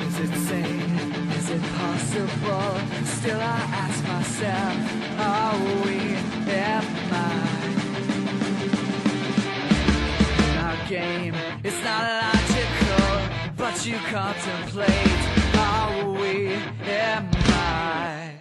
Is it sane? Is it possible? Still I ask myself, are we in our game? It's not logical, but you contemplate, are we am I?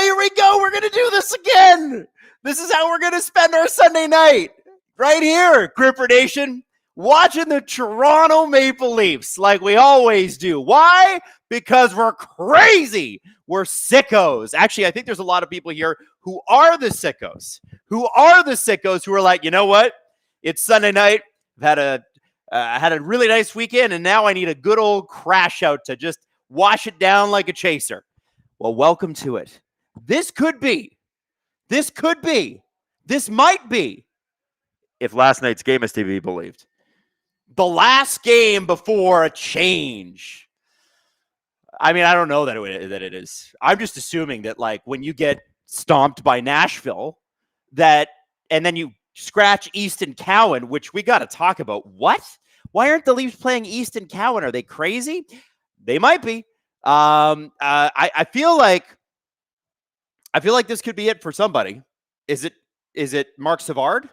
Here we go. We're going to do this again. This is how we're going to spend our Sunday night. Right here, Gripper Nation, watching the Toronto Maple Leafs like we always do. Why? Because we're crazy. We're sickos. Actually, I think there's a lot of people here who are the sickos, who are like, you know what? It's Sunday night. I've had a really nice weekend, and now I need a good old crash out to just wash it down like a chaser. Well, welcome to it. This might be, if last night's game is to be believed, the last game before a change. I mean, I don't know that it is. I'm just assuming that, like, when you get stomped by Nashville, and then you scratch Easton Cowan, which we got to talk about. What? Why aren't the Leafs playing Easton Cowan? Are they crazy? They might be. I feel like this could be it for somebody. Is it Mark Savard?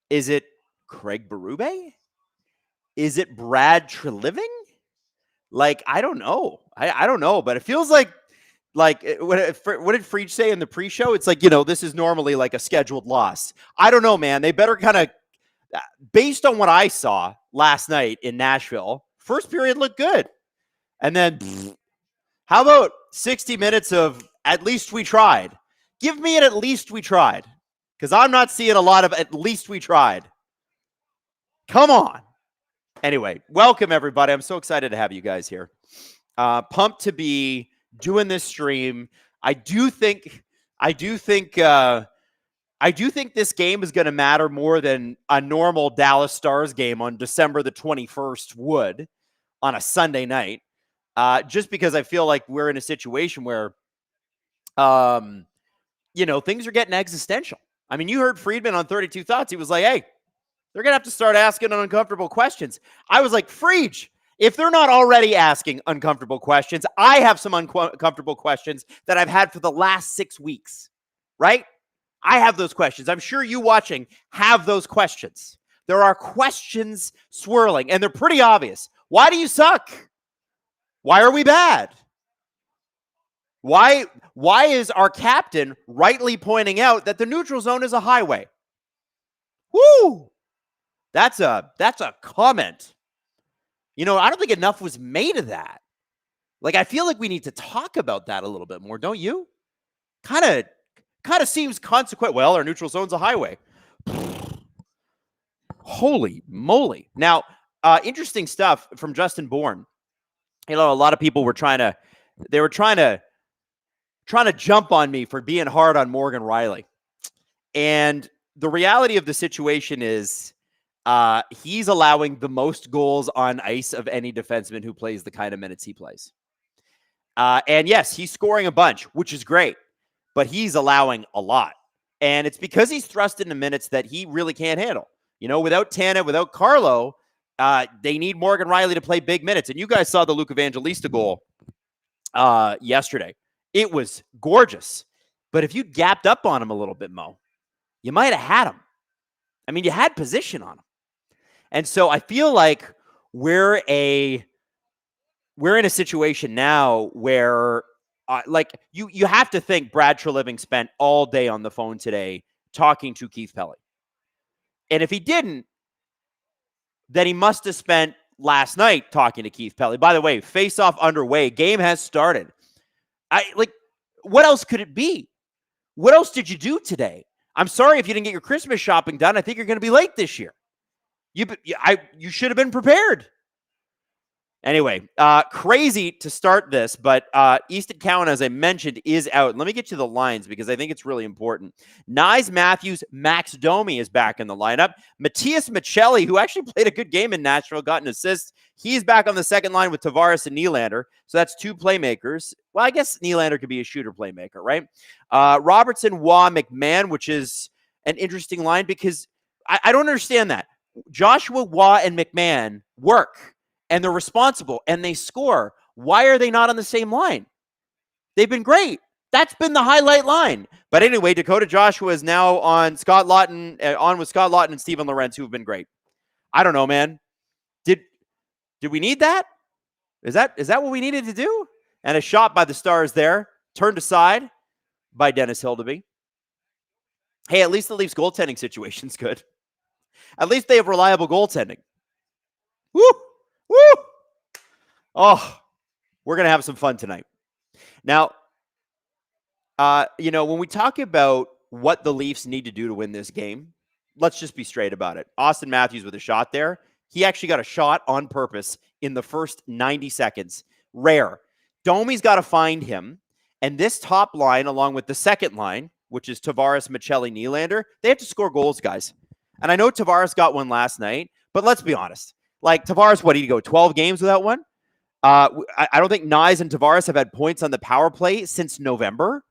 Is it Craig Berube? Is it Brad Treliving? Like, I don't know. I don't know, but it feels like what did Freach say in the pre-show? It's like, this is normally like a scheduled loss. I don't know, man. They better kind of, based on what I saw last night in Nashville, first period looked good. And then, how about 60 minutes of at least we tried? Give me an at least we tried, because I'm not seeing a lot of at least we tried. Come on. Anyway, welcome everybody. I'm so excited to have you guys here. Pumped to be doing this stream. I do think this game is going to matter more than a normal Dallas Stars game on December the 21st would on a Sunday night. Just because I feel like we're in a situation where, things are getting existential. I mean, you heard Friedman on 32 Thoughts. He was like, hey, they're going to have to start asking uncomfortable questions. I was like, Friedge, if they're not already asking uncomfortable questions, I have some uncomfortable questions that I've had for the last 6 weeks, right? I have those questions. I'm sure you watching have those questions. There are questions swirling, and they're pretty obvious. Why do you suck? Why are we bad? Why is our captain rightly pointing out that the neutral zone is a highway? Woo! That's a comment. I don't think enough was made of that. Like, I feel like we need to talk about that a little bit more, don't you? Kind of seems consequent. Well, our neutral zone's a highway. Holy moly. Now, interesting stuff from Justin Bourne. A lot of people were trying to jump on me for being hard on Morgan Riley. And the reality of the situation is he's allowing the most goals on ice of any defenseman who plays the kind of minutes he plays. And yes, he's scoring a bunch, which is great, but he's allowing a lot. And it's because he's thrust into minutes that he really can't handle. Without Tana, without Carlo, they need Morgan Riley to play big minutes. And you guys saw the Luke Evangelista goal yesterday. It was gorgeous. But if you gapped up on him a little bit, Mo, you might have had him. I mean, you had position on him. And so I feel like we're in a situation now where, you have to think Brad Treliving spent all day on the phone today talking to Keith Pelly. And if he didn't, then he must have spent last night talking to Keith Pelly. By the way, face-off underway. Game has started. What else could it be? What else did you do today? I'm sorry if you didn't get your Christmas shopping done. I think you're going to be late this year. You should have been prepared. Anyway, crazy to start this, but Easton Cowan, as I mentioned, is out. Let me get you the lines because I think it's really important. Nyes Matthews, Max Domi is back in the lineup. Matthias Michelli, who actually played a good game in Nashville, got an assist. He's back on the second line with Tavares and Nylander. So that's two playmakers. Well, I guess Nylander could be a shooter playmaker, right? Robertson, Waugh, McMahon, which is an interesting line because I don't understand that. Joshua, Waugh, and McMahon work. And they're responsible, and they score. Why are they not on the same line? They've been great. That's been the highlight line. But anyway, Dakota Joshua is now on with Scott Lawton and Steven Lorentz, who have been great. I don't know, man. Did we need that? Is that what we needed to do? And a shot by the Stars there, turned aside by Dennis Hildeby. Hey, at least the Leafs goaltending situation's good. At least they have reliable goaltending. Woo! Woo! Oh, we're going to have some fun tonight. Now, when we talk about what the Leafs need to do to win this game, let's just be straight about it. Austin Matthews with a shot there. He actually got a shot on purpose in the first 90 seconds. Rare. Domi's got to find him. And this top line, along with the second line, which is Tavares, Michelli, Nylander, they have to score goals, guys. And I know Tavares got one last night, but let's be honest. Like, Tavares, what did he go, 12 games without one? I don't think Nyes and Tavares have had points on the power play since November,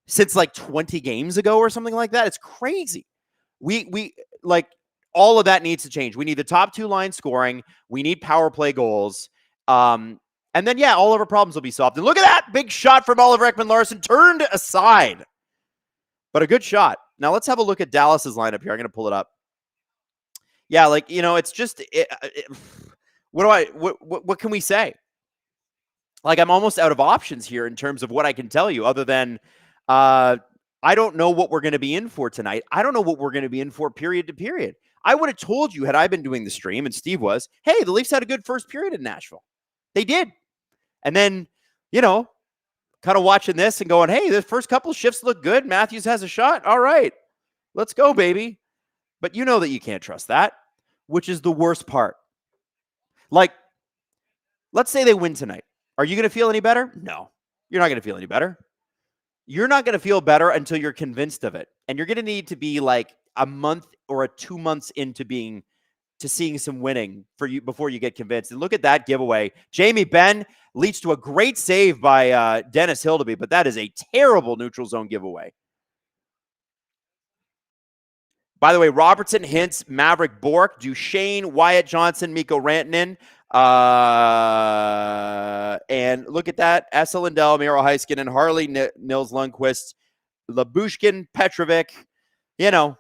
since like 20 games ago or something like that. It's crazy. We all of that needs to change. We need the top two lines scoring. We need power play goals. And then, all of our problems will be solved. And look at that big shot from Oliver Ekman-Larsson, turned aside. But a good shot. Now, let's have a look at Dallas's lineup here. I'm going to pull it up. Yeah, it's just what can we say? Like, I'm almost out of options here in terms of what I can tell you other than I don't know what we're going to be in for tonight. I don't know what we're going to be in for period to period. I would have told you had I been doing the stream and Steve was, hey, the Leafs had a good first period in Nashville. They did. And then, kind of watching this and going, hey, the first couple shifts look good. Matthews has a shot. All right, let's go, baby. But you know that you can't trust that, which is the worst part. Like, let's say they win tonight. Are you going to feel any better? No, you're not going to feel any better. You're not going to feel better until you're convinced of it. And you're going to need to be like a month or 2 months into seeing some winning for you before you get convinced. And look at that giveaway. Jamie Benn leads to a great save by Dennis Hildeby, but that is a terrible neutral zone giveaway. By the way, Robertson, Hintz, Maverick Bork, Duchesne, Wyatt Johnson, Mikko Rantanen. And look at that. Esa Lindell, Miro Heiskanen, Harley, Nils Lundqvist, Labushkin, Petrovic. You know,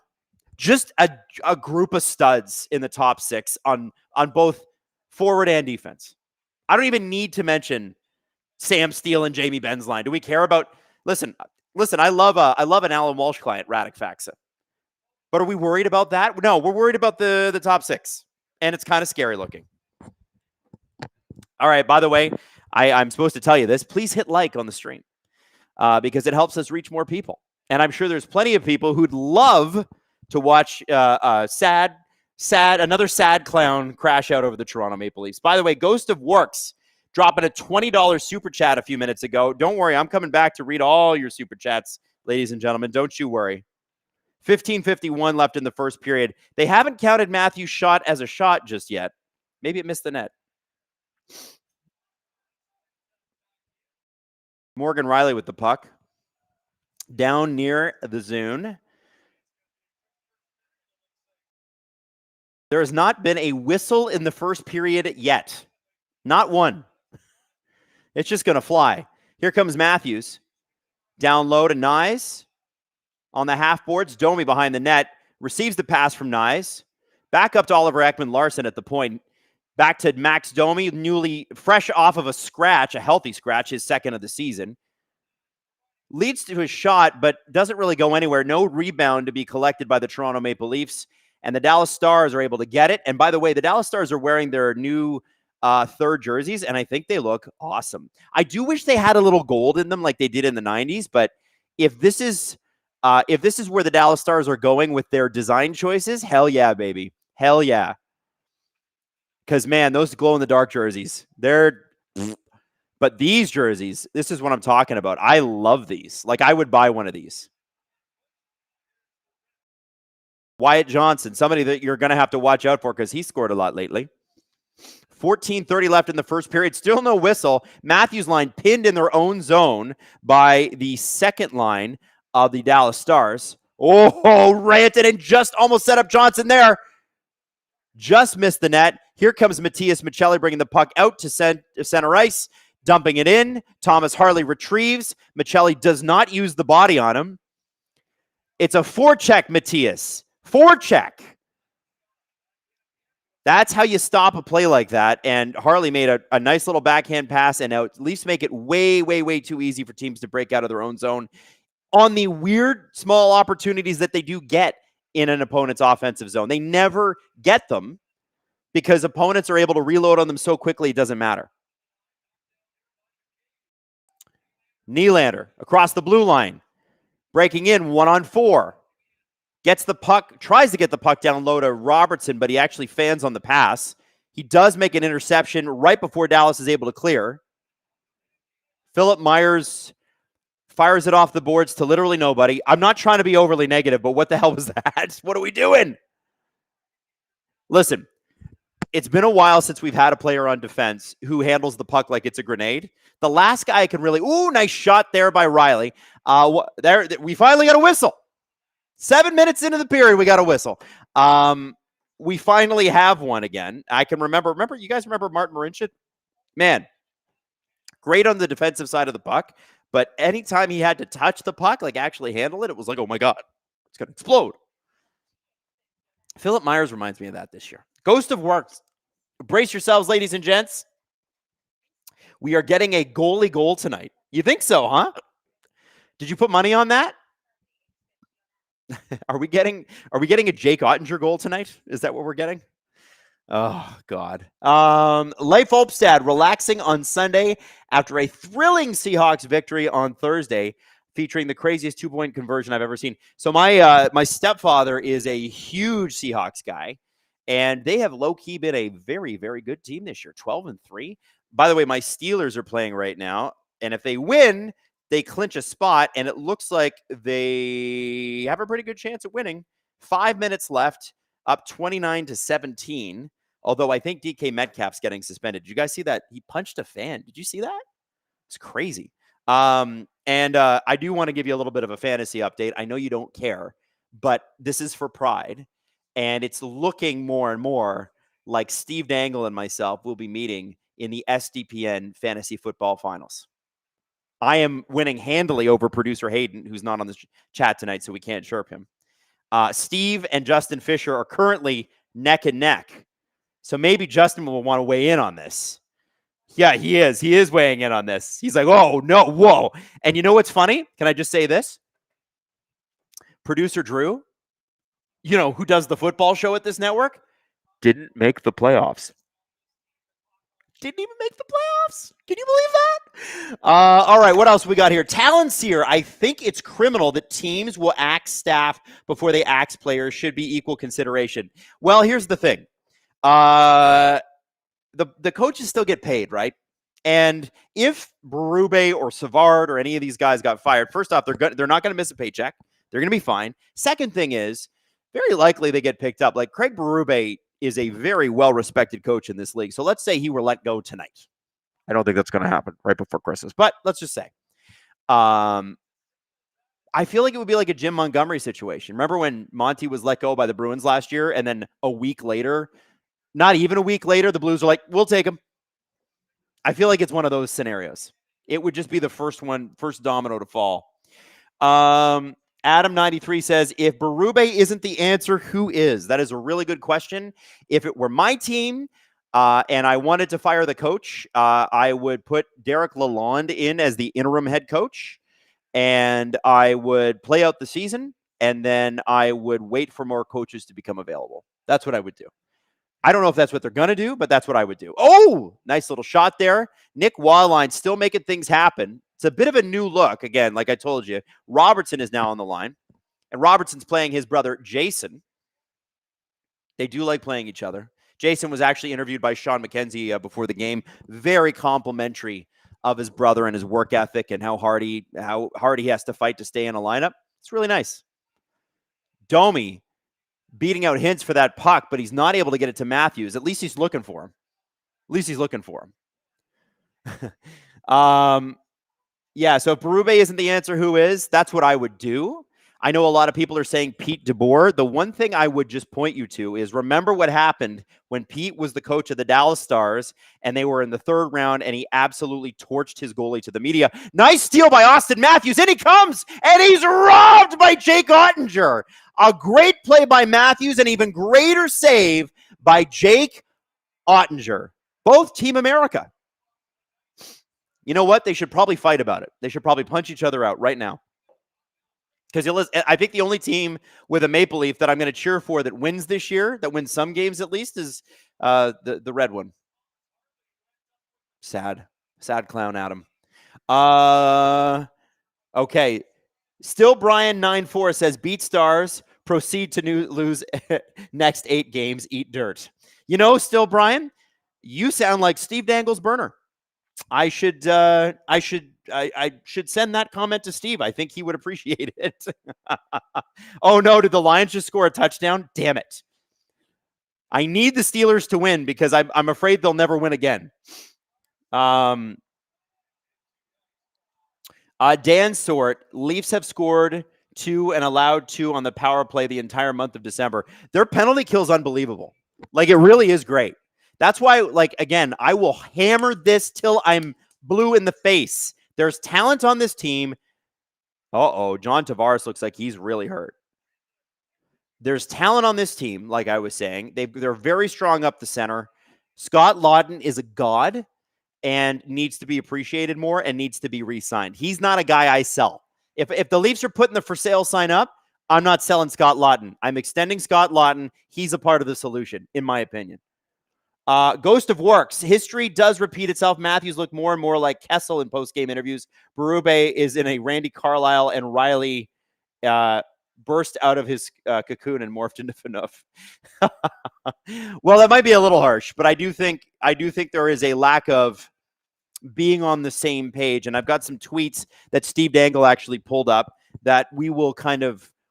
just a group of studs in the top 6 on both forward and defense. I don't even need to mention Sam Steele and Jamie Benn's line. Do we care about? Listen. I love an Alan Walsh client, Radek Faxa. But are we worried about that? No, we're worried about the top 6, and it's kind of scary looking. All right. By the way, I'm supposed to tell you this. Please hit like on the stream because it helps us reach more people. And I'm sure there's plenty of people who'd love to watch another sad clown crash out over the Toronto Maple Leafs. By the way, Ghost of Works dropping a $20 super chat a few minutes ago. Don't worry, I'm coming back to read all your super chats, ladies and gentlemen. Don't you worry. 15:51 left in the first period. They haven't counted Matthews' shot as a shot just yet. Maybe it missed the net. Morgan Riley with the puck. Down near the zone. There has not been a whistle in the first period yet. Not one. It's just going to fly. Here comes Matthews. Down low to Nyes. On the half boards, Domi behind the net. Receives the pass from Nyes. Back up to Oliver Ekman-Larsson at the point. Back to Max Domi, newly fresh off of a scratch, a healthy scratch, his second of the season. Leads to his shot, but doesn't really go anywhere. No rebound to be collected by the Toronto Maple Leafs. And the Dallas Stars are able to get it. And by the way, the Dallas Stars are wearing their new third jerseys, and I think they look awesome. I do wish they had a little gold in them like they did in the 90s, but if this is where the Dallas Stars are going with their design choices, hell yeah, baby. Hell yeah. Because, man, those glow-in-the-dark jerseys, but these jerseys, this is what I'm talking about. I love these. Like, I would buy one of these. Wyatt Johnson, somebody that you're going to have to watch out for because he scored a lot lately. 14:30 left in the first period. Still no whistle. Matthews line pinned in their own zone by the second line of the Dallas Stars. Oh, Rantanen just almost set up Johnson there. Just missed the net. Here comes Matthias Michelli bringing the puck out to center ice, dumping it in. Thomas Harley retrieves. Michelli does not use the body on him. It's a forecheck, Matthias. Forecheck. That's how you stop a play like that. And Harley made a nice little backhand pass, and at least make it way, way, way too easy for teams to break out of their own zone on the weird small opportunities that they do get in an opponent's offensive zone. They never get them because opponents are able to reload on them so quickly it doesn't matter. Nylander across the blue line, breaking in 1-on-4. Gets the puck, tries to get the puck down low to Robertson, but he actually fans on the pass. He does make an interception right before Dallas is able to clear. Philip Myers fires it off the boards to literally nobody. I'm not trying to be overly negative, but what the hell was that? What are we doing? Listen, it's been a while since we've had a player on defense who handles the puck like it's a grenade. The last guy can really, nice shot there by Riley. We finally got a whistle. 7 minutes into the period, we got a whistle. We finally have one again. I can remember, you guys remember Martin Marincin? Man, great on the defensive side of the puck, but anytime he had to touch the puck, like actually handle it, it was like, oh my God, it's going to explode. Philip Myers reminds me of that this year. Ghost of Works. Brace yourselves, ladies and gents. We are getting a goalie goal tonight. You think so, huh? Did you put money on that? Are we getting a Jake Ottinger goal tonight? Is that what we're getting? Oh, God. Leif Olpstad relaxing on Sunday after a thrilling Seahawks victory on Thursday, featuring the craziest 2-point conversion I've ever seen. So my stepfather is a huge Seahawks guy, and they have low-key been a very, very good team this year, 12-3. By the way, my Steelers are playing right now, and if they win, they clinch a spot, and it looks like they have a pretty good chance at winning. 5 minutes left, up 29-17. Although I think DK Metcalf's getting suspended. Did you guys see that? He punched a fan. Did you see that? It's crazy. I do want to give you a little bit of a fantasy update. I know you don't care, but this is for pride. And it's looking more and more like Steve Dangle and myself will be meeting in the SDPN Fantasy Football Finals. I am winning handily over producer Hayden, who's not on the chat tonight, so we can't chirp him. Steve and Justin Fisher are currently neck and neck. So maybe Justin will want to weigh in on this. Yeah, he is. He is weighing in on this. He's like, oh, no, whoa. And you know what's funny? Can I just say this? Producer Drew, who does the football show at this network, didn't make the playoffs. Didn't even make the playoffs. Can you believe that? All right, what else we got here? Talents here. I think it's criminal that teams will axe staff before they axe players. Should be equal consideration. Well, here's the thing. The coaches still get paid, right? And if Berube or Savard or any of these guys got fired, first off, they're not going to miss a paycheck. They're going to be fine. Second thing is, very likely they get picked up. Like Craig Berube is a very well-respected coach in this league. So let's say he were let go tonight. I don't think that's going to happen right before Christmas, but let's just say. I feel like it would be like a Jim Montgomery situation. Remember when Monty was let go by the Bruins last year, and then a week later, not even a week later, the Blues are like, we'll take him. I feel like it's one of those scenarios. It would just be the first domino to fall. Adam93 says, if Berube isn't the answer, who is? That is a really good question. If it were my team and I wanted to fire the coach, I would put Derek Lalonde in as the interim head coach, and I would play out the season, and then I would wait for more coaches to become available. That's what I would do. I don't know if that's what they're going to do, but that's what I would do. Oh, nice little shot there. Nick Wildline still making things happen. It's a bit of a new look. Again, like I told you, Robertson is now on the line, and Robertson's playing his brother, Jason. They do like playing each other. Jason was actually interviewed by Sean McKenzie before the game. Very complimentary of his brother and his work ethic and how hard he has to fight to stay in a lineup. It's really nice. Domi beating out Hintz for that puck, but he's not able to get it to Matthews. At least he's looking for him. Yeah, so if Berube isn't the answer, who is? That's what I would do. I know a lot of people are saying Pete DeBoer. The one thing I would just point you to is remember what happened when Pete was the coach of the Dallas Stars and they were in the third round and he absolutely torched his goalie to the media. Nice steal by Austin Matthews. In he comes and he's robbed by Jake Ottinger. A great play by Matthews, an even greater save by Jake Ottinger. Both Team America. You know what? They should probably fight about it. They should probably punch each other out right now. Because I think the only team with a Maple Leaf that I'm going to cheer for that wins this year, that wins some games at least, is the red one. Sad clown Adam. Okay. Still Brian 94 says, beat Stars, proceed to lose next 8 games, eat dirt. Still Brian, you sound like Steve Dangle's burner. I should send that comment to Steve. I think he would appreciate it. Oh no, did the Lions just score a touchdown? Damn it. I need the Steelers to win because I'm afraid they'll never win again. Dan Sort, Leafs have scored 2 and allowed 2 on the power play the entire month of December. Their penalty kill is unbelievable. Like, it really is great. That's why, again, I will hammer this till I'm blue in the face. There's talent on this team. John Tavares looks like he's really hurt. There's talent on this team, like I was saying. They're very strong up the center. Scott Lawton is a god and needs to be appreciated more and needs to be re-signed. He's not a guy I sell. If the Leafs are putting the for sale sign up, I'm not selling Scott Lawton. I'm extending Scott Lawton. He's a part of the solution, in my opinion. Ghost of Works. History does repeat itself. Matthews looked more and more like Kessel in post-game interviews. Berube is in a Randy Carlisle, and Riley burst out of his cocoon and morphed into Phaneuf. Well, that might be a little harsh, but I do think there is a lack of being on the same page. And I've got some tweets that Steve Dangle actually pulled up that we will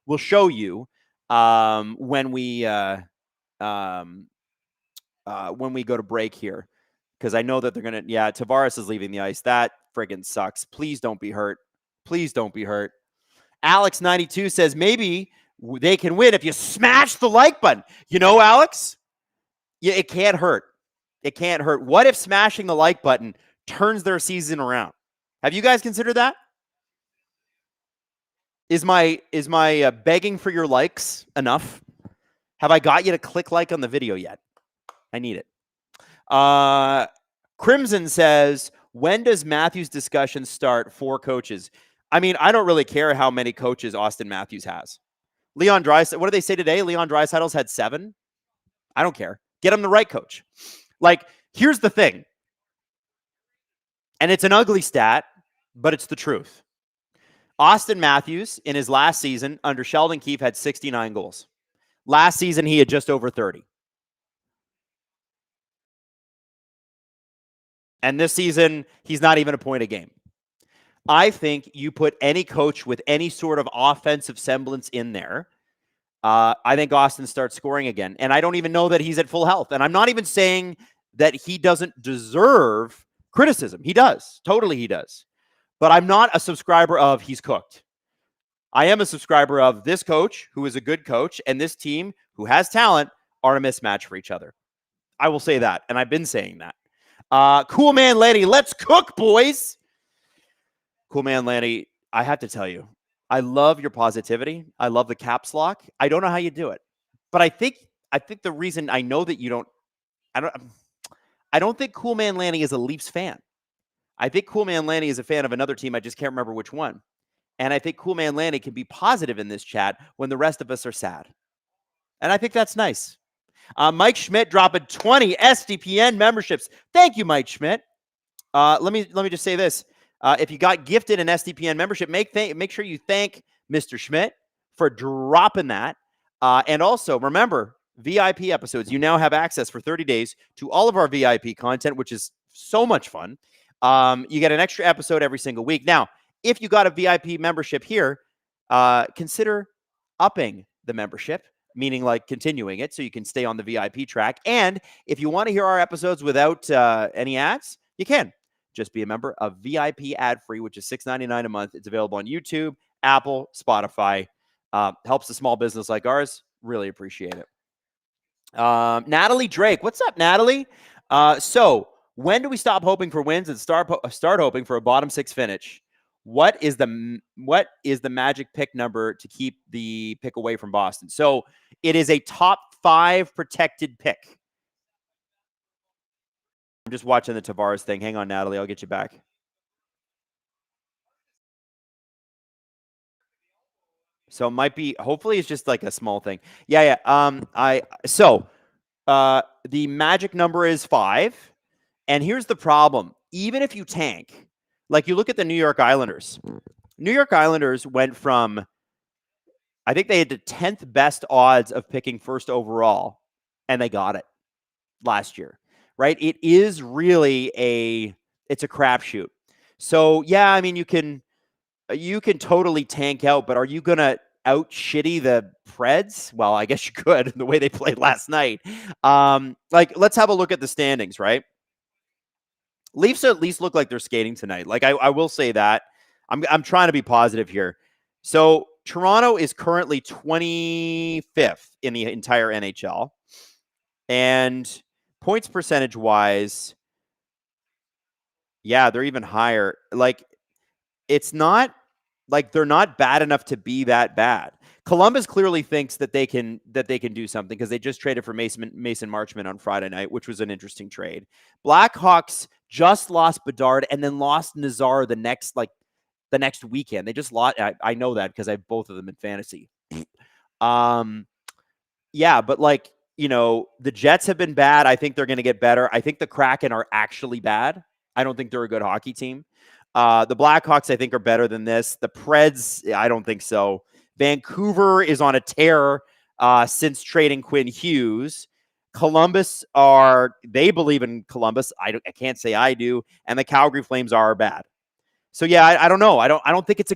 we'll show you when we go to break here, because I know that they're gonna. Yeah, Tavares is leaving the ice. That friggin' sucks. Please don't be hurt. Please don't be hurt. Alex92 says maybe they can win if you smash the like button. You know, Alex, yeah, it can't hurt. It can't hurt. What if smashing the like button turns their season around? Have you guys considered that? Is my begging for your likes enough? Have I got you to click like on the video yet? I need it. Crimson says, when does Matthews' discussion start for coaches? I mean, I don't really care how many coaches Austin Matthews has. Leon Draisaitl, what did they say today? Leon Draisaitl's had 7. I don't care. Get him the right coach. Like, here's the thing. And it's an ugly stat, but it's the truth. Austin Matthews, in his last season under Sheldon Keefe, had 69 goals. Last season, he had just over 30. And this season, he's not even a point a game. I think you put any coach with any sort of offensive semblance in there, I think Austin starts scoring again. And I don't even know that he's at full health. And I'm not even saying that he doesn't deserve criticism. He does. Totally he does. But I'm not a subscriber of he's cooked. I am a subscriber of this coach, who is a good coach, and this team, who has talent, are a mismatch for each other. I will say that. And I've been saying that. Cool Man Lanny, let's cook, boys. Cool Man Lanny, I have to tell you, I love your positivity. I love the caps lock. I don't know how you do it, but I think the reason I know that you don't, I don't think Cool Man Lanny is a Leafs fan. I think Cool Man Lanny is a fan of another team. I just can't remember which one. And I think Cool Man Lanny can be positive in this chat when the rest of us are sad. And I think that's nice. Mike Schmidt dropping 20 SDPN memberships. Thank you, Mike Schmidt. Let me just say this. If you got gifted an SDPN membership, make sure you thank Mr. Schmidt for dropping that. And also, remember, VIP episodes. You now have access for 30 days to all of our VIP content, which is so much fun. You get an extra episode every single week. Now, if you got a VIP membership here, consider upping the membership, meaning like continuing it so you can stay on the VIP track. And if you want to hear our episodes without any ads, you can. Just be a member of VIP ad-free, which is $6.99 a month. It's available on YouTube, Apple, Spotify. Helps a small business like ours. Really appreciate it. Natalie Drake. What's up, Natalie? So when do we stop hoping for wins and start hoping for a bottom 6 finish? What is the magic pick number to keep the pick away from Boston? So it is a top 5 protected pick. I'm just watching the Tavares thing. Hang on, Natalie. I'll get you back. So it might be, hopefully it's just like a small thing. Yeah. The magic number is 5. And here's the problem. Even if you tank, like you look at the New York Islanders. New York Islanders went from, I think they had the 10th best odds of picking first overall, and they got it last year. Right? It is really it's a crapshoot. So yeah, I mean, you can totally tank out, but are you gonna out shitty the Preds? Well, I guess you could, the way they played last night. Like, let's have a look at the standings, right? Leafs at least look like they're skating tonight. Like, I will say that. I'm trying to be positive here. So Toronto is currently 25th in the entire NHL. And points percentage wise, yeah, they're even higher. Like, it's not like they're not bad enough to be that bad. Columbus clearly thinks that they can do something because they just traded for Mason Marchment on Friday night, which was an interesting trade. Blackhawks just lost Bedard and then lost Nazar the next weekend. They just lost. I know that because I have both of them in fantasy. Yeah, but like, the Jets have been bad. I think they're going to get better. I think the Kraken are actually bad. I don't think they're a good hockey team. The Blackhawks, I think, are better than this. The Preds, I don't think so. Vancouver is on a tear since trading Quinn Hughes. Columbus they believe in Columbus. I can't say I do. And the Calgary Flames are bad. So yeah, I don't know. I don't think it's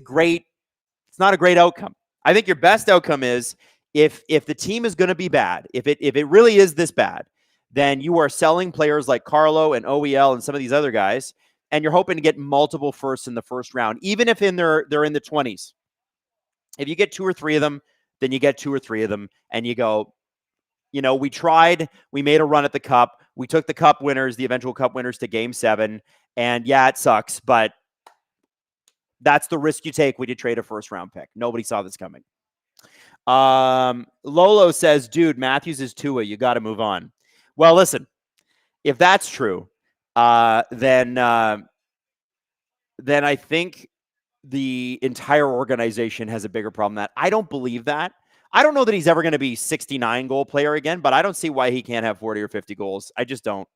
not a great outcome. I think your best outcome is if the team is going to be bad, if it really is this bad, then you are selling players like Carlo and OEL and some of these other guys, and you're hoping to get multiple firsts in the first round, even if they're in the 20s. If you get 2 or 3 of them, then you get 2 or 3 of them, and you go, we tried, we made a run at the Cup, we took the Cup winners, the eventual Cup winners, to Game 7, and yeah, it sucks, but that's the risk you take when you trade a first-round pick. Nobody saw this coming. Lolo says, dude, Matthews is Tua. You got to move on. Well, listen, if that's true, then I think the entire organization has a bigger problem than that. I don't believe that. I don't know that he's ever going to be 69 goal player again, but I don't see why he can't have 40 or 50 goals. I just don't.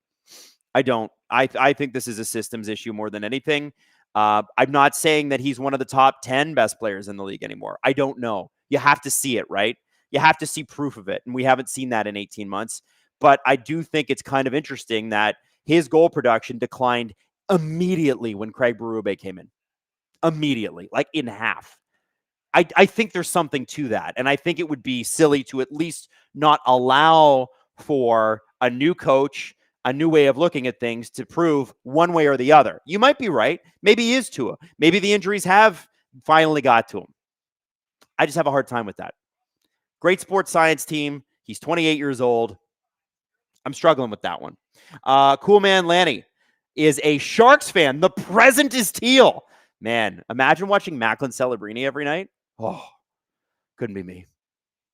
I think this is a systems issue more than anything. I'm not saying that he's one of the top 10 best players in the league anymore. I don't know. You have to see it, right? You have to see proof of it. And we haven't seen that in 18 months. But I do think it's kind of interesting that his goal production declined immediately when Craig Berube came in. Immediately, like in half. I think there's something to that. And I think it would be silly to at least not allow for a new coach, a new way of looking at things to prove one way or the other. You might be right. Maybe he is Tua. Maybe the injuries have finally got to him. I just have a hard time with that. Great sports science team. He's 28 years old. I'm struggling with that one. Cool man Lanny is a Sharks fan. The present is teal. Man, imagine watching Macklin Celebrini every night. Oh, couldn't be me.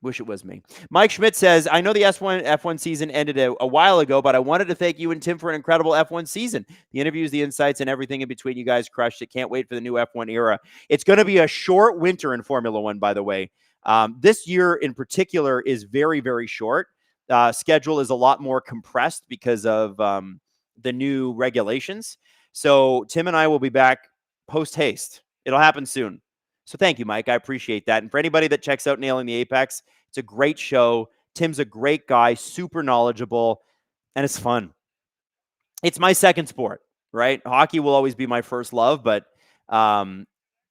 Wish it was me. Mike Schmidt says, I know the F1 season ended a while ago, but I wanted to thank you and Tim for an incredible F1 season. The interviews, the insights, and everything in between, you guys crushed it. Can't wait for the new F1 era. It's going to be a short winter in Formula One, by the way. This year in particular is very, very short. Schedule is a lot more compressed because of the new regulations. So Tim and I will be back post haste. It'll happen soon. So thank you, Mike. I appreciate that. And for anybody that checks out Nailing the Apex, it's a great show. Tim's a great guy, super knowledgeable, and it's fun. It's my second sport, right? Hockey will always be my first love, but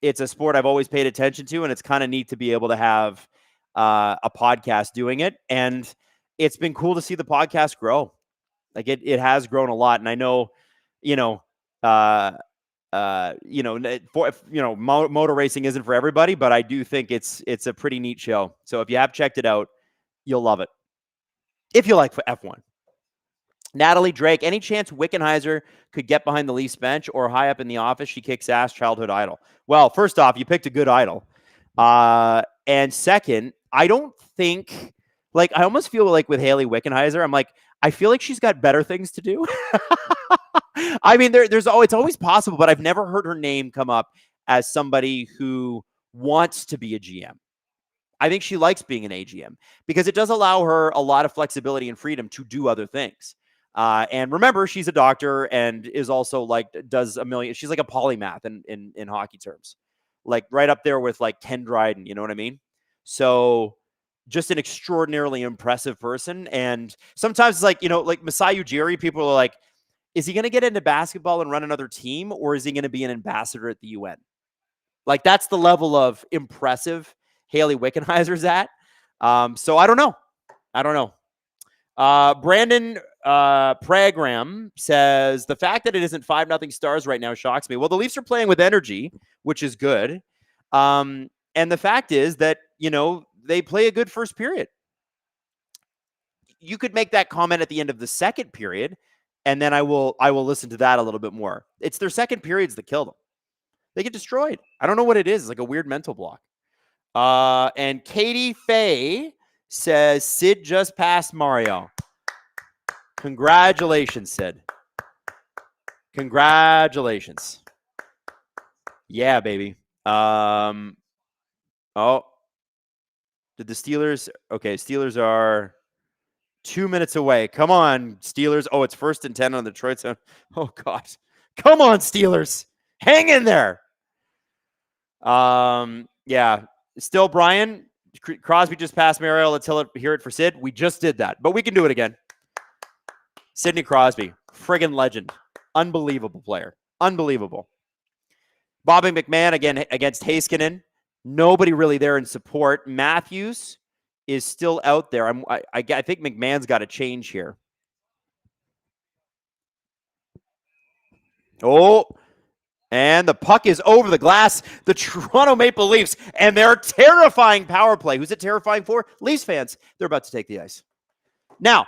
it's a sport I've always paid attention to, and it's kind of neat to be able to have a podcast doing it. And it's been cool to see the podcast grow. Like it has grown a lot. And I know, motor racing isn't for everybody, but I do think it's a pretty neat show. So if you have checked it out, you'll love it. If you like F1. Natalie Drake, any chance Wickenheiser could get behind the Leafs bench or high up in the office? She kicks ass, childhood idol. Well, first off, you picked a good idol. And second, I don't think, I almost feel like with Haley Wickenheiser, I'm like, I feel like she's got better things to do. I mean, it's always possible, but I've never heard her name come up as somebody who wants to be a GM. I think she likes being an AGM because it does allow her a lot of flexibility and freedom to do other things. And remember, she's a doctor and is also does a million. She's like a polymath in hockey terms, like right up there with like Ken Dryden. You know what I mean? So just an extraordinarily impressive person. And sometimes it's like Masai Ujiri, people are like, is he going to get into basketball and run another team, or is he going to be an ambassador at the UN? Like, that's the level of impressive Haley Wickenheiser's at. So I don't know. Brandon Pregame says, the fact that it isn't 5-0 Stars right now shocks me. Well, the Leafs are playing with energy, which is good. And the fact is that, they play a good first period. You could make that comment at the end of the second period, and then I will listen to that a little bit more. It's their second periods that kill them. They get destroyed. I don't know what it is. It's like a weird mental block. And Katie Faye says, Sid just passed Mario. Congratulations, Sid. Congratulations. Yeah, baby. Did the Steelers? Okay, Steelers are 2 minutes away. Come on, Steelers. Oh, it's 1st and 10 on the Detroit zone. Oh, God. Come on, Steelers. Hang in there. Yeah. Still, Brian, Crosby just passed Mariel. Let's hear it for Sid. We just did that, but we can do it again. Sidney Crosby, friggin' legend. Unbelievable player. Unbelievable. Bobby McMahon, again, against Heiskanen. Nobody really there in support. Matthews is still out there. I think McMahon's got to change here. Oh, and the puck is over the glass. The Toronto Maple Leafs and their terrifying power play. Who's it terrifying for? Leafs fans. They're about to take the ice. Now,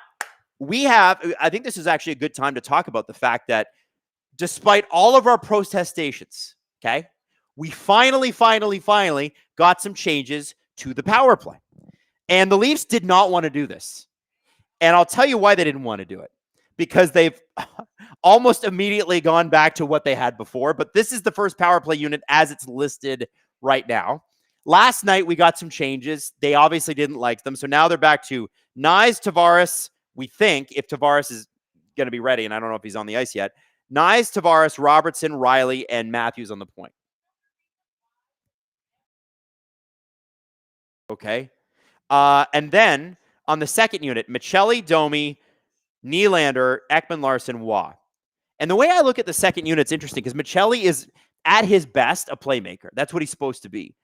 I think this is actually a good time to talk about the fact that despite all of our protestations, okay, we finally got some changes to the power play. And the Leafs did not want to do this. And I'll tell you why they didn't want to do it. Because they've almost immediately gone back to what they had before. But this is the first power play unit as it's listed right now. Last night, we got some changes. They obviously didn't like them. So now they're back to Knies, Tavares, we think, if Tavares is going to be ready, and I don't know if he's on the ice yet. Knies, Tavares, Robertson, Riley, and Matthews on the point. Okay. And then on the second unit, Michelli, Domi, Nylander, Ekman Larson, Waugh. And the way I look at the second unit, it's interesting because Michelli is at his best a playmaker. That's what he's supposed to be.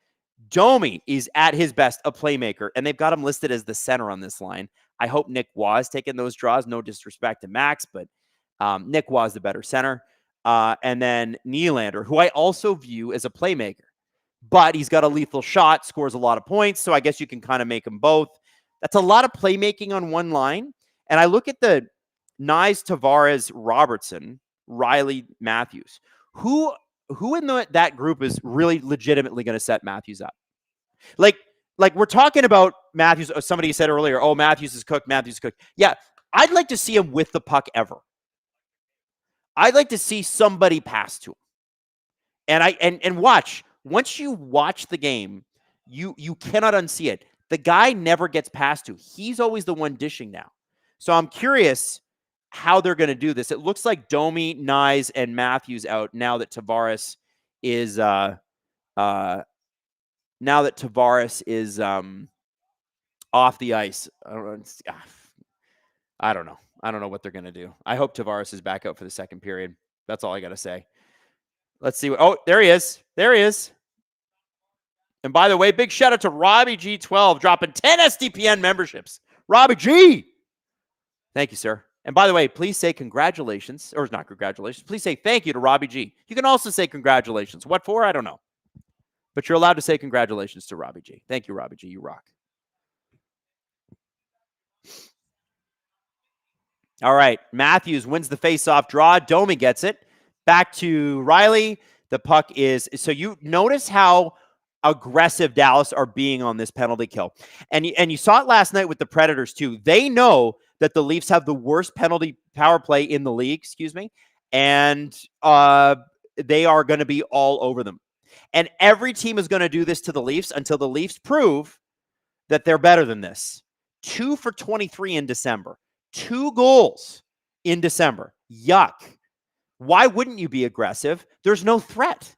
Domi is at his best a playmaker, and they've got him listed as the center on this line. I hope Nick Waugh is taking those draws. No disrespect to Max, but Nick Waugh is the better center. And then Nylander, who I also view as a playmaker. But he's got a lethal shot, scores a lot of points, so I guess you can kind of make them both. That's a lot of playmaking on one line. And I look at the Knies, Tavares, Robertson, Riley, Matthews. Who in that group is really legitimately going to set Matthews up? Like we're talking about Matthews. Somebody said earlier, oh, Matthews is cooked. Yeah, I'd like to see him with the puck ever. I'd like to see somebody pass to him. And watch. Once you watch the game, you cannot unsee it. The guy never gets passed to. He's always the one dishing now. So I'm curious how they're going to do this. It looks like Domi, Knies, and Matthews out now that Tavares is off the ice. I don't know. I don't know what they're going to do. I hope Tavares is back out for the second period. That's all I got to say. Let's see. Oh, there he is. And by the way, big shout out to Robbie G12 dropping 10 SDPN memberships. Robbie G. Thank you, sir. And by the way, please say congratulations, or not congratulations. Please say thank you to Robbie G. You can also say congratulations. What for? I don't know. But you're allowed to say congratulations to Robbie G. Thank you, Robbie G. You rock. All right. Matthews wins the face-off draw. Domi gets it. Back to Riley. The puck is... So you notice how aggressive Dallas are being on this penalty kill. And you saw it last night with the Predators, too. They know that the Leafs have the worst penalty power play in the league, and they are going to be all over them. And every team is going to do this to the Leafs until the Leafs prove that they're better than this. 2 for 23 in December. 2 goals in December. Yuck. Why wouldn't you be aggressive? There's no threat.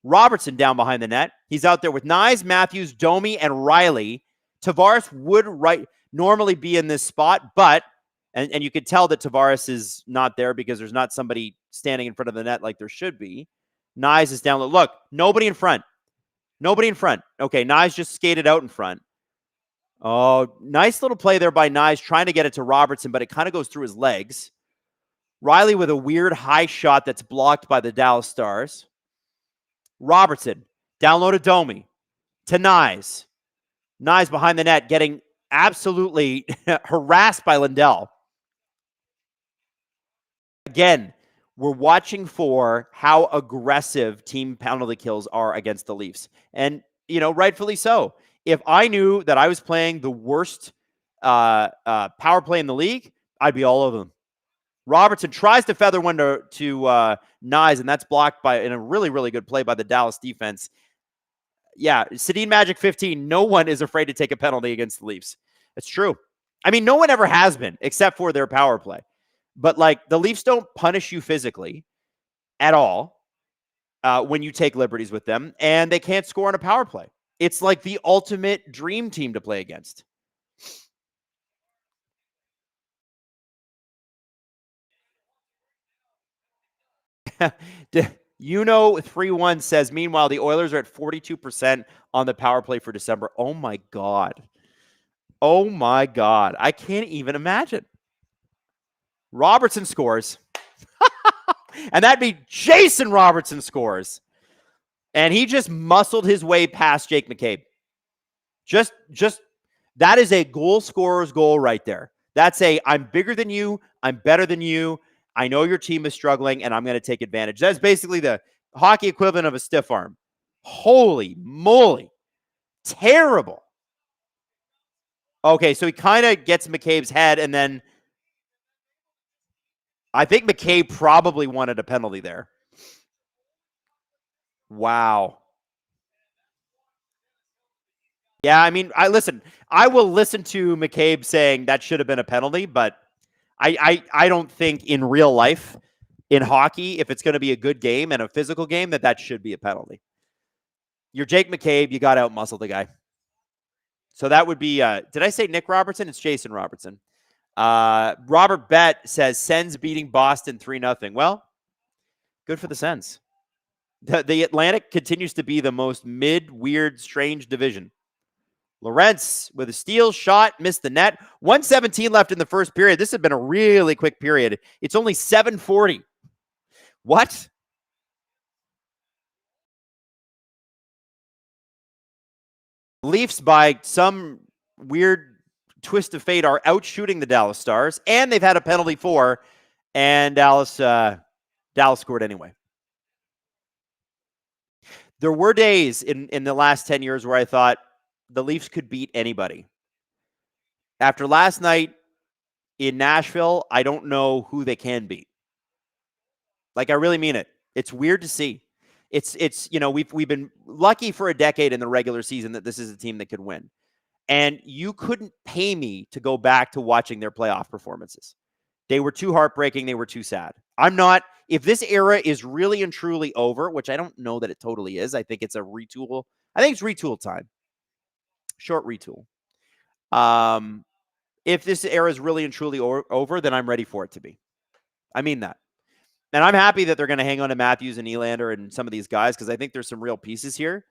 Robertson down behind the net. He's out there with Knies, Matthews, Domi, and Riley. Tavares would normally be in this spot, but, and you could tell that Tavares is not there because there's not somebody standing in front of the net like there should be. Knies is down. Look, nobody in front. Okay, Knies just skated out in front. Oh, nice little play there by Knies trying to get it to Robertson, but it kind of goes through his legs. Riley with a weird high shot that's blocked by the Dallas Stars. Robertson, down low to Domi, to Knies. Knies behind the net getting absolutely harassed by Lindell. Again, we're watching for how aggressive team penalty kills are against the Leafs. And, rightfully so. If I knew that I was playing the worst power play in the league, I'd be all over them. Robertson tries to feather one to Knies, and that's blocked in a really, really good play by the Dallas defense. Yeah, Sedin Magic 15, no one is afraid to take a penalty against the Leafs. It's true. I mean, no one ever has been except for their power play. But like the Leafs don't punish you physically at all when you take liberties with them, and they can't score on a power play. It's like the ultimate dream team to play against. You know, 3-1 says, meanwhile, the Oilers are at 42% on the power play for December. Oh my God. Oh my God. I can't even imagine. Robertson scores. And that'd be Jason Robertson scores. And he just muscled his way past Jake McCabe. Just that is a goal scorer's goal right there. That's a I'm bigger than you, I'm better than you. I know your team is struggling, and I'm going to take advantage. That's basically the hockey equivalent of a stiff arm. Holy moly. Terrible. Okay, so he kind of gets McCabe's head, and then I think McCabe probably wanted a penalty there. Wow. Yeah, I mean, I will listen to McCabe saying that should have been a penalty, but I don't think in real life, in hockey, if it's going to be a good game and a physical game, that should be a penalty. You're Jake McCabe. You got to out-muscle the guy. So that would be, did I say Nick Robertson? It's Jason Robertson. Robert Bett says, Sens beating Boston 3-0. Well, good for the Sens. The Atlantic continues to be the most weird, strange division. Lorentz with a steal shot, missed the net. 1:17 left in the first period. This had been a really quick period. It's only 7:40. What? Leafs, by some weird twist of fate, are out shooting the Dallas Stars, and they've had a penalty for, and Dallas scored anyway. There were days in the last 10 years where I thought the Leafs could beat anybody. After last night in Nashville, I don't know who they can beat. Like, I really mean it. It's weird to see. It's we've been lucky for a decade in the regular season that this is a team that could win. And you couldn't pay me to go back to watching their playoff performances. They were too heartbreaking. They were too sad. If this era is really and truly over, which I don't know that it totally is. I think it's a retool. I think it's retool time. Short retool. If this era is really and truly over, then I'm ready for it to be. I mean that. And I'm happy that they're going to hang on to Matthews and Nylander and some of these guys because I think there's some real pieces here.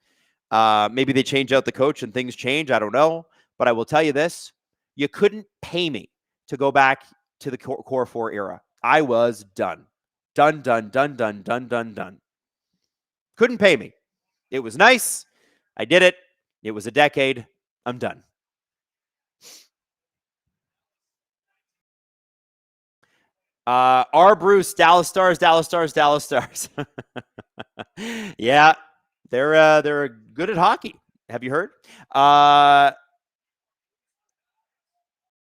Maybe they change out the coach and things change. I don't know. But I will tell you this. You couldn't pay me to go back to the core four era. I was done. Done. Couldn't pay me. It was nice. I did it. It was a decade. I'm done. R. Bruce, Dallas Stars. Yeah, they're good at hockey. Have you heard? The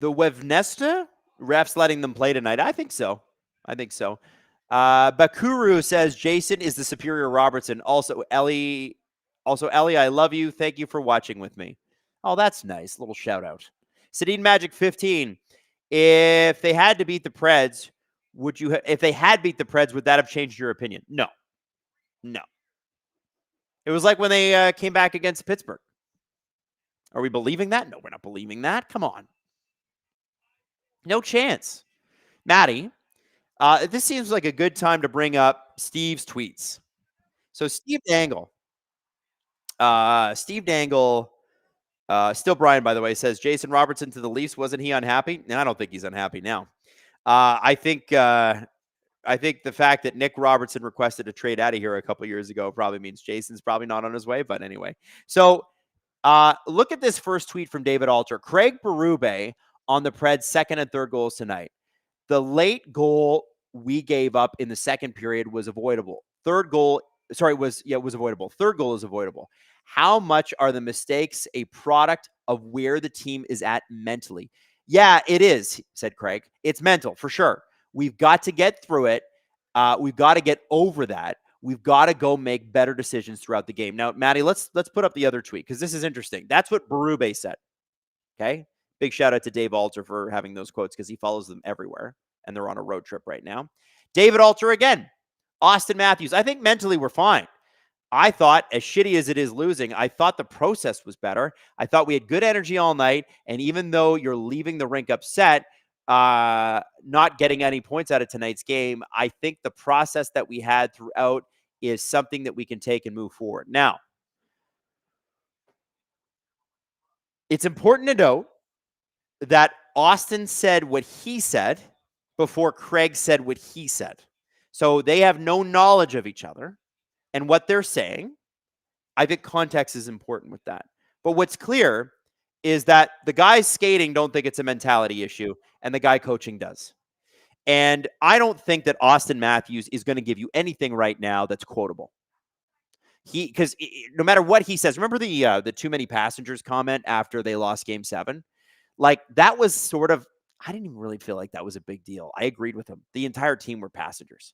Wevnesta refs letting them play tonight. I think so. Bakuru says Jason is the superior Robertson. Also, Ellie, I love you. Thank you for watching with me. Oh, that's nice. Little shout out. Sedin Magic 15. If they had to beat the Preds, would that have changed your opinion? No. It was like when they came back against Pittsburgh. Are we believing that? No, we're not believing that. Come on. No chance. Maddie, this seems like a good time to bring up Steve's tweets. So Steve Dangle, still Brian, by the way, says Jason Robertson to the Leafs. Wasn't he unhappy? No, I don't think he's unhappy now. I think the fact that Nick Robertson requested a trade out of here a couple years ago probably means Jason's probably not on his way. But anyway, so look at this first tweet from David Alter. Craig Berube on the Preds' second and third goals tonight. The late goal we gave up in the second period was avoidable. Was avoidable. Third goal is avoidable. How much are the mistakes a product of where the team is at mentally? Yeah, it is, said Craig. It's mental, for sure. We've got to get through it. We've got to get over that. We've got to go make better decisions throughout the game. Now, Maddie, let's put up the other tweet because this is interesting. That's what Berube said. Okay? Big shout out to Dave Alter for having those quotes because he follows them everywhere, and they're on a road trip right now. David Alter again. Austin Matthews. I think mentally we're fine. I thought, as shitty as it is losing, I thought the process was better. I thought we had good energy all night. And even though you're leaving the rink upset, not getting any points out of tonight's game, I think the process that we had throughout is something that we can take and move forward. Now, it's important to note that Austin said what he said before Craig said what he said. So they have no knowledge of each other and what they're saying. I think context is important with that. But what's clear is that the guys skating don't think it's a mentality issue, and the guy coaching does. And I don't think that Austin Matthews is going to give you anything right now that's quotable. Because no matter what he says, remember the too many passengers comment after they lost Game 7? Like, that was sort of, I didn't even really feel like that was a big deal. I agreed with him. The entire team were passengers.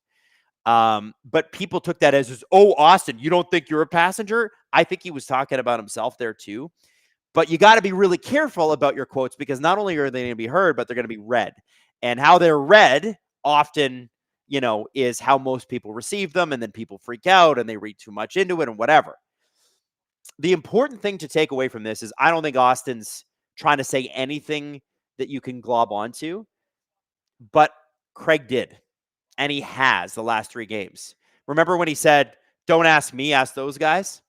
But people took that as, oh, Austin, you don't think you're a passenger? I think he was talking about himself there too. But you got to be really careful about your quotes because not only are they going to be heard, but they're going to be read. And how they're read often, is how most people receive them. And then people freak out and they read too much into it and whatever. The important thing to take away from this is I don't think Austin's trying to say anything that you can glob onto, but Craig did. And he has the last 3 games. Remember when he said, don't ask me, ask those guys?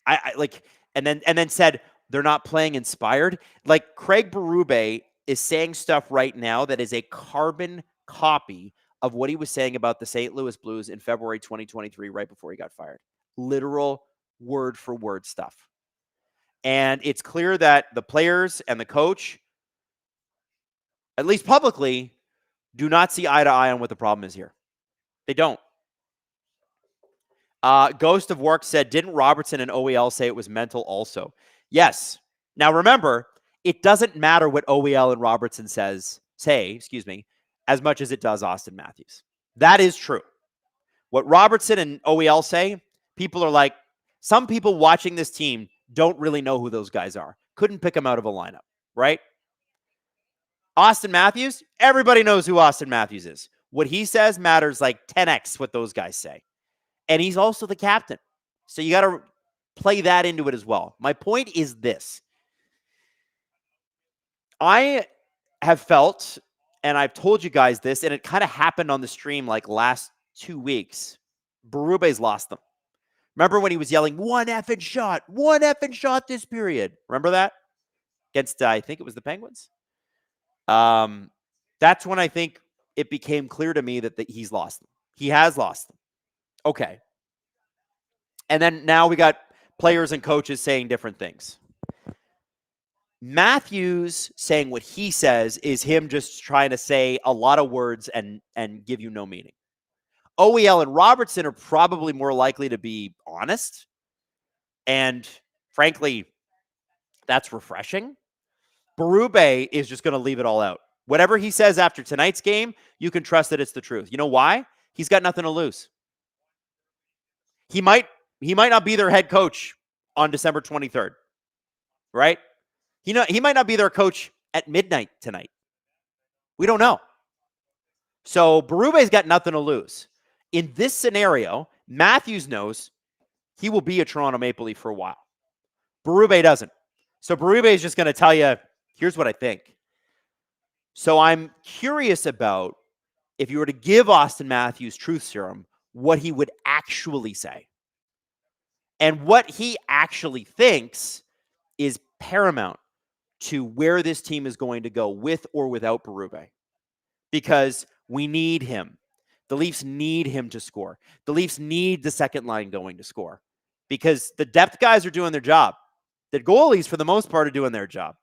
I like, and then said they're not playing inspired. Like, Craig Berube is saying stuff right now that is a carbon copy of what he was saying about the St. Louis Blues in February 2023, right before he got fired. Literal word for word stuff. And it's clear that the players and the coach, at least publicly, do not see eye to eye on what the problem is here. They don't. Ghost of Work said, didn't Robertson and OEL say it was mental also? Yes. Now remember, it doesn't matter what OEL and Robertson say, as much as it does Austin Matthews. That is true. What Robertson and OEL say, people are like, some people watching this team don't really know who those guys are. Couldn't pick them out of a lineup, right? Austin Matthews, everybody knows who Austin Matthews is. What he says matters like 10x what those guys say. And he's also the captain. So you got to play that into it as well. My point is this. I have felt, and I've told you guys this, and it kind of happened on the stream like last 2 weeks. Berube's lost them. Remember when he was yelling, one effing shot this period? Remember that? Against, I think it was the Penguins. That's when I think it became clear to me that he's lost them. He has lost them. Okay. And then now we got players and coaches saying different things. Matthews saying what he says is him just trying to say a lot of words and give you no meaning. OEL and Robertson are probably more likely to be honest. And frankly, that's refreshing. Berube is just going to leave it all out. Whatever he says after tonight's game, you can trust that it's the truth. You know why? He's got nothing to lose. He might not be their head coach on December 23rd, right? He might not be their coach at midnight tonight. We don't know. So Berube's got nothing to lose. In this scenario, Matthews knows he will be a Toronto Maple Leaf for a while. Berube doesn't. So Berube is just going to tell you, here's what I think. So I'm curious about, if you were to give Austin Matthews truth serum, what he would actually say. And what he actually thinks is paramount to where this team is going to go with or without Berube. Because we need him. The Leafs need him to score. The Leafs need the second line going to score. Because the depth guys are doing their job. The goalies, for the most part, are doing their job.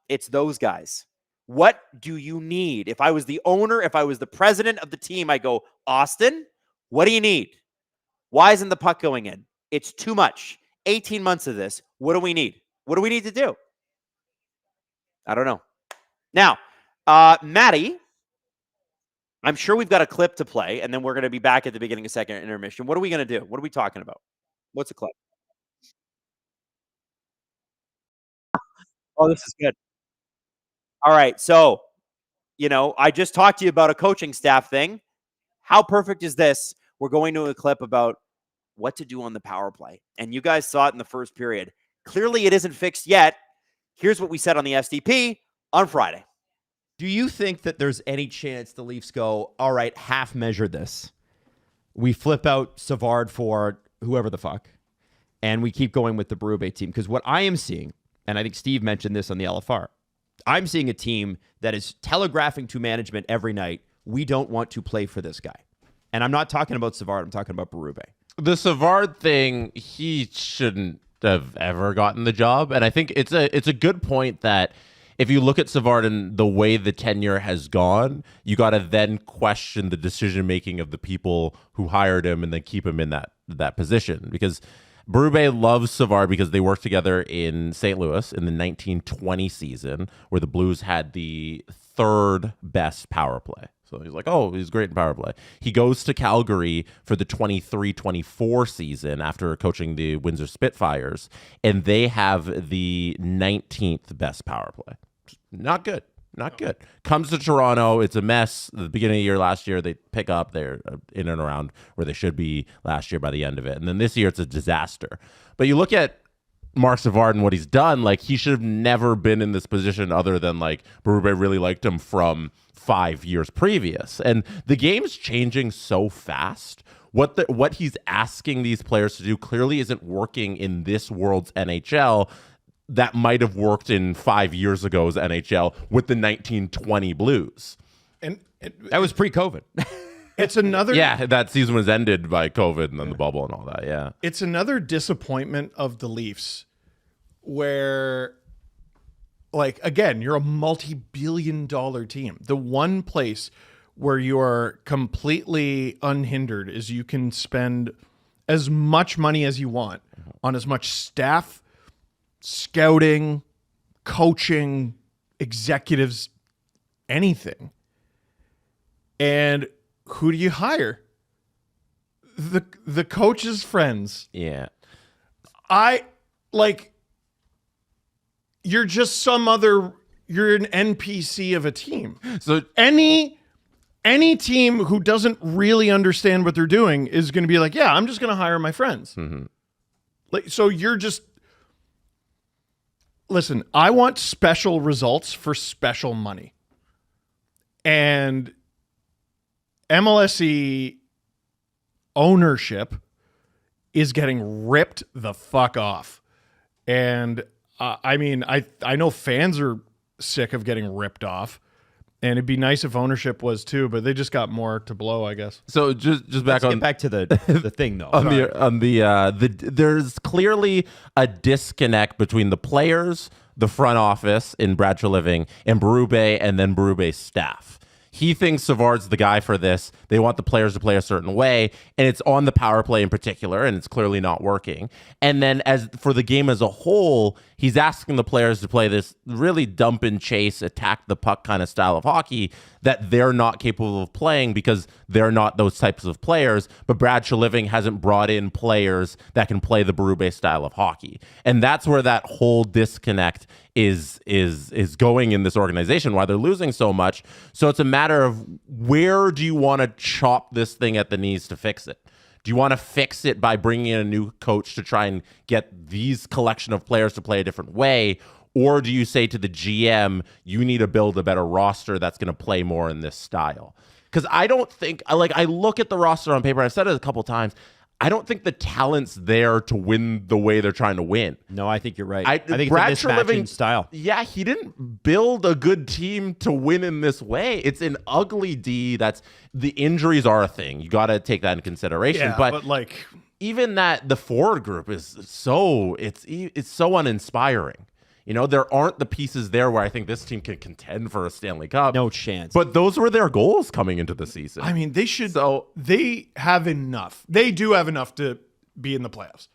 It's those guys. What do you need? If I was the owner, if I was the president of the team, I go, Austin, what do you need? Why isn't the puck going in? It's too much. 18 months of this. What do we need? What do we need to do? I don't know. Now, Maddie, I'm sure we've got a clip to play, and then we're going to be back at the beginning of second intermission. What are we going to do? What are we talking about? What's the clip? Oh, this is good. All right. So, I just talked to you about a coaching staff thing. How perfect is this? We're going to a clip about what to do on the power play. And you guys saw it in the first period. Clearly, it isn't fixed yet. Here's what we said on the SDP on Friday. Do you think that there's any chance the Leafs go, all right, half measure this? We flip out Savard for whoever the fuck, and we keep going with the Berube team? Because what I am seeing, and I think Steve mentioned this on the LFR, I'm seeing a team that is telegraphing to management every night, we don't want to play for this guy. And I'm not talking about Savard, I'm talking about Berube. The Savard thing, he shouldn't have ever gotten the job. And I think it's a good point that if you look at Savard and the way the tenure has gone, you got to then question the decision-making of the people who hired him and then keep him in that position. Because Berube loves Savard because they worked together in St. Louis in the 1920 season, where the Blues had the third best power play. So he's like, oh, he's great in power play. He goes to Calgary for the 23-24 season after coaching the Windsor Spitfires, and they have the 19th best power play. Not good. Not good. Comes to Toronto. It's a mess. At the beginning of the year last year, they pick up. They're in and around where they should be last year by the end of it. And then this year, it's a disaster. But you look at Marc Savard and what he's done, like, he should have never been in this position other than, like, Berube really liked him from 5 years previous. And the game's changing so fast. What he's asking these players to do clearly isn't working in this world's NHL that might have worked in 5 years ago's NHL with the 1920 Blues. And That was pre-COVID. it's another Yeah, that season was ended by COVID and then the bubble and all that, yeah. it's another disappointment of the Leafs where, like, again, you're a multi-billion-dollar team. The one place where you are completely unhindered is you can spend as much money as you want on as much staff, scouting, coaching, executives, anything. And who do you hire? The coach's friends. Yeah. You're just you're an NPC of a team. So Any team who doesn't really understand what they're doing is going to be like, yeah, I'm just going to hire my friends. Like, so you're just, listen, I want special results for special money. And MLSE ownership is getting ripped the fuck off. And I mean, I know fans are sick of getting ripped off, and it'd be nice if ownership was too, but they just got more to blow, I guess. So just back Let's on get back to the thing though. on the there's clearly a disconnect between the players, the front office in Brad Treliving, and Berube, and then Berube's staff. He thinks Savard's the guy for this. They want the players to play a certain way, and it's on the power play in particular, and it's clearly not working. And then as for the game as a whole, he's asking the players to play this really dump and chase, attack the puck kind of style of hockey that they're not capable of playing because they're not those types of players. But Brad Treliving hasn't brought in players that can play the Berube style of hockey. And that's where that whole disconnect is going in this organization, why they're losing so much. So it's a matter of, where do you want to chop this thing at the knees to fix it? Do you want to fix it by bringing in a new coach to try and get these collection of players to play a different way? Or do you say to the GM, you need to build a better roster that's going to play more in this style? Because I don't think, I look at the roster on paper, I've said it a couple times, I don't think the talent's there to win the way they're trying to win. No, I think you're right. I think Brad it's a mismatch in Treliving style. Yeah, he didn't build a good team to win in this way. It's an ugly D. That's, the injuries are a thing. You got to take that into consideration. Yeah, but like, even that, the forward group is so, it's so uninspiring. You know, there aren't the pieces there where I think this team can contend for a Stanley Cup. No chance. But those were their goals coming into the season. I mean, they should. So they have enough. They do have enough to be in the playoffs.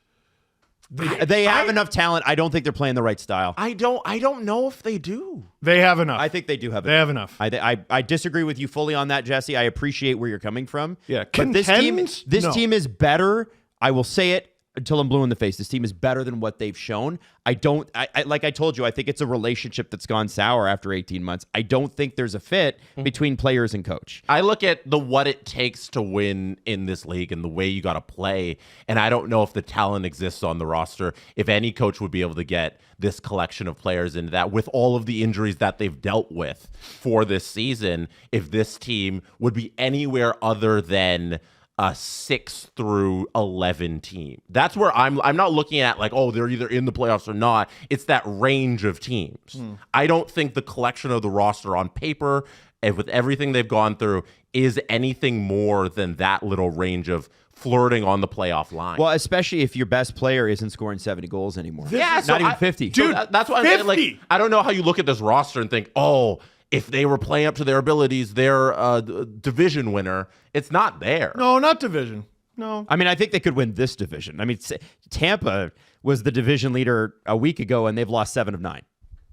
They have enough talent. I don't think they're playing the right style. I don't know if they do. They have enough. I think they do have They have enough. I disagree with you fully on that, Jesse. I appreciate where you're coming from. Yeah, But this contend? No. team is better. I will say it. until I'm blue in the face. This team is better than what they've shown. Like I told you, I think it's a relationship that's gone sour after 18 months. I don't think there's a fit between players and coach. I look at what it takes to win in this league and the way you got to play, and I don't know if the talent exists on the roster. If any coach would be able to get this collection of players into that with all of the injuries that they've dealt with for this season, if this team would be anywhere other than a 6 through 11 team. That's where I'm not looking at like, oh, they're either in the playoffs or not. It's that range of teams. I don't think the collection of the roster on paper and with everything they've gone through is anything more than that little range of flirting on the playoff line. Well, especially if your best player isn't scoring 70 goals anymore. Yeah, not even 50. Dude, that's what 50. I'm saying. Like, I don't know how you look at this roster and think, oh, if they were playing up to their abilities, they're a division winner. It's not there. No, not division. No. I mean, I think they could win this division. I mean, Tampa was the division leader a week ago, and they've lost 7 of 9.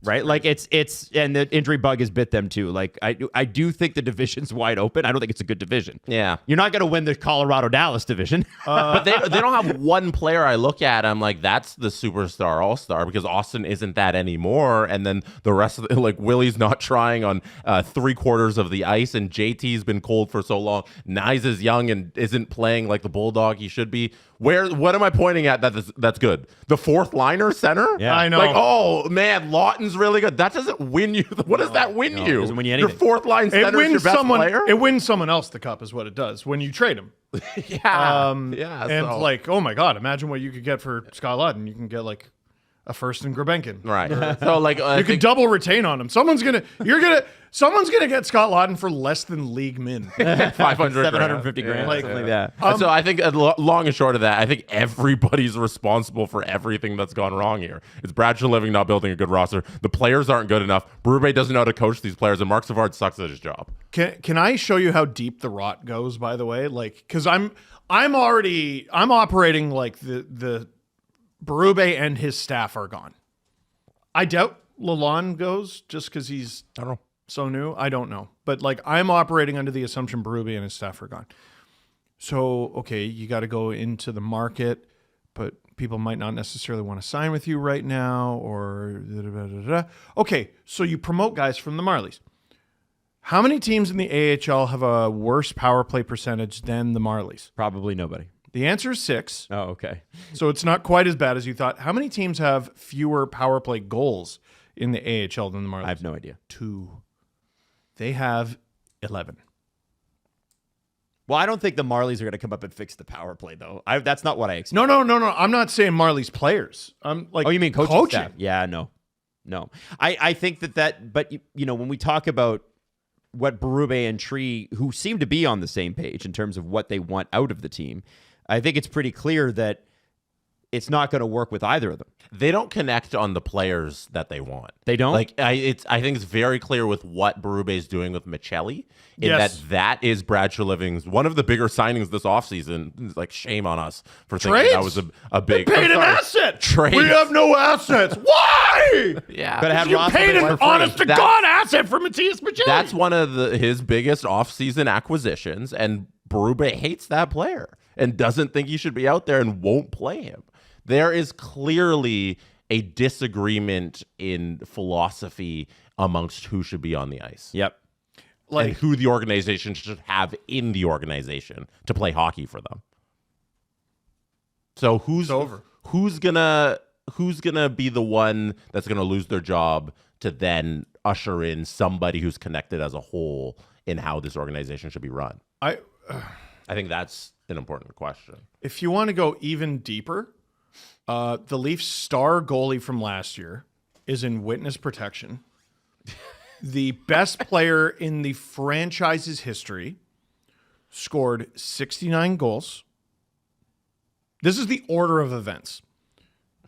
Right? Like it's and the injury bug has bit them too. Like I do think the division's wide open. I don't think it's a good division. Yeah. You're not going to win the Colorado-Dallas division. But they don't have one player I look at. I'm like, that's the superstar all-star, because Austin isn't that anymore. And then the rest of like Willie's not trying on 3/4 of the ice, and JT's been cold for so long. Nyes is young and isn't playing like the bulldog he should be. What am I pointing at that's good? The fourth liner center? Yeah. I know. Like, oh man, Lawton's really good. That doesn't win you. What does that win you? Doesn't win you Your anything. fourth line center is your best player? It wins someone else the cup is what it does when you trade him. Yeah. And like, oh my God, imagine what you could get for Scott Lawton. You can get like a first in Gurbenkin. Right. So like You can double retain on him. Someone's gonna get Scott Lawton for less than league min. 500 750 grand. Like- Something like that. And so I think long and short of that, I think everybody's responsible for everything that's gone wrong here. It's Brad Living not building a good roster. The players aren't good enough. Berube doesn't know how to coach these players, and Mark Savard sucks at his job. Can I show you how deep the rot goes? By the way, like, because I'm operating like the Berube and his staff are gone. I doubt Lalonde goes just because he's I don't know. so new. I don't know. But like I'm operating under the assumption Berube and his staff are gone. So, okay, you got to go into the market, but people might not necessarily want to sign with you right now or Okay, so you promote guys from the Marlies. How many teams in the AHL have a worse power play percentage than the Marlies? Probably nobody. The answer is 6. Oh, okay. So it's not quite as bad as you thought. How many teams have fewer power play goals in the AHL than the Marlies? I have no idea. 2. They have 11. Well, I don't think the Marlies are going to come up and fix the power play, though. That's not what I expect. No. I'm not saying Marlies players. I'm like, Oh, you mean coaching staff? Yeah, no. I think that, but you know, when we talk about what Berube and Tree, who seem to be on the same page in terms of what they want out of the team, I think it's pretty clear that it's not going to work with either of them. They don't connect on the players that they want. They don't? Like I think it's very clear with what Berube is doing with Michelli, in Yes. that is Brad Living's one of the bigger signings this offseason. It's like, shame on us for thinking Trades? that was a big paid I'm an sorry, asset. Trades. We have no assets. Why? Yeah. But have You Ross paid play an for free. honest to God asset for Matthias Michelli. That's one of his biggest offseason acquisitions, and Berube hates that player and doesn't think he should be out there and won't play him. There is clearly a disagreement in philosophy amongst who should be on the ice. Yep. And who the organization should have in the organization to play hockey for them. So who's gonna be the one that's gonna lose their job to then usher in somebody who's connected as a whole in how this organization should be run? I think that's an important question. If you want to go even deeper, the Leafs star goalie from last year is in witness protection. The best player in the franchise's history scored 69 goals. This is the order of events.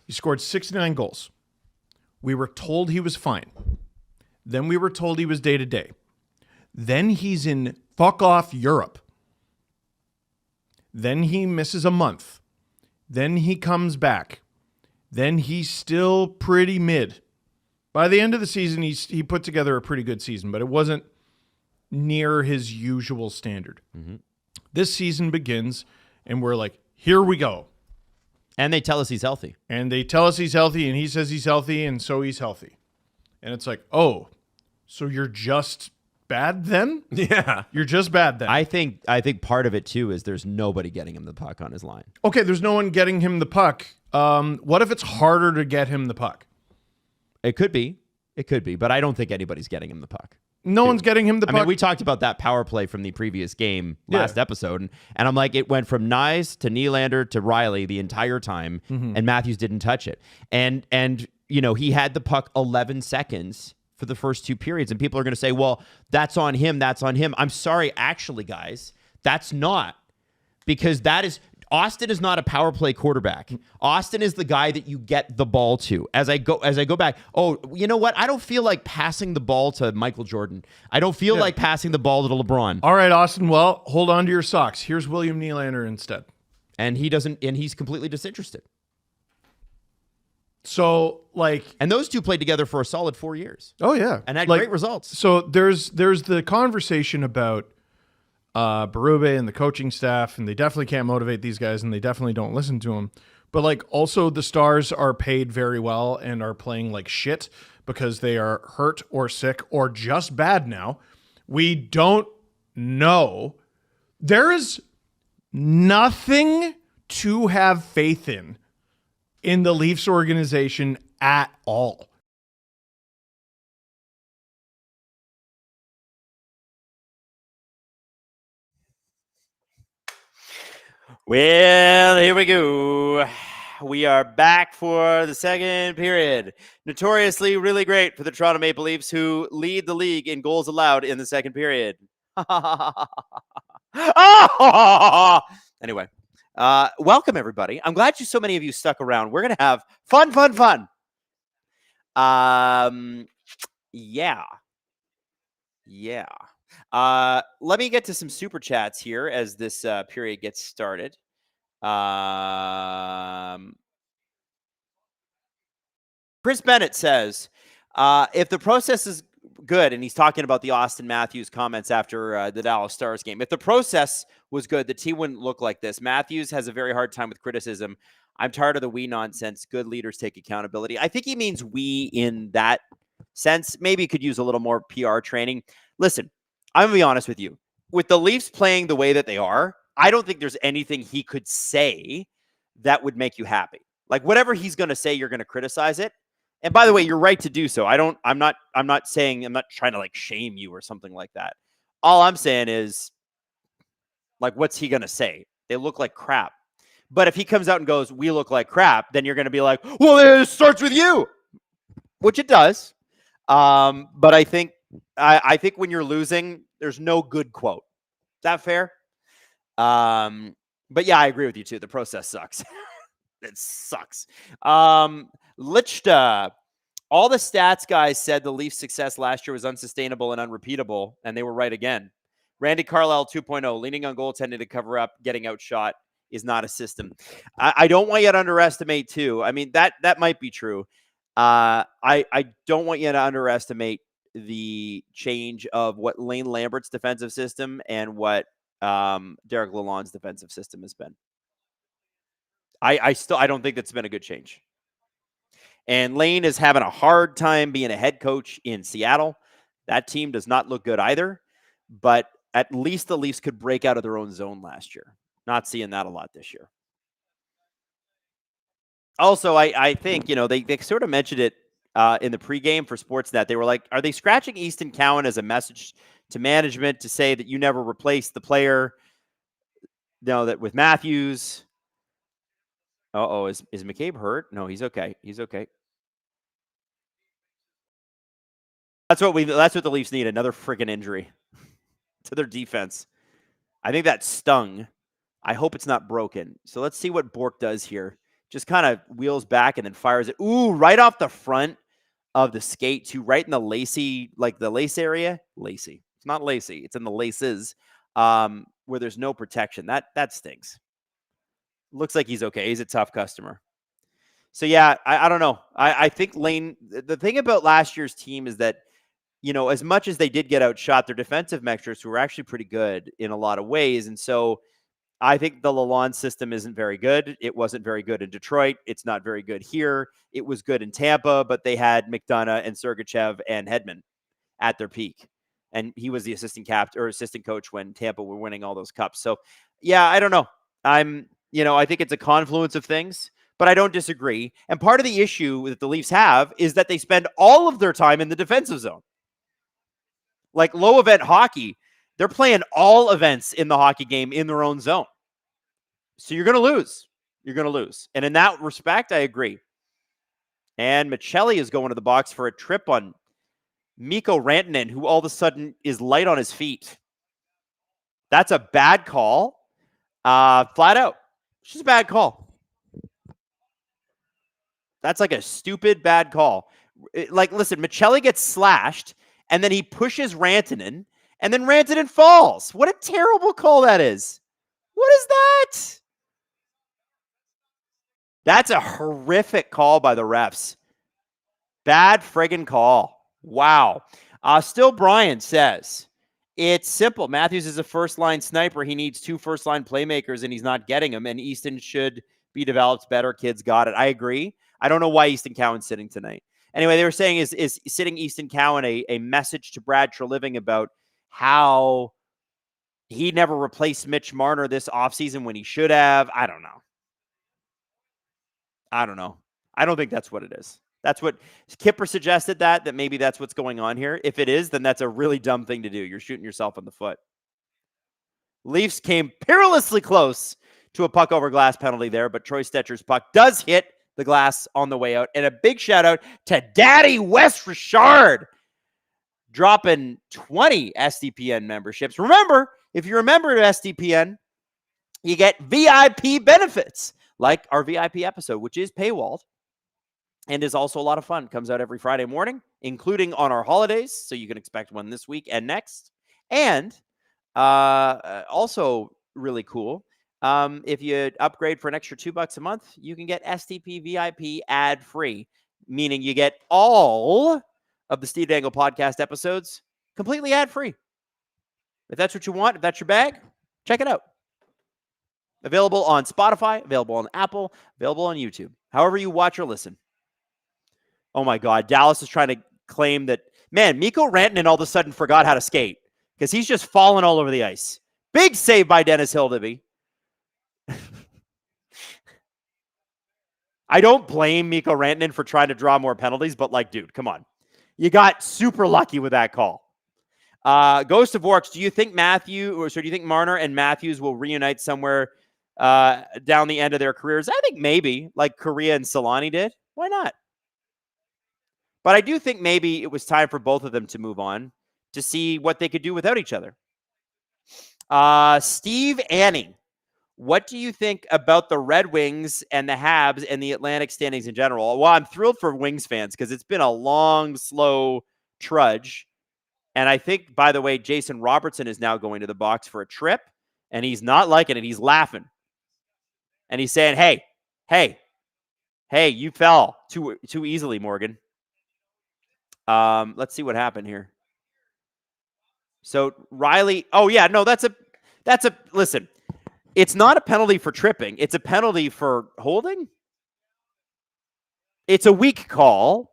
He scored 69 goals. We were told he was fine. Then we were told he was day-to-day. Then he's in fuck off Europe. Then he misses a month. Then he comes back. Then he's still pretty mid. By the end of the season, he put together a pretty good season, but it wasn't near his usual standard. Mm-hmm. This season begins, and we're like, here we go. And they tell us he's healthy. And they tell us he's healthy, and he says he's healthy, and so he's healthy. And it's like, oh, so you're just bad then? Yeah. You're just bad then. I think part of it too is there's nobody getting him the puck on his line. Okay, there's no one getting him the puck. What if it's harder to get him the puck? It could be, but I don't think anybody's getting him the puck. No one's getting him the puck. I mean, we talked about that power play from the previous game last episode, and I'm like, it went from Nyes to Nylander to Riley the entire time, and Matthews didn't touch it. And he had the puck 11 seconds for the first 2 periods, and people are going to say, well, that's on him. I'm sorry, actually, guys, that's not, because Austin is not a power play quarterback. Austin is the guy that you get the ball to. As I go back, oh, you know what? I don't feel like passing the ball to Michael Jordan. I don't feel like passing the ball to LeBron. All right, Austin, well, hold on to your socks. Here's William Nylander instead. And he's completely disinterested. So, and those two played together for a solid 4 years. Oh, yeah. And had great results. So there's the conversation about Berube and the coaching staff, and they definitely can't motivate these guys, and they definitely don't listen to them. But also the Stars are paid very well and are playing like shit because they are hurt or sick or just bad now. We don't know. There is nothing to have faith in the Leafs organization at all. Well, here we go. We are back for the second period. Notoriously really great for the Toronto Maple Leafs, who lead the league in goals allowed in the second period. Anyway, welcome, everybody. I'm glad so many of you stuck around. We're going to have fun. Yeah. Let me get to some super chats here as this period gets started. Chris Bennett says, if the process is good, and he's talking about the Austin Matthews comments after the Dallas Stars game. If the process was good, the team wouldn't look like this. Matthews has a very hard time with criticism. I'm tired of the we nonsense. Good leaders take accountability. I think he means we in that sense. Maybe could use a little more PR training. Listen, I'm going to be honest with you. With the Leafs playing the way that they are, I don't think there's anything he could say that would make you happy. Like whatever he's going to say, you're going to criticize it. And by the way, you're right to do so. I'm not trying to shame you or something like that. All I'm saying is what's he going to say? They look like crap. But if he comes out and goes, we look like crap, then you're going to be like, well, it starts with you, which it does. But I think when you're losing, there's no good quote. Is that fair? But yeah, I agree with you too. The process sucks. It sucks. Lichta, all the stats guys said the Leafs' success last year was unsustainable and unrepeatable, and they were right again. Randy Carlyle 2.0, leaning on goaltending to cover up, getting outshot is not a system. I don't want you to underestimate too. I mean, that might be true. I don't want you to underestimate the change of what Lane Lambert's defensive system and what Derek Lalonde's defensive system has been. I don't think that's been a good change. And Lane is having a hard time being a head coach in Seattle. That team does not look good either, but at least the Leafs could break out of their own zone last year. Not seeing that a lot this year. Also, I think, they sort of mentioned it in the pregame for Sportsnet. They were like, are they scratching Easton Cowan as a message to management to say that you never replaced the player? No, that with Matthews. Is McCabe hurt? No, he's okay. He's okay. That's what the Leafs need, another friggin' injury to their defense. I think that stung. I hope it's not broken. So let's see what Bork does here. Just kind of wheels back and then fires it. Ooh, right off the front of the skate too, right in the lacy, the lace area. Lacy. It's not lacy. It's in the laces where there's no protection. That stings. Looks like he's okay. He's a tough customer. So, yeah, I don't know. I think Lane, the thing about last year's team is that, as much as they did get outshot, their defensive metrics were actually pretty good in a lot of ways. And so I think the Lalonde system isn't very good. It wasn't very good in Detroit. It's not very good here. It was good in Tampa, but they had McDonough and Sergachev and Hedman at their peak. And he was the assistant captain or assistant coach when Tampa were winning all those cups. So, yeah, I don't know. I think it's a confluence of things, but I don't disagree. And part of the issue that the Leafs have is that they spend all of their time in the defensive zone. Like low event hockey, they're playing all events in the hockey game in their own zone. So you're going to lose. You're going to lose. And in that respect, I agree. And Michelli is going to the box for a trip on Mikko Rantanen, who all of a sudden is light on his feet. That's a bad call. Flat out. It's just a bad call. That's like a stupid bad call. Listen, Michelli gets slashed, and then he pushes Rantanen, and then Rantanen falls. What a terrible call that is. What is that? That's a horrific call by the refs. Bad friggin' call. Wow. Still Brian says, it's simple. Matthews is a first-line sniper. He needs 2 first-line playmakers, and he's not getting them, and Easton should be developed better. Kids got it. I agree. I don't know why Easton Cowan's sitting tonight. Anyway, they were saying is sitting Easton Cowan a message to Brad Treliving about how he never replaced Mitch Marner this offseason when he should have. I don't know. I don't think that's what it is. That's what Kipper suggested that maybe that's what's going on here. If it is, then that's a really dumb thing to do. You're shooting yourself in the foot. Leafs came perilously close to a puck over glass penalty there, but Troy Stetcher's puck does hit the glass on the way out. And a big shout out to Daddy Wes Richard, dropping 20 SDPN memberships. Remember, if you're a member of SDPN, you get VIP benefits, like our VIP episode, which is paywalled and is also a lot of fun. Comes out every Friday morning, including on our holidays. So you can expect one this week and next. And also really cool, if you upgrade for an extra $2 a month, you can get STP VIP ad-free, meaning you get all of the Steve Dangle podcast episodes completely ad-free. If that's what you want, if that's your bag, check it out. Available on Spotify, available on Apple, available on YouTube. However you watch or listen. Oh my God, Dallas is trying to claim that, man, Mikko Rantanen all of a sudden forgot how to skate because he's just falling all over the ice. Big save by Dennis Hildeby. I don't blame Mikko Rantanen for trying to draw more penalties, but dude, come on. You got super lucky with that call. Ghost of Orcs, do you think Marner and Matthews will reunite somewhere down the end of their careers? I think maybe, like Correa and Solani did. Why not? But I do think maybe it was time for both of them to move on to see what they could do without each other. Steve Anning, what do you think about the Red Wings and the Habs and the Atlantic standings in general? Well, I'm thrilled for Wings fans because it's been a long, slow trudge. And I think, by the way, Jason Robertson is now going to the box for a trip, and he's not liking it. He's laughing. And he's saying, hey, you fell too easily, Morgan. Let's see what happened here. So Riley, listen, it's not a penalty for tripping. It's a penalty for holding. It's a weak call,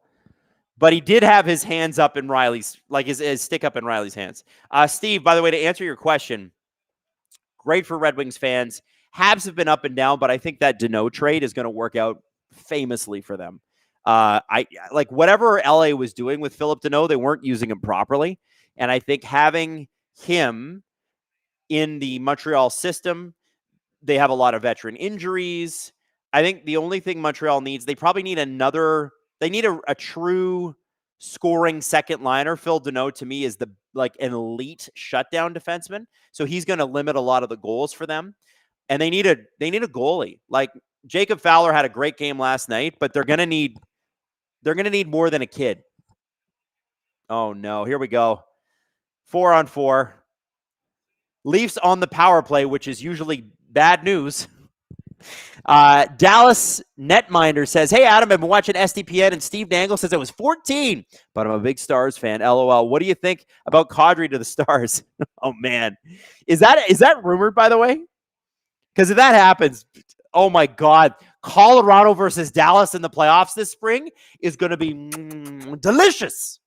but he did have his hands up in Riley's, his stick up in Riley's hands. Steve, by the way, to answer your question, great for Red Wings fans. Habs have been up and down, but I think that Deneau trade is going to work out famously for them. Whatever LA was doing with Philip Deneau, they weren't using him properly. And I think having him in the Montreal system, they have a lot of veteran injuries. I think the only thing Montreal needs, they probably need a true scoring second liner. Phil Deneau to me is an elite shutdown defenseman. So he's going to limit a lot of the goals for them. And they need a goalie. Like Jacob Fowler had a great game last night, but they're going to need more than a kid. Oh no, here we go. 4-on-4. Leafs on the power play, which is usually bad news. Dallas Netminder says, hey, Adam, I've been watching SDPN, and Steve Dangle says it was 14, but I'm a big Stars fan. LOL. What do you think about Kadri to the Stars? Oh, man. Is that rumored, by the way? Because if that happens, oh my God, Colorado versus Dallas in the playoffs this spring is going to be delicious.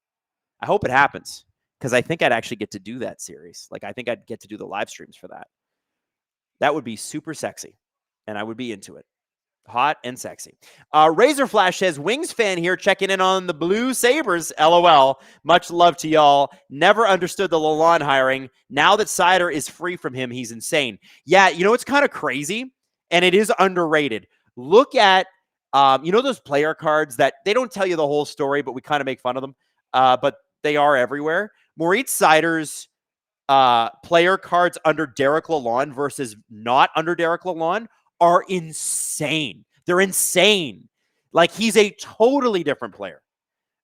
I hope it happens because I think I'd actually get to do that series. Like, I think I'd get to do the live streams for that. That would be super sexy, and I would be into it. Hot and sexy. Razor Flash says, Wings fan here checking in on the Blue Sabres. LOL. Much love to y'all. Never understood the Lalonde hiring. Now that Seider is free from him, he's insane. Yeah, you know, it's kind of crazy, and it is underrated. Look at, you know, those player cards that they don't tell you the whole story, but we kind of make fun of them, but they are everywhere. Moritz Seider's player cards under Derek Lalonde versus not under Derek Lalonde are insane. They're insane. Like, he's a totally different player.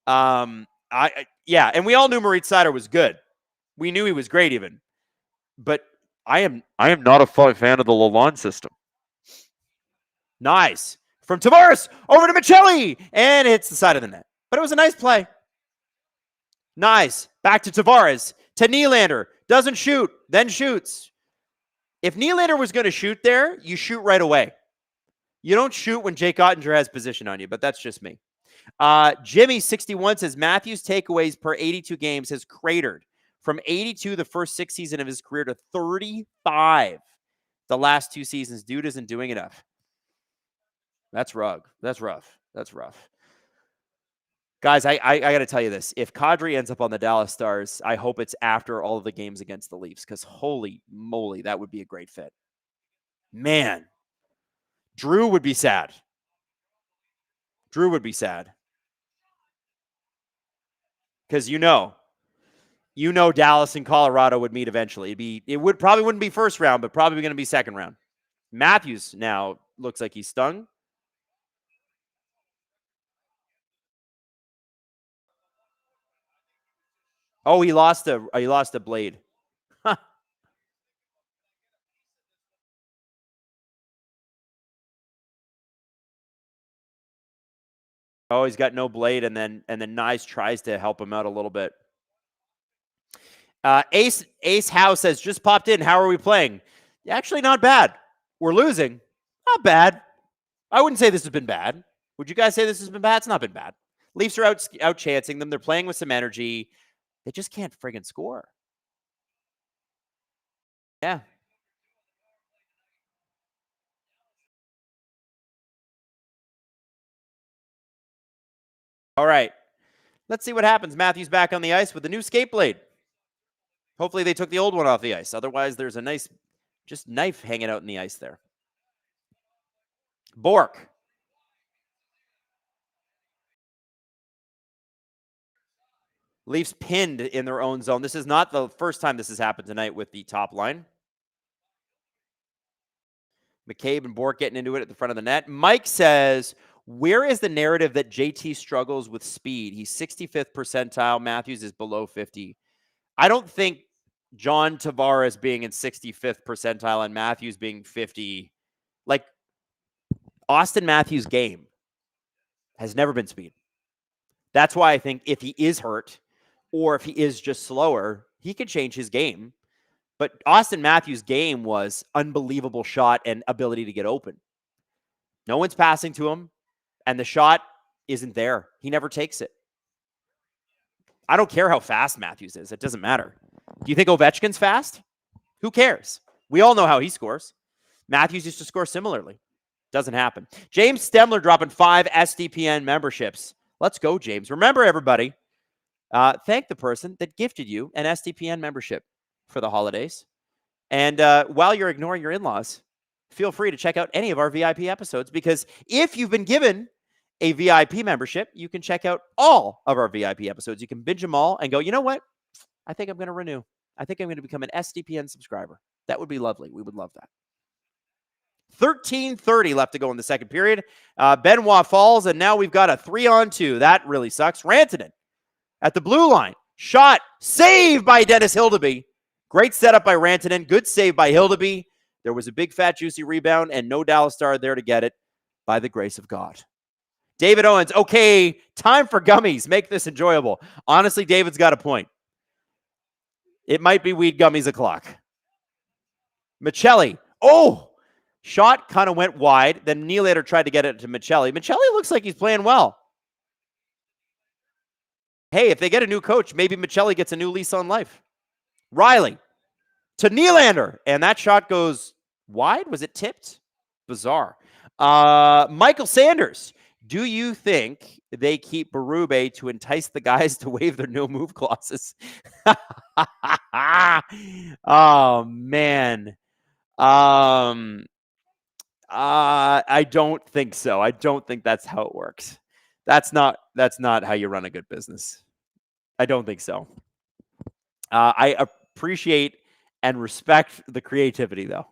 Yeah, and we all knew Moritz Seider was good. We knew he was great even. But I am not a fan of the Lalonde system. Nice. From Tavares over to Michelli, and it's the side of the net. But it was a nice play. Nice. Back to Tavares. To Nylander. Doesn't shoot, then shoots. If Nylander was going to shoot there, you shoot right away. You don't shoot when Jake Ottinger has position on you, but that's just me. Jimmy61 says, Matthews' takeaways per 82 games has cratered from 82 the first 6 seasons of his career to 35 the last 2 seasons. Dude isn't doing enough. That's rough. That's rough. That's rough. Guys, I got to tell you this. If Kadri ends up on the Dallas Stars, I hope it's after all of the games against the Leafs, because holy moly, that would be a great fit. Man, Drew would be sad. Drew would be sad. Because you know Dallas and Colorado would meet eventually. It probably wouldn't be first round, but probably going to be second round. Matthews now looks like he's stung. Oh, he lost a blade. Huh. Oh, he's got no blade, and then Nyes tries to help him out a little bit. Ace House says, just popped in. How are we playing? Actually, not bad. We're losing. Not bad. I wouldn't say this has been bad. Would you guys say this has been bad? It's not been bad. Leafs are out chancing them. They're playing with some energy. They just can't friggin' score. Yeah. All right. Let's see what happens. Matthews back on the ice with a new skate blade. Hopefully they took the old one off the ice. Otherwise, there's a nice just knife hanging out in the ice there. Bork. Leafs pinned in their own zone. This is not the first time this has happened tonight with the top line. McCabe and Bork getting into it at the front of the net. Mike says, where is the narrative that JT struggles with speed? He's 65th percentile. Matthews is below 50. I don't think John Tavares being in 65th percentile and Matthews being 50, like Austin Matthews' game has never been speed. That's why I think if he is hurt or if he is just slower, he could change his game. But Austin Matthews' game was unbelievable shot and ability to get open. No one's passing to him, and the shot isn't there. He never takes it. I don't care how fast Matthews is. It doesn't matter. Do you think Ovechkin's fast? Who cares? We all know how he scores. Matthews used to score similarly. Doesn't happen. James Stemler dropping 5 SDPN memberships. Let's go, James. Remember, everybody, thank the person that gifted you an SDPN membership for the holidays. And while you're ignoring your in-laws, feel free to check out any of our VIP episodes, because if you've been given a VIP membership, you can check out all of our VIP episodes. You can binge them all and go, you know what? I think I'm going to renew. I think I'm going to become an SDPN subscriber. That would be lovely. We would love that. 13:30 left to go in the second period. Benoit falls, and now we've got a 3-on-2. That really sucks. Rantanen at the blue line. Shot. Saved by Dennis Hildeby. Great setup by Rantanen. Good save by Hildeby. There was a big, fat, juicy rebound, and no Dallas Star there to get it by the grace of God. David Owens, okay, time for gummies. Make this enjoyable. Honestly, David's got a point. It might be weed gummies o'clock. Michelli. Oh, Shot kind of went wide. Then Nylander tried to get it to Michelli. Michelli looks like he's playing well. Hey, if they get a new coach, maybe Michelli gets a new lease on life. Riley to Nylander. And that shot goes wide. Was it tipped? Bizarre. Michael Sanders. Do you think they keep Berube to entice the guys to waive their no move clauses? Oh, man. I don't think so. I don't think that's how it works. That's not how you run a good business. I don't think so. I appreciate and respect the creativity, though.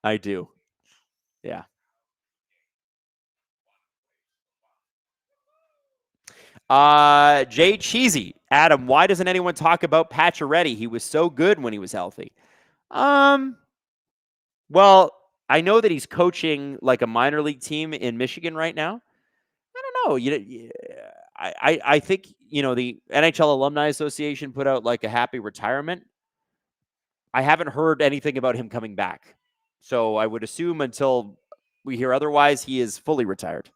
I do. Yeah. Jay Cheesy. Adam, why doesn't anyone talk about Pacioretty? He was so good when he was healthy. Well, I know that he's coaching like a minor league team in Michigan right now. I don't know. I think, the NHL Alumni Association put out like a happy retirement. I haven't heard anything about him coming back. So I would assume until we hear otherwise, he is fully retired.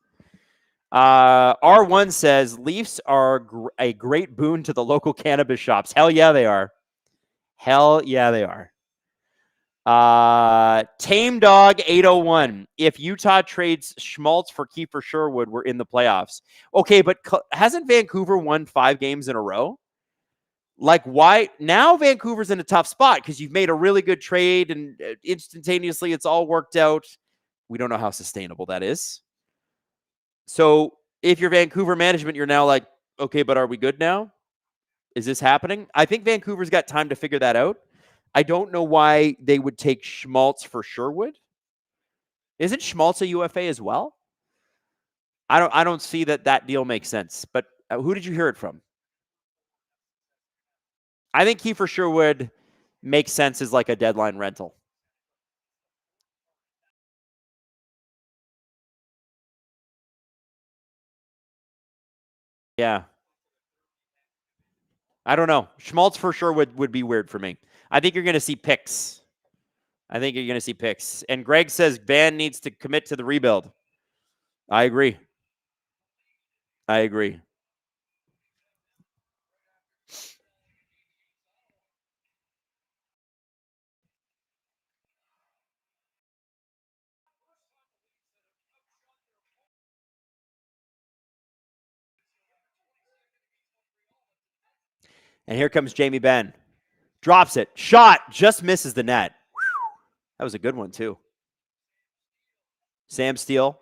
R1 says Leafs are a great boon to the local cannabis shops. Hell yeah, they are. Hell yeah, they are. Tame Dog 801. If Utah trades Schmaltz for Kiefer Sherwood, we're in the playoffs. Okay, but hasn't Vancouver won 5 games in a row? Like, why? Now Vancouver's in a tough spot because you've made a really good trade and instantaneously it's all worked out. We don't know how sustainable that is. So if you're Vancouver management, you're now like, okay, but are we good now? Is this happening? I think Vancouver's got time to figure that out. I don't know why they would take Schmaltz for Sherwood. Isn't Schmaltz a UFA as well? I don't see that deal makes sense. But who did you hear it from? I think Kiefer Sherwood makes sense as like a deadline rental. Yeah. I don't know. Schmaltz for sure would be weird for me. I think you're going to see picks. And Greg says Van needs to commit to the rebuild. I agree. And here comes Jamie Benn. Drops it. Shot. Just misses the net. That was a good one, too. Sam Steele.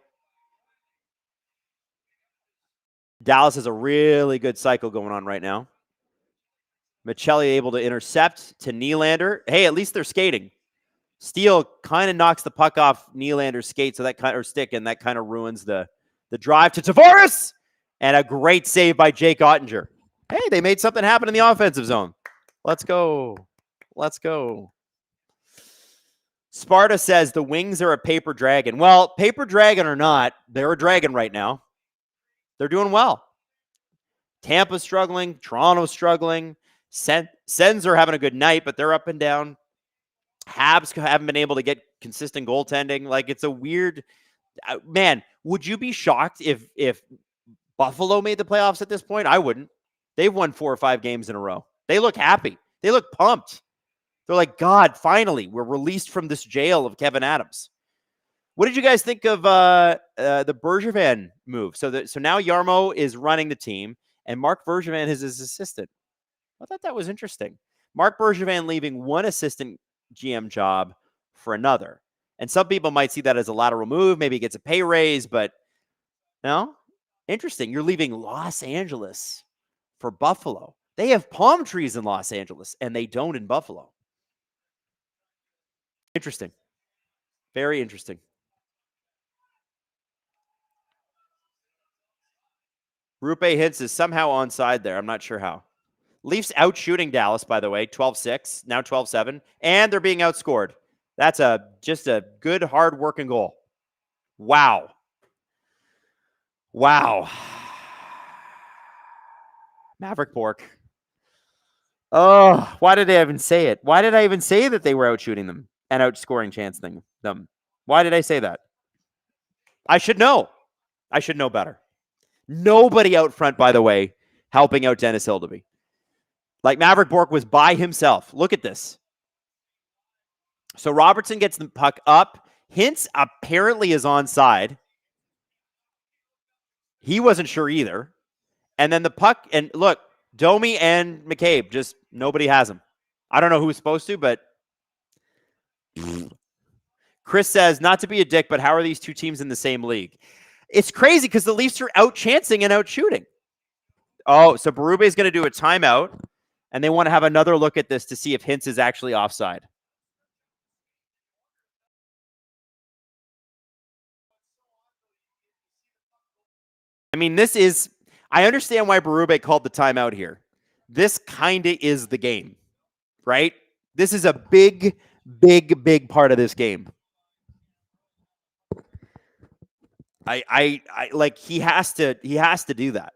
Dallas has a really good cycle going on right now. Michelli able to intercept to Nylander. Hey, at least they're skating. Steele kind of knocks the puck off Nylander's skate, so that kind of stick, and that kind of ruins the drive to Tavares. And a great save by Jake Ottinger. Hey, they made something happen in the offensive zone. Let's go. Sparta says the Wings are a paper dragon. Well, paper dragon or not, they're a dragon right now. They're doing well. Tampa's struggling. Toronto's struggling. Sens are having a good night, but they're up and down. Habs haven't been able to get consistent goaltending. Like, it's a weird... man, would you be shocked if Buffalo made the playoffs at this point? I wouldn't. They've won 4 or 5 games in a row. They look happy. They look pumped. They're like, God, finally, we're released from this jail of Kevin Adams. What did you guys think of the Bergevin move? So now Yarmo is running the team, and Mark Bergevin is his assistant. I thought that was interesting. Mark Bergevin leaving one assistant GM job for another. And some people might see that as a lateral move. Maybe he gets a pay raise, but no? Interesting. You're leaving Los Angeles for Buffalo. They have palm trees in Los Angeles, and they don't in Buffalo. Interesting. Very interesting. Rupe Hintz is somehow onside there. I'm not sure how. Leafs out shooting Dallas, by the way, 12-6, now 12-7, and they're being outscored. That's just a good, hard-working goal. Wow. Maverick Bork. Oh, why did I even say it? Why did I even say that they were out shooting them and outscoring them? Why did I say that? I should know. I should know better. Nobody out front, by the way, helping out Dennis Hildeby. Like Maverick Bourque was by himself. Look at this. So Robertson gets the puck up. Hintz apparently is onside. He wasn't sure either. And then the puck, and look, Domi and McCabe, just nobody has him. I don't know who's supposed to, but Chris says, not to be a dick, but how are these two teams in the same league? It's crazy because the Leafs are out chancing and out shooting. Oh, so Berube is going to do a timeout, and they want to have another look at this to see if Hintz is actually offside. I mean, this is, I understand why Berube called the timeout here. This kind of is the game, right? This is a big, big part of this game. I like he has to do that.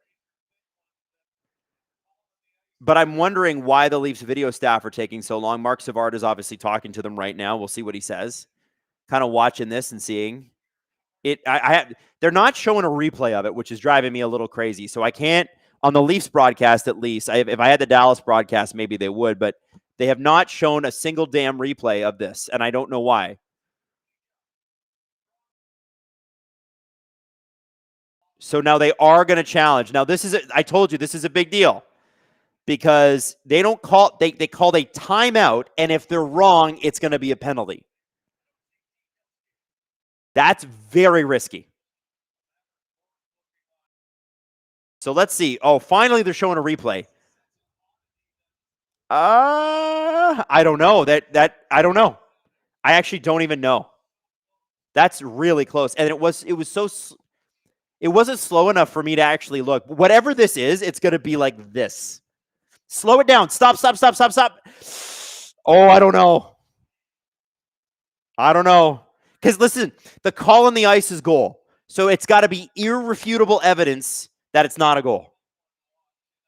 But I'm wondering why the Leafs video staff are taking so long. Mark Savard is obviously talking to them right now. We'll see what he says. Kind of watching this and seeing it. They're not showing a replay of it, which is driving me a little crazy. So I can't, on the Leafs broadcast at least. If I had the Dallas broadcast, maybe they would, but they have not shown a single damn replay of this, and I don't know why. So now they are going to challenge. Now this is, I told you, this is a big deal because they don't call, they called a timeout, and if they're wrong, it's going to be a penalty. That's very risky. So let's see. Oh, finally they're showing a replay. I don't know. I don't know. I actually don't even know. That's really close. And it wasn't slow enough for me to actually look. Whatever this is, it's going to be like this. Slow it down. Stop. Oh, I don't know. Because listen, the call on the ice is goal. So it's got to be irrefutable evidence that it's not a goal.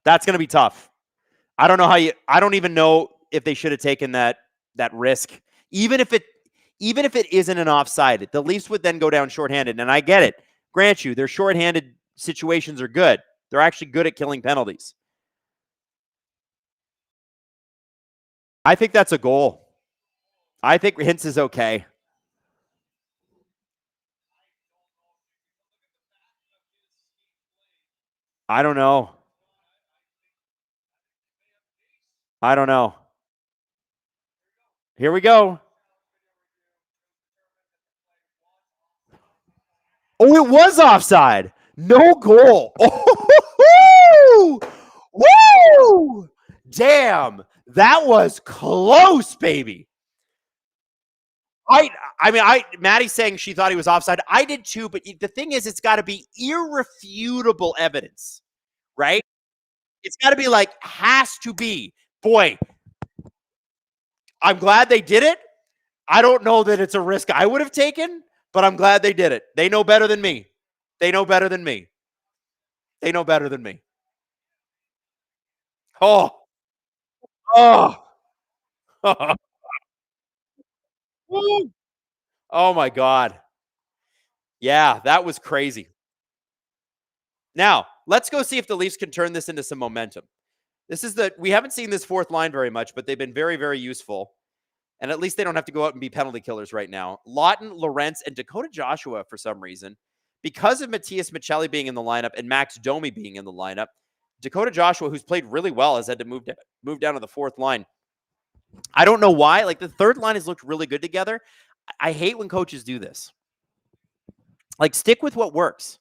That's going to be tough. I don't know I don't even know if they should have taken that risk. Even if it isn't an offside, the Leafs would then go down shorthanded. And I get it. Grant you, their shorthanded situations are good. They're actually good at killing penalties. I think that's a goal. I think Hintz is okay. I don't know. Here we go. Oh, it was offside. No goal. Oh, woo! Damn, that was close, baby. Maddie's saying she thought he was offside. I did too, but the thing is, it's got to be irrefutable evidence, right? It's got to be like, has to be. Boy, I'm glad they did it. I don't know that it's a risk I would have taken, but I'm glad they did it. They know better than me. Oh. Oh my God. Yeah, that was crazy. Now, let's go see if the Leafs can turn this into some momentum. We haven't seen this fourth line very much, but they've been very, very useful. And at least they don't have to go out and be penalty killers right now. Lawton, Lorentz, and Dakota Joshua, for some reason, because of Matthias Michelli being in the lineup and Max Domi being in the lineup, Dakota Joshua, who's played really well, has had to move down to the fourth line. I don't know why. Like, the third line has looked really good together. I hate when coaches do this. Like, stick with what works.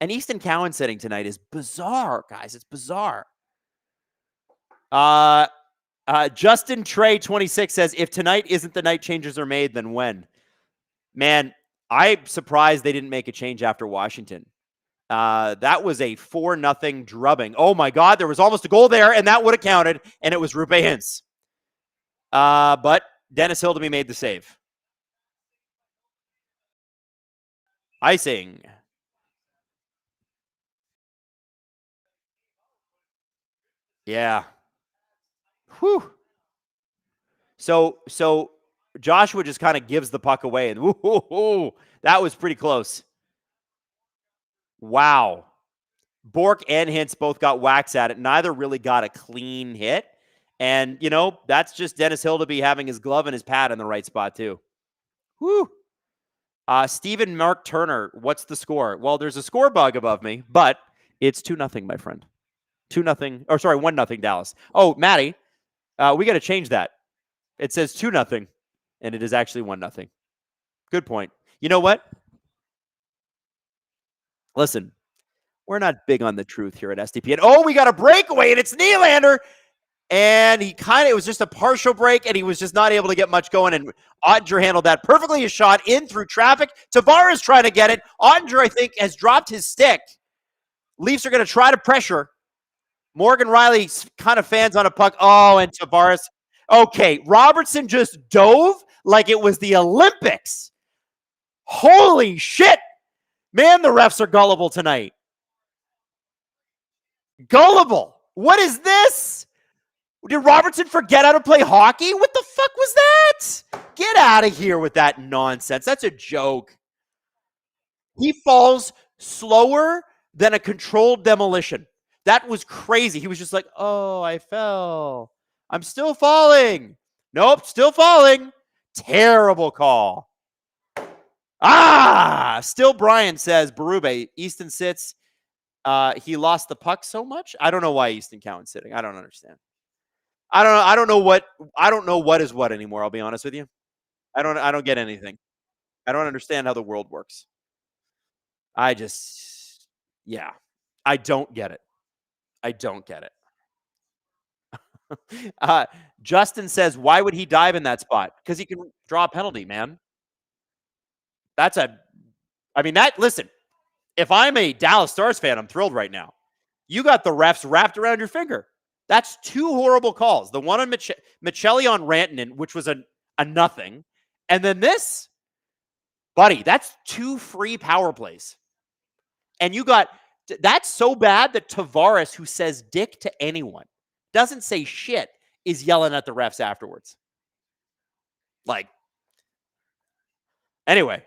And Easton Cowan sitting tonight is bizarre, guys. It's bizarre. Justin Trey 26 says, if tonight isn't the night changes are made, then when? Man, I'm surprised they didn't make a change after Washington. That was a 4-0 drubbing. Oh my God, there was almost a goal there, and that would have counted, and it was Rupe Hintz. But Dennis Hildeby made the save. Icing. Yeah. Whew. So Joshua just kind of gives the puck away, and ooh, that was pretty close. Wow. Bork and Hintz both got whacks at it. Neither really got a clean hit. And, that's just Dennis Hill to be having his glove and his pad in the right spot, too. Whew. Stephen Mark Turner, what's the score? Well, there's a score bug above me, but it's 2-0, my friend. 2-0. Or sorry, 1-0 Dallas. Oh, Maddie, we got to change that. It says 2-0, and it is actually 1-0. Good point. You know what? Listen, we're not big on the truth here at SDPN. Oh, we got a breakaway, and it's Nylander. And it was just a partial break, and he was just not able to get much going. And Ottinger handled that perfectly. A shot in through traffic. Tavares trying to get it. Ottinger, I think, has dropped his stick. Leafs are going to try to pressure. Morgan Riley kind of fans on a puck. Oh, and Tavares. Okay, Robertson just dove like it was the Olympics. Holy shit. Man, the refs are gullible tonight. Gullible. What is this? Did Robertson forget how to play hockey? What the fuck was that? Get out of here with that nonsense. That's a joke. He falls slower than a controlled demolition. That was crazy. He was just like, oh, I fell. I'm still falling. Nope, still falling. Terrible call. Still Brian says, Berube, Easton sits. He lost the puck so much. I don't know why Easton Cowan's sitting. I don't understand. I don't know what is what anymore. I'll be honest with you. I don't get anything. I don't understand how the world works. I don't get it. I don't get it. Justin says, why would he dive in that spot? Because he can draw a penalty, man. Listen, if I'm a Dallas Stars fan, I'm thrilled right now. You got the refs wrapped around your finger. That's two horrible calls. The one on Michelli on Rantanen, which was a nothing. And then this, buddy, that's 2 free power plays. And that's so bad that Tavares, who says dick to anyone, doesn't say shit, is yelling at the refs afterwards. Anyway,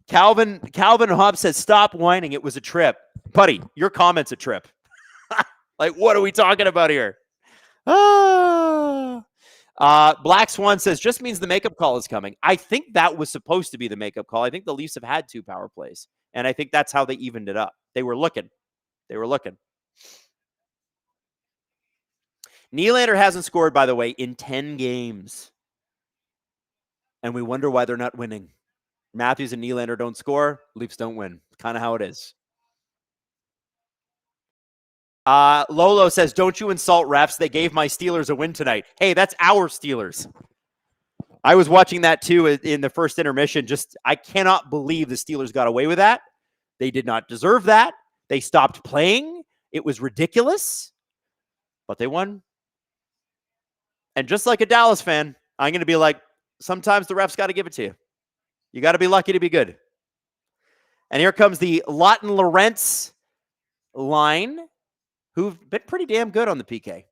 Calvin Hobbs says, stop whining. It was a trip. Buddy, your comment's a trip. What are we talking about here? Black Swan says, just means the makeup call is coming. I think that was supposed to be the makeup call. I think the Leafs have had 2 power plays, and I think that's how they evened it up. They were looking. Nylander hasn't scored, by the way, in 10 games. And we wonder why they're not winning. Matthews and Nylander don't score. Leafs don't win. Kind of how it is. Lolo says, don't you insult refs. They gave my Steelers a win tonight. Hey, that's our Steelers. I was watching that too in the first intermission. I cannot believe the Steelers got away with that. They did not deserve that. They stopped playing. It was ridiculous. But they won. And just like a Dallas fan, I'm going to be like, sometimes the refs got to give it to you. You got to be lucky to be good. And here comes the Lawton Lorentz line, who've been pretty damn good on the PK.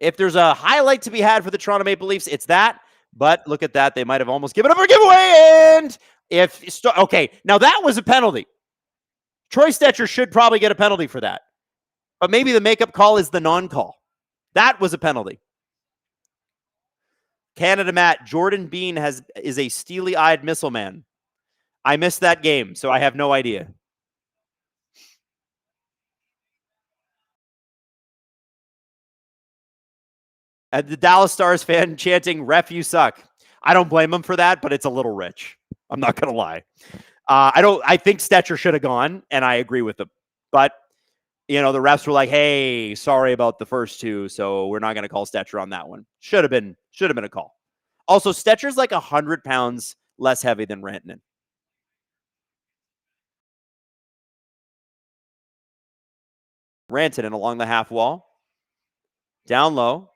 If there's a highlight to be had for the Toronto Maple Leafs, it's that. But look at that. They might have almost given up a giveaway. And okay, now that was a penalty. Troy Stetcher should probably get a penalty for that. But maybe the makeup call is the non-call. That was a penalty. Canada Matt, Jordan Bean is a steely-eyed missile man. I missed that game, so I have no idea. And the Dallas Stars fan chanting, ref, you suck. I don't blame him for that, but it's a little rich. I'm not going to lie. I think Stetcher should have gone, and I agree with him. But, the refs were like, hey, sorry about the first 2, so we're not going to call Stetcher on that one. Should have been a call. Also, Stetcher's like 100 pounds less heavy than Rantanen. Rantanen along the half wall. Down low.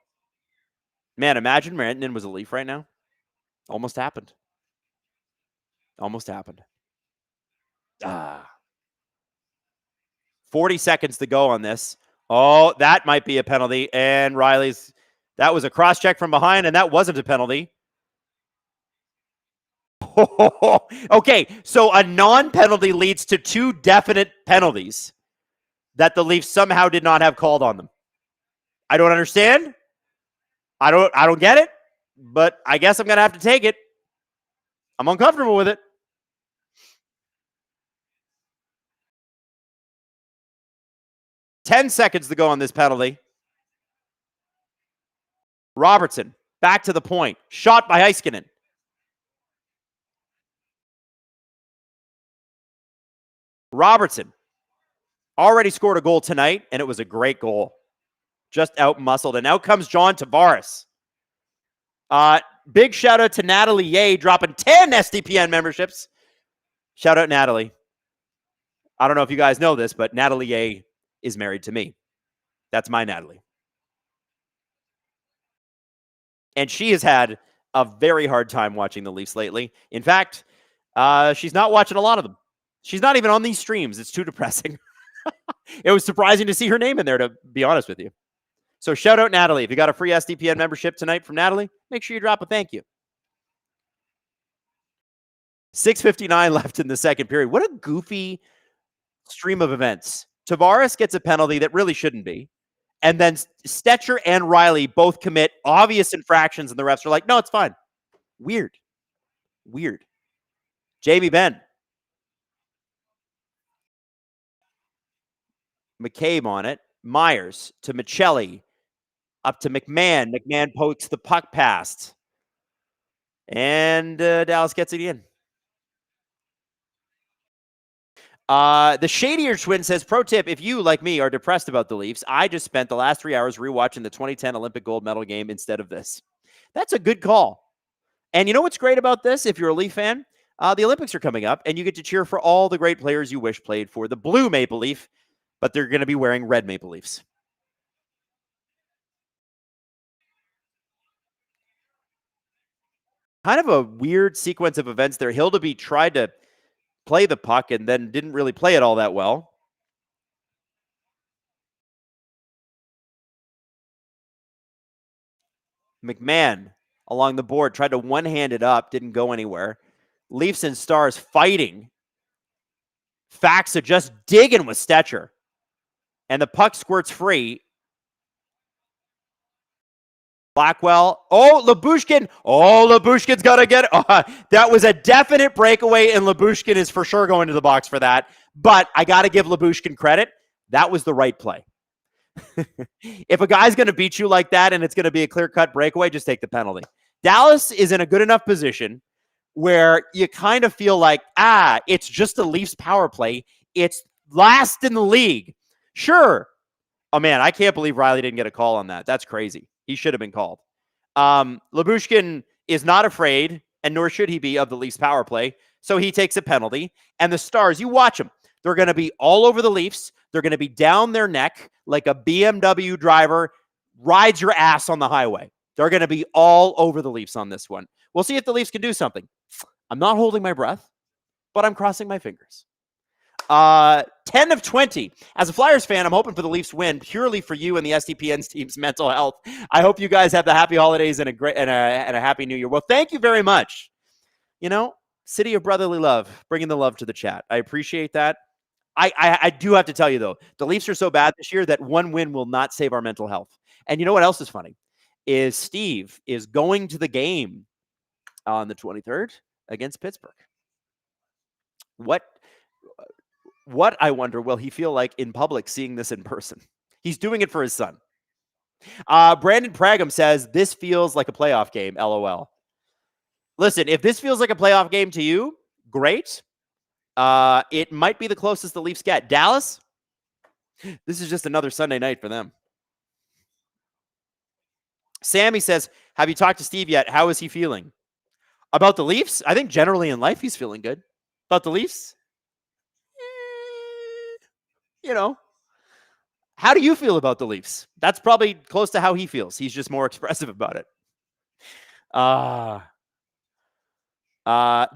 Man, imagine Rantanen was a Leaf right now. Almost happened. 40 seconds to go on this. Oh, that might be a penalty. And that was a cross-check from behind, and that wasn't a penalty. Okay, so a non-penalty leads to 2 definite penalties that the Leafs somehow did not have called on them. I don't understand. I don't get it, but I guess I'm going to have to take it. I'm uncomfortable with it. Ten seconds to go on this penalty. Robertson, back to the point. Shot by Heiskanen. Robertson already scored a goal tonight, and it was a great goal. Just out-muscled. And out comes John Tavares. Big shout-out to Natalie Ye, dropping 10 SDPN memberships. Shout out, Natalie. I don't know if you guys know this, but Natalie Ye is married to me. That's my Natalie. And she has had a very hard time watching the Leafs lately. In fact, she's not watching a lot of them. She's not even on these streams. It's too depressing. It was surprising to see her name in there, to be honest with you. So shout out, Natalie. If you got a free SDPN membership tonight from Natalie, make sure you drop a thank you. 6:59 left in the second period. What a goofy stream of events. Tavares gets a penalty that really shouldn't be. And then Stetcher and Riley both commit obvious infractions, and the refs are like, no, it's fine. Weird. Jamie Benn. McCabe on it. Myers to Michelli. Up to McMahon. McMahon pokes the puck past. And Dallas gets it in. The Shadier Twin says, pro tip, if you, like me, are depressed about the Leafs, I just spent the last 3 hours rewatching the 2010 Olympic gold medal game instead of this. That's a good call. And you know what's great about this, if you're a Leaf fan? The Olympics are coming up, and you get to cheer for all the great players you wish played for the blue Maple Leaf, but they're going to be wearing red Maple Leafs. Kind of a weird sequence of events there. Hildeby tried to play the puck and then didn't really play it all that well. McMahon along the board tried to one-hand it up, didn't go anywhere. Leafs and Stars fighting. Faxa just digging with Stetcher. And the puck squirts free. Blackwell. Oh, Lyubushkin. Oh, Lyubushkin's got to get it. That was a definite breakaway, and Lyubushkin is for sure going to the box for that. But I got to give Lyubushkin credit. That was the right play. If a guy's going to beat you like that and it's going to be a clear-cut breakaway, just take the penalty. Dallas is in a good enough position where you kind of feel like, it's just the Leafs power play. It's last in the league. Sure. Oh, man, I can't believe Riley didn't get a call on that. That's crazy. He should have been called. Lyubushkin is not afraid, and nor should he be, of the Leafs power play, so he takes a penalty. And the Stars, you watch them. They're going to be all over the Leafs. They're going to be down their neck like a BMW driver rides your ass on the highway. They're going to be all over the Leafs on this one. We'll see if the Leafs can do something. I'm not holding my breath, but I'm crossing my fingers. 10 of 20. As a Flyers fan, I'm hoping for the Leafs win purely for you and the SDPN's team's mental health. I hope you guys have the happy holidays and a happy new year. Well, thank you very much. You know, City of Brotherly Love, bringing the love to the chat. I appreciate that. I do have to tell you, though, the Leafs are so bad this year that one win will not save our mental health. And you know what else is funny? Is Steve is going to the game on the 23rd against Pittsburgh. What, I wonder, will he feel like in public seeing this in person? He's doing it for his son. Brandon Pregame says, this feels like a playoff game, LOL. Listen, if this feels like a playoff game to you, great. It might be the closest the Leafs get. Dallas, this is just another Sunday night for them. Sammy says, have you talked to Steve yet? How is he feeling? About the Leafs? I think generally in life he's feeling good. About the Leafs? You know, how do you feel about the Leafs? That's probably close to how he feels. He's just more expressive about it.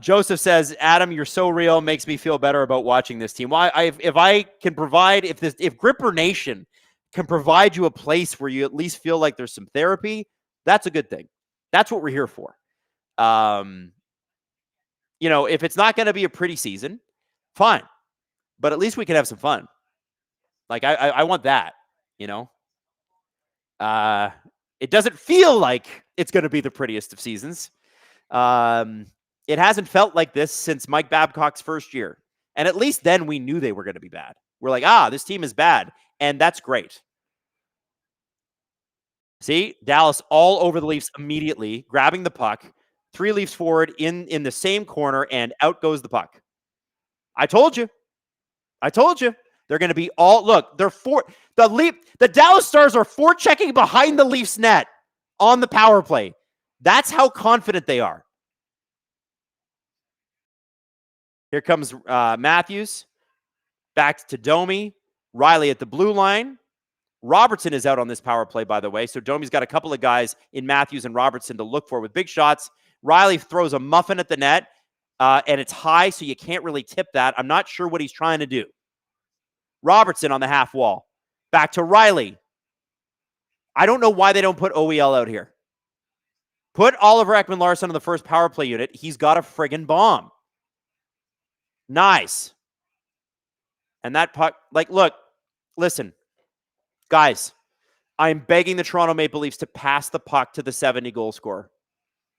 Joseph says, Adam, you're so real. Makes me feel better about watching this team. Why? If I can provide, if Gripper Nation can provide you a place where you at least feel like there's some therapy, that's a good thing. That's what we're here for. if it's not going to be a pretty season, fine. But at least we can have some fun. Like, I want that, It doesn't feel like it's going to be the prettiest of seasons. It hasn't felt like this since Mike Babcock's first year. And at least then we knew they were going to be bad. We're like, this team is bad. And that's great. See, Dallas all over the Leafs immediately, grabbing the puck, 3 Leafs forward in the same corner, and out goes the puck. I told you. They're going to be they're the Dallas Stars are forechecking behind the Leafs net on the power play. That's how confident they are. Here comes Matthews. Back to Domi. Riley at the blue line. Robertson is out on this power play, by the way. So Domi's got a couple of guys in Matthews and Robertson to look for with big shots. Riley throws a muffin at the net, and it's high, so you can't really tip that. I'm not sure what he's trying to do. Robertson on the half wall. Back to Riley. I don't know why they don't put OEL out here. Put Oliver Ekman-Larsson on the first power play unit. He's got a friggin' bomb. Nice. And that puck, look, listen, guys, I'm begging the Toronto Maple Leafs to pass the puck to the 70-goal scorer.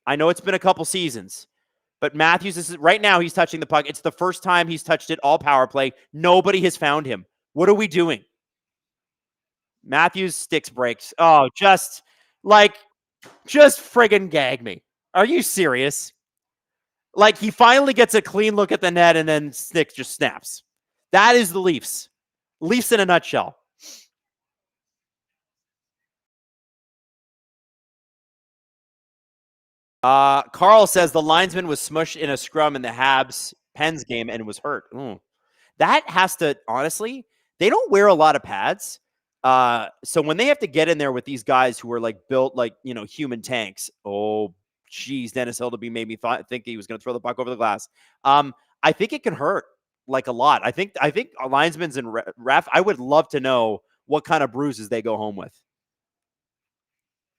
I know it's been a couple seasons, but Matthews, right now he's touching the puck. It's the first time he's touched it all power play. Nobody has found him. What are we doing? Matthews sticks breaks. Oh, just friggin' gag me. Are you serious? He finally gets a clean look at the net and then Stick just snaps. That is the Leafs. Leafs in a nutshell. Carl says the linesman was smushed in a scrum in the Habs Pens game and was hurt. That has to, honestly, they don't wear a lot of pads. So when they have to get in there with these guys who are built human tanks, oh, geez, Dennis Hildeby made me think he was going to throw the puck over the glass. I think it can hurt a lot. I think linesmen's and ref, I would love to know what kind of bruises they go home with.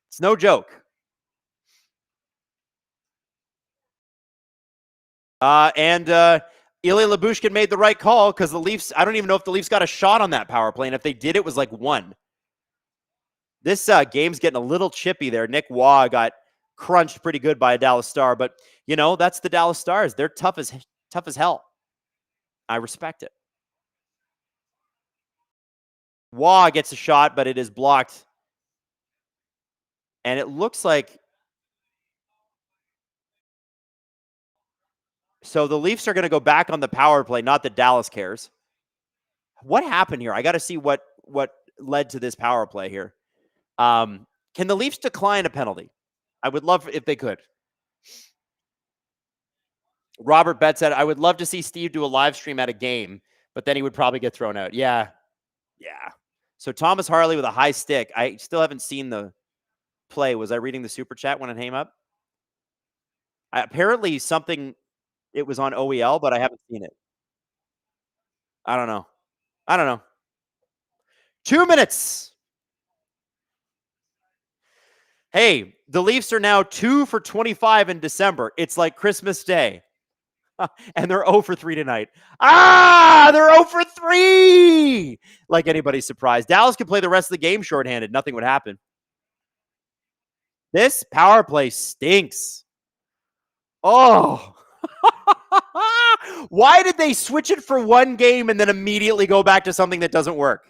It's no joke. Ilya Lyubushkin made the right call because the Leafs, I don't even know if the Leafs got a shot on that power play, and if they did, it was 1. This game's getting a little chippy there. Nick Waugh got crunched pretty good by a Dallas Star, but, that's the Dallas Stars. They're tough as hell. I respect it. Waugh gets a shot, but it is blocked. And it looks like... So the Leafs are going to go back on the power play, not that Dallas cares. What happened here? I got to see what led to this power play here. Can the Leafs decline a penalty? I would love if they could. Robert Betts said, I would love to see Steve do a live stream at a game, but then he would probably get thrown out. Yeah. So Thomas Harley with a high stick. I still haven't seen the play. Was I reading the super chat when it came up? Apparently something... It was on OEL, but I haven't seen it. I don't know. 2 minutes. Hey, the Leafs are now 2 for 25 in December. It's like Christmas Day. And they're 0 for 3 tonight. They're 0 for 3. Like anybody's surprised. Dallas could play the rest of the game shorthanded. Nothing would happen. This power play stinks. Oh. Why did they switch it for 1 game and then immediately go back to something that doesn't work?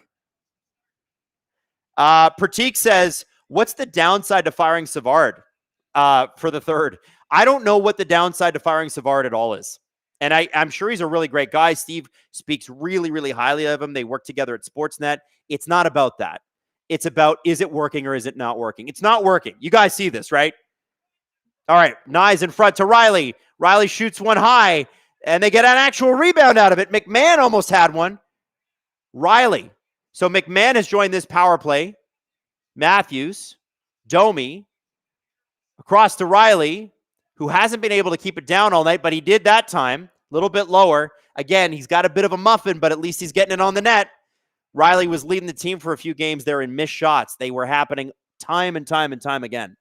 Pratik says, what's the downside to firing Savard for the third? I don't know what the downside to firing Savard at all is. And I'm sure he's a really great guy. Steve speaks really, really highly of him. They work together at Sportsnet. It's not about that. It's about, is it working or is it not working? It's not working. You guys see this, right? All right, Nyes in front to Riley. Riley shoots one high, and they get an actual rebound out of it. McMahon almost had one. Riley. So McMahon has joined this power play. Matthews, Domi, across to Riley, who hasn't been able to keep it down all night, but he did that time. A little bit lower. Again, he's got a bit of a muffin, but at least he's getting it on the net. Riley was leading the team for a few games there in missed shots. They were happening time and time and time again.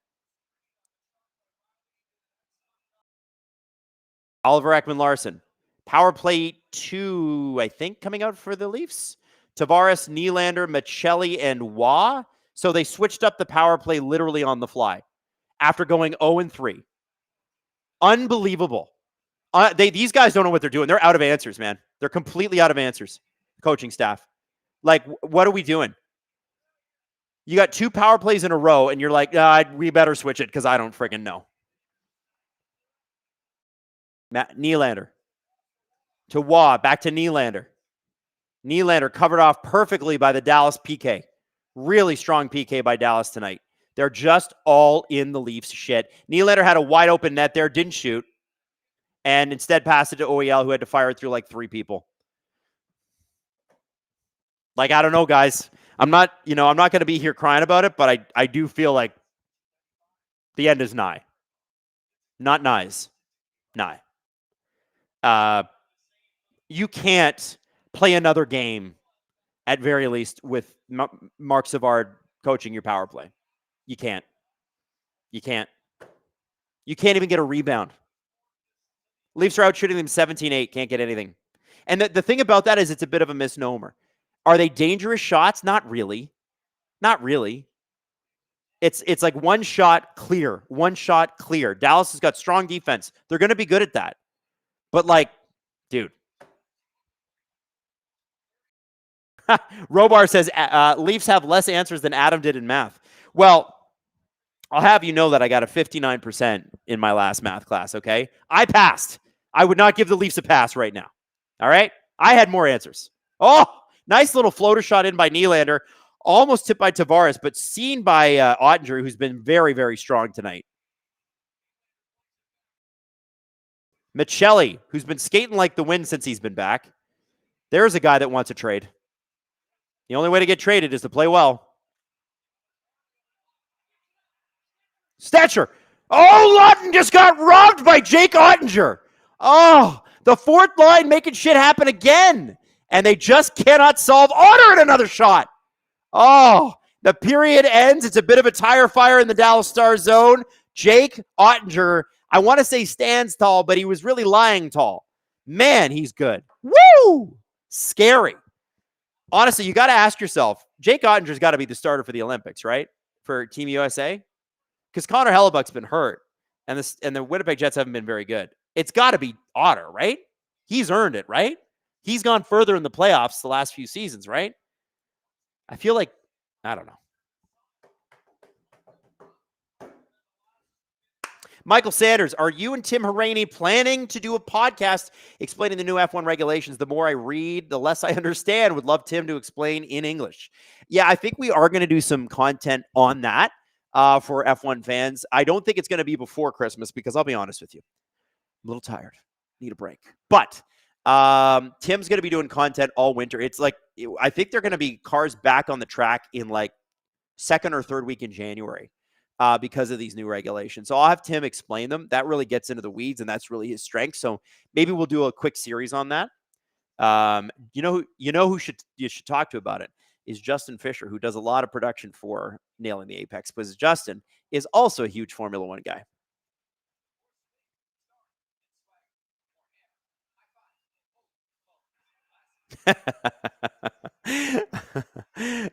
Oliver Ekman-Larsson. Power play 2, I think, coming out for the Leafs. Tavares, Nylander, Michelli, and Waugh. So they switched up the power play literally on the fly after going 0-3. Unbelievable. These guys don't know what they're doing. They're out of answers, man. They're completely out of answers. Coaching staff. Like, what are we doing? You got 2 power plays in a row, and you're like, we better switch it because I don't friggin' know. Nylander. To Waugh. Back to Nylander. Nylander covered off perfectly by the Dallas PK. Really strong PK by Dallas tonight. They're just all in the Leafs shit. Nylander had a wide open net there, didn't shoot, and instead passed it to OEL, who had to fire it through like 3 people. Like, I don't know, guys. I'm not going to be here crying about it, but I do feel like the end is nigh. Not nice. Nigh. You can't play another game, at very least, with Mark Savard coaching your power play. You can't. You can't. You can't even get a rebound. Leafs are out shooting them 17-8. Can't get anything. And the thing about that is it's a bit of a misnomer. Are they dangerous shots? Not really. Not really. It's like one shot clear. One shot clear. Dallas has got strong defense. They're going to be good at that. But, like, dude. Robar says Leafs have less answers than Adam did in math. Well, I'll have you know that I got a 59% in my last math class, okay? I passed. I would not give the Leafs a pass right now. All right? I had more answers. Oh, nice little floater shot in by Nylander. Almost tipped by Tavares, but seen by Ottinger, who's been very, very strong tonight. Michelli, who's been skating like the wind since he's been back. There's a guy that wants a trade. The only way to get traded is to play well. Stetcher. Oh, Lawton just got robbed by Jake Ottinger. Oh, the fourth line making shit happen again. And they just cannot solve. Otter in another shot. Oh, the period ends. It's a bit of a tire fire in the Dallas Stars zone. Jake Ottinger, I want to say stands tall, but he was really lying tall. Man, he's good. Woo! Scary. Honestly, you got to ask yourself, Jake Ottinger's got to be the starter for the Olympics, right? For Team USA? Because Connor Hellebuck's been hurt, and the Winnipeg Jets haven't been very good. It's got to be Otter, right? He's earned it, right? He's gone further in the playoffs the last few seasons, right? I feel like, I don't know. Michael Sanders, are you and Tim Haraney planning to do a podcast explaining the new F1 regulations? The more I read, the less I understand. Would love Tim to explain in English. Yeah, I think we are going to do some content on that for F1 fans. I don't think it's going to be before Christmas because I'll be honest with you. I'm a little tired. Need a break. But Tim's going to be doing content all winter. It's like, I think they're going to be cars back on the track in like second or third week in January. Because of these new regulations. So I'll have Tim explain them. That really gets into the weeds, and that's really his strength. So maybe we'll do a quick series on that. You know who you should talk to about it is Justin Fisher, who does a lot of production for Nailing the Apex, because Justin is also a huge Formula One guy.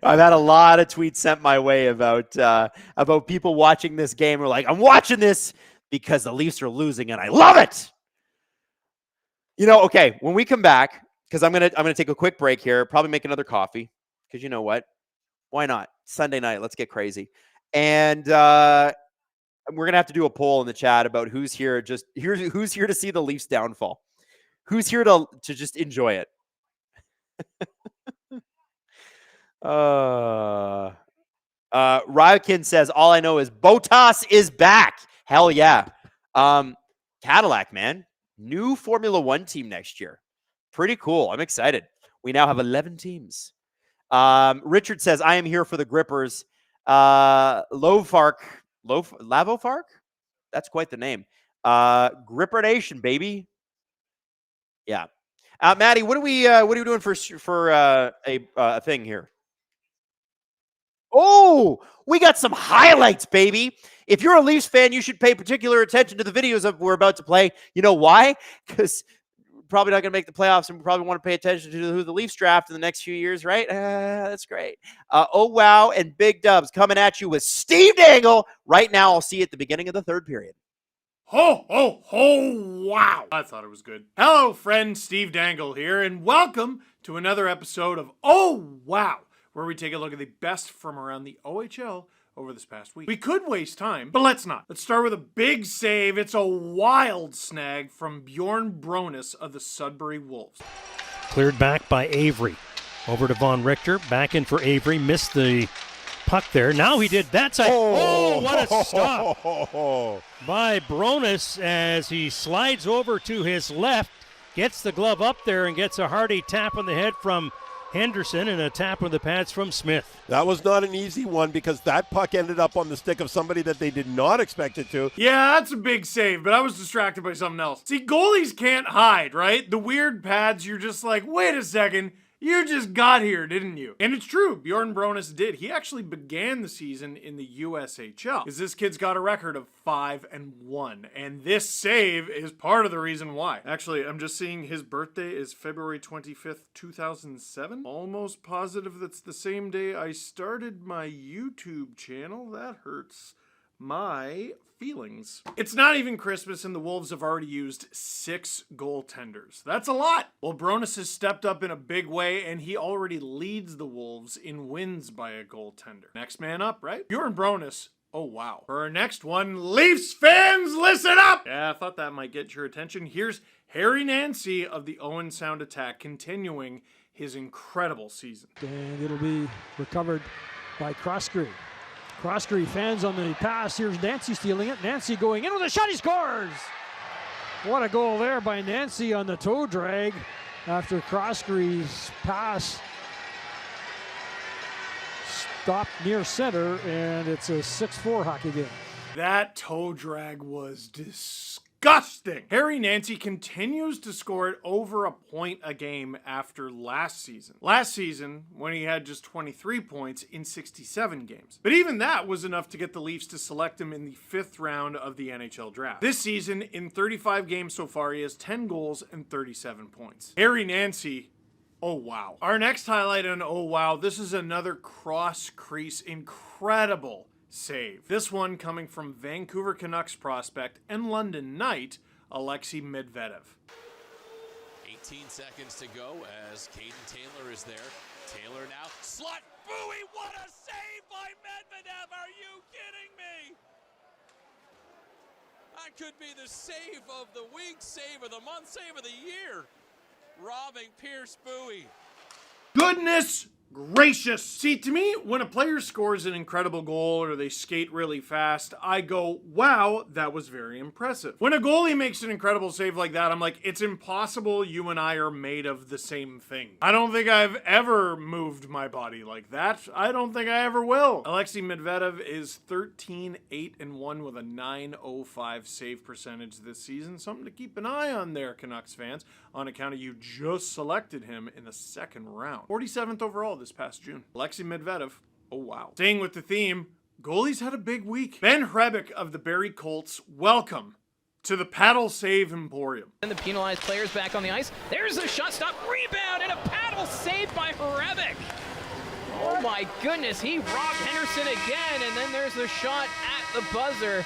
I've had a lot of tweets sent my way about people watching this game. Who are like, I'm watching this because the Leafs are losing, and I love it. Okay, when we come back, because I'm gonna take a quick break here, probably make another coffee, because you know what? Why not? Sunday night, let's get crazy. And we're gonna have to do a poll in the chat about who's here to see the Leafs downfall. Who's here to just enjoy it? Rykin says, all I know is Bottas is back. Hell yeah. Cadillac, man. New Formula One team next year. Pretty cool. I'm excited. We now have 11 teams. Richard says, I am here for the grippers. Lavofark? That's quite the name. Gripper Nation, baby. Yeah. Maddie, what are we doing for a thing here? Oh, we got some highlights, baby. If you're a Leafs fan, you should pay particular attention to the videos that we're about to play. You know why? Because we're probably not going to make the playoffs, and we probably want to pay attention to who the Leafs draft in the next few years, right? That's great. Oh, wow, and Big Dubs coming at you with Steve Dangle. Right now, I'll see you at the beginning of the third period. Ho, ho, ho, wow. I thought it was good. Hello, friend Steve Dangle here, and welcome to another episode of Oh, Wow, where we take a look at the best from around the OHL over this past week. We could waste time, but let's not. Let's start with a big save. It's a wild snag from Bjorn Bronis of the Sudbury Wolves. Cleared back by Avery. Over to Von Richter. Back in for Avery. Missed the puck there. Now he did that side. Oh, what a stop by Bronis as he slides over to his left. Gets the glove up there and gets a hearty tap on the head from Henderson and a tap on the pads from Smith. That was not an easy one because that puck ended up on the stick of somebody that they did not expect it to. Yeah, that's a big save, but I was distracted by something else. See, goalies can't hide, right? The weird pads, you're just like, wait a second. You just got here, didn't you? And it's true, Bjorn Bronis did. He actually began the season in the USHL because this kid's got a record of 5-1. And this save is part of the reason why. Actually, I'm just seeing his birthday is February 25th, 2007. Almost positive that's the same day I started my YouTube channel. That hurts my feelings. It's not even Christmas and the Wolves have already used 6 goaltenders. That's a lot. Well, Bronis has stepped up in a big way and he already leads the Wolves in wins by a goaltender. Next man up, right? Bjorn Bronis. Oh, wow. For our next one, Leafs fans, listen up! Yeah, I thought that might get your attention. Here's Harry Nancy of the Owen Sound Attack continuing his incredible season. And it'll be recovered by Croskrey. Croskrey fans on the pass. Here's Nancy stealing it. Nancy going in with a shot. He scores! What a goal there by Nancy on the toe drag after Croskrey's pass stopped near center, and it's a 6-4 hockey game. That toe drag was disgusting. Harry Nancy continues to score at over a point a game after last season. Last season, when he had just 23 points in 67 games. But even that was enough to get the Leafs to select him in the 5th round of the NHL draft. This season, in 35 games so far, he has 10 goals and 37 points. Harry Nancy, oh wow. Our next highlight on oh wow, this is another cross-crease incredible save. This one coming from Vancouver Canucks prospect and London Knight, Alexei Medvedev. 18 seconds to go as Caden Taylor is there. Taylor now, slot, Bowie, what a save by Medvedev, are you kidding me? That could be the save of the week, save of the month, save of the year. Robbing Pierce Bowie. Goodness gracious. See, to me, when a player scores an incredible goal or they skate really fast, I go, wow, that was very impressive. When a goalie makes an incredible save like that, I'm like, it's impossible you and I are made of the same thing. I don't think I've ever moved my body like that. I don't think I ever will. Alexei Medvedev is 13-8-1 with a .905 save percentage this season. Something to keep an eye on there, Canucks fans, on account of you just selected him in the 2nd round. 47th overall this past June. Alexei Medvedev, oh wow. Staying with the theme, goalies had a big week. Ben Hrebeck of the Barrie Colts, welcome to the Paddle Save Emporium. And the penalized players back on the ice. There's a shot stop, rebound, and a paddle save by Hrebeck. Oh my goodness, he robbed Henderson again, and then there's the shot at the buzzer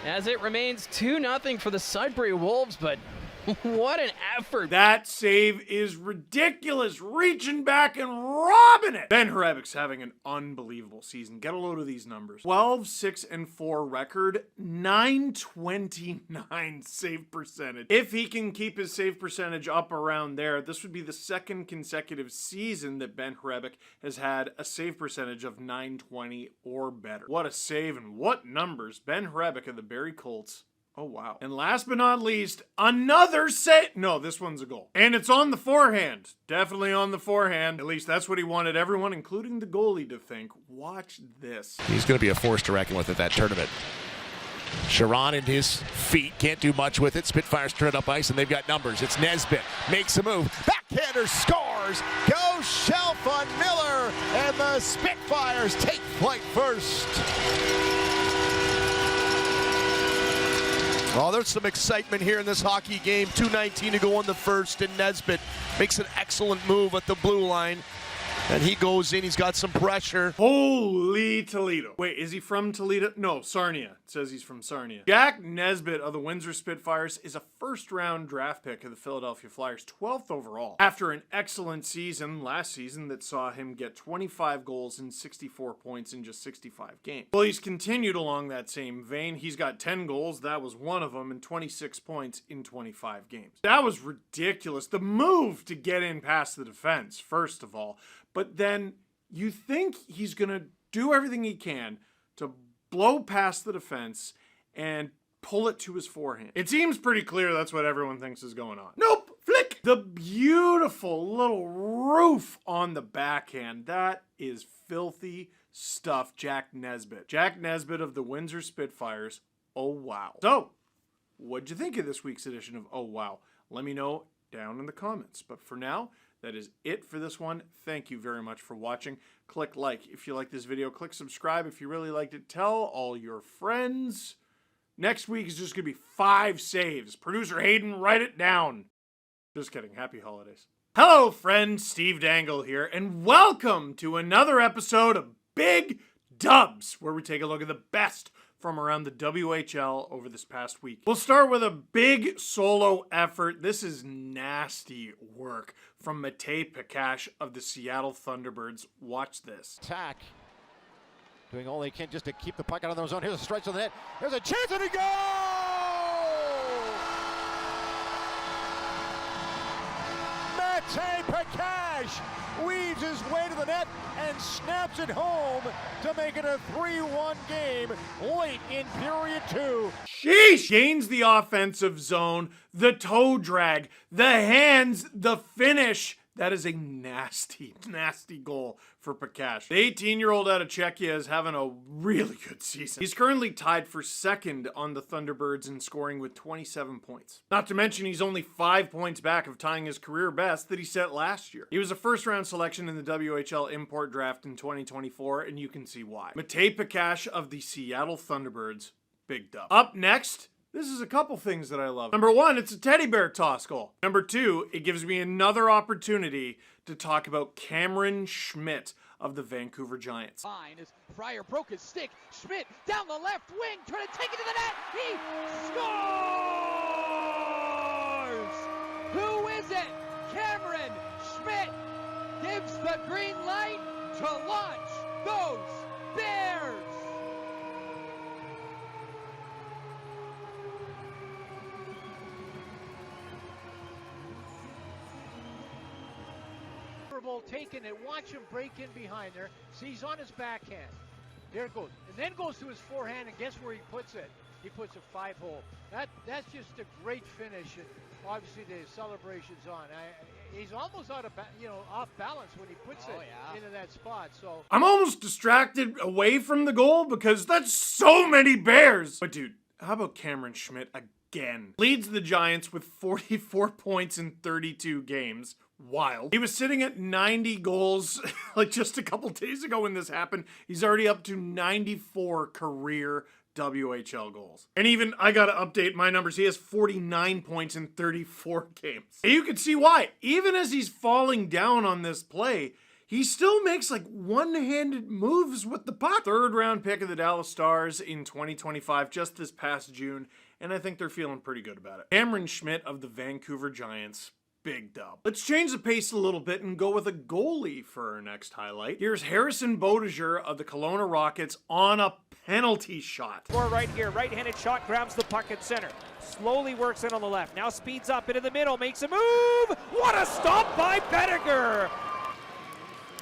as it remains 2-0 for the Sudbury Wolves, but what an effort. That save is ridiculous. Reaching back and robbing it. Ben Hrebeck's having an unbelievable season. Get a load of these numbers. 12-6-4 record, .929 save percentage. If he can keep his save percentage up around there, this would be the 2nd consecutive season that Ben Hrebeck has had a save percentage of .920 or better. What a save and what numbers. Ben Hrebeck of the Barrie Colts. Oh, wow. And last but not least, another save. No, this one's a goal. And it's on the forehand. Definitely on the forehand. At least that's what he wanted everyone, including the goalie, to think. Watch this. He's going to be a force to reckon with at that tournament. Sharon and his feet can't do much with it. Spitfires turn it up ice, and they've got numbers. It's Nesbitt. Makes a move. Backhander scores. scores. Go Shelf on Miller, and the Spitfires take flight first. Well, there's some excitement here in this hockey game. 2:19 to go in the first, and Nesbitt makes an excellent move at the blue line. And he goes in, he's got some pressure. Holy Toledo. Wait, is he from Toledo? No, Sarnia. It says he's from Sarnia. Jack Nesbitt of the Windsor Spitfires is a first-round draft pick of the Philadelphia Flyers, 12th overall. After an excellent season last season that saw him get 25 goals and 64 points in just 65 games. Well, he's continued along that same vein. He's got 10 goals, that was one of them, and 26 points in 25 games. That was ridiculous. The move to get in past the defense, first of all. But then you think he's going to do everything he can to blow past the defense and pull it to his forehand. It seems pretty clear that's what everyone thinks is going on. Nope! Flick! The beautiful little roof on the backhand. That is filthy stuff, Jack Nesbitt. Jack Nesbitt of the Windsor Spitfires. Oh, wow. So, what'd you think of this week's edition of Oh, Wow? Let me know down in the comments. But for now, that is it for this one. Thank you very much for watching. Click like if you like this video. Click subscribe if you really liked it. Tell all your friends. Next week is just going to be 5 saves. Producer Hayden, write it down. Just kidding. Happy holidays. Hello, friends. Steve Dangle here, and welcome to another episode of Big Dubs, where we take a look at the best from around the WHL over this past week. We'll start with a big solo effort. This is nasty work from Matej Pekash of the Seattle Thunderbirds. Watch this. Attack. Doing all they can just to keep the puck out of their zone. Here's a stretch of the net. There's a chance and a goal! Matej Pekash weaves his way to the net and snaps it home to make it a 3-1 game late in period 2. Sheesh! Gains the offensive zone, the toe drag, the hands, the finish. That is a nasty, nasty goal for Pekash. The 18-year-old out of Czechia is having a really good season. He's currently tied for second on the Thunderbirds in scoring with 27 points. Not to mention he's only 5 points back of tying his career best that he set last year. He was a first-round selection in the WHL import draft in 2024, and you can see why. Matej Pekash of the Seattle Thunderbirds, big dub. Up next, this is a couple things that I love. Number 1, it's a teddy bear toss goal. Number 2, it gives me another opportunity to talk about Cameron Schmidt of the Vancouver Giants. Fine as Fryer broke his stick. Schmidt down the left wing, trying to take it to the net. He scores! Who is it? Cameron Schmidt gives the green light to launch those Bears. Taken and watch him break in behind there. See, he's on his backhand. There it goes. And then goes to his forehand, and guess where he puts it? He puts a 5-hole. That's just a great finish, and obviously the celebration's on. He's almost out of off balance when he puts it into that spot. So I'm almost distracted away from the goal because that's so many Bears. But dude, how about Cameron Schmidt again? Leads the Giants with 44 points in 32 games. Wild. He was sitting at 90 goals like just a couple days ago when this happened. He's already up to 94 career WHL goals. And even, I gotta update my numbers, he has 49 points in 34 games. And you can see why. Even as he's falling down on this play, he still makes like one-handed moves with the puck. 3rd round pick of the Dallas Stars in 2025, just this past June, and I think they're feeling pretty good about it. Cameron Schmidt of the Vancouver Giants. Big dub. Let's change the pace a little bit and go with a goalie for our next highlight. Here's Harrison Bodiger of the Kelowna Rockets on a penalty shot. Score right here, right-handed shot, grabs the puck at center. Slowly works in on the left, now speeds up into the middle, makes a move! What a stop by Pettiger!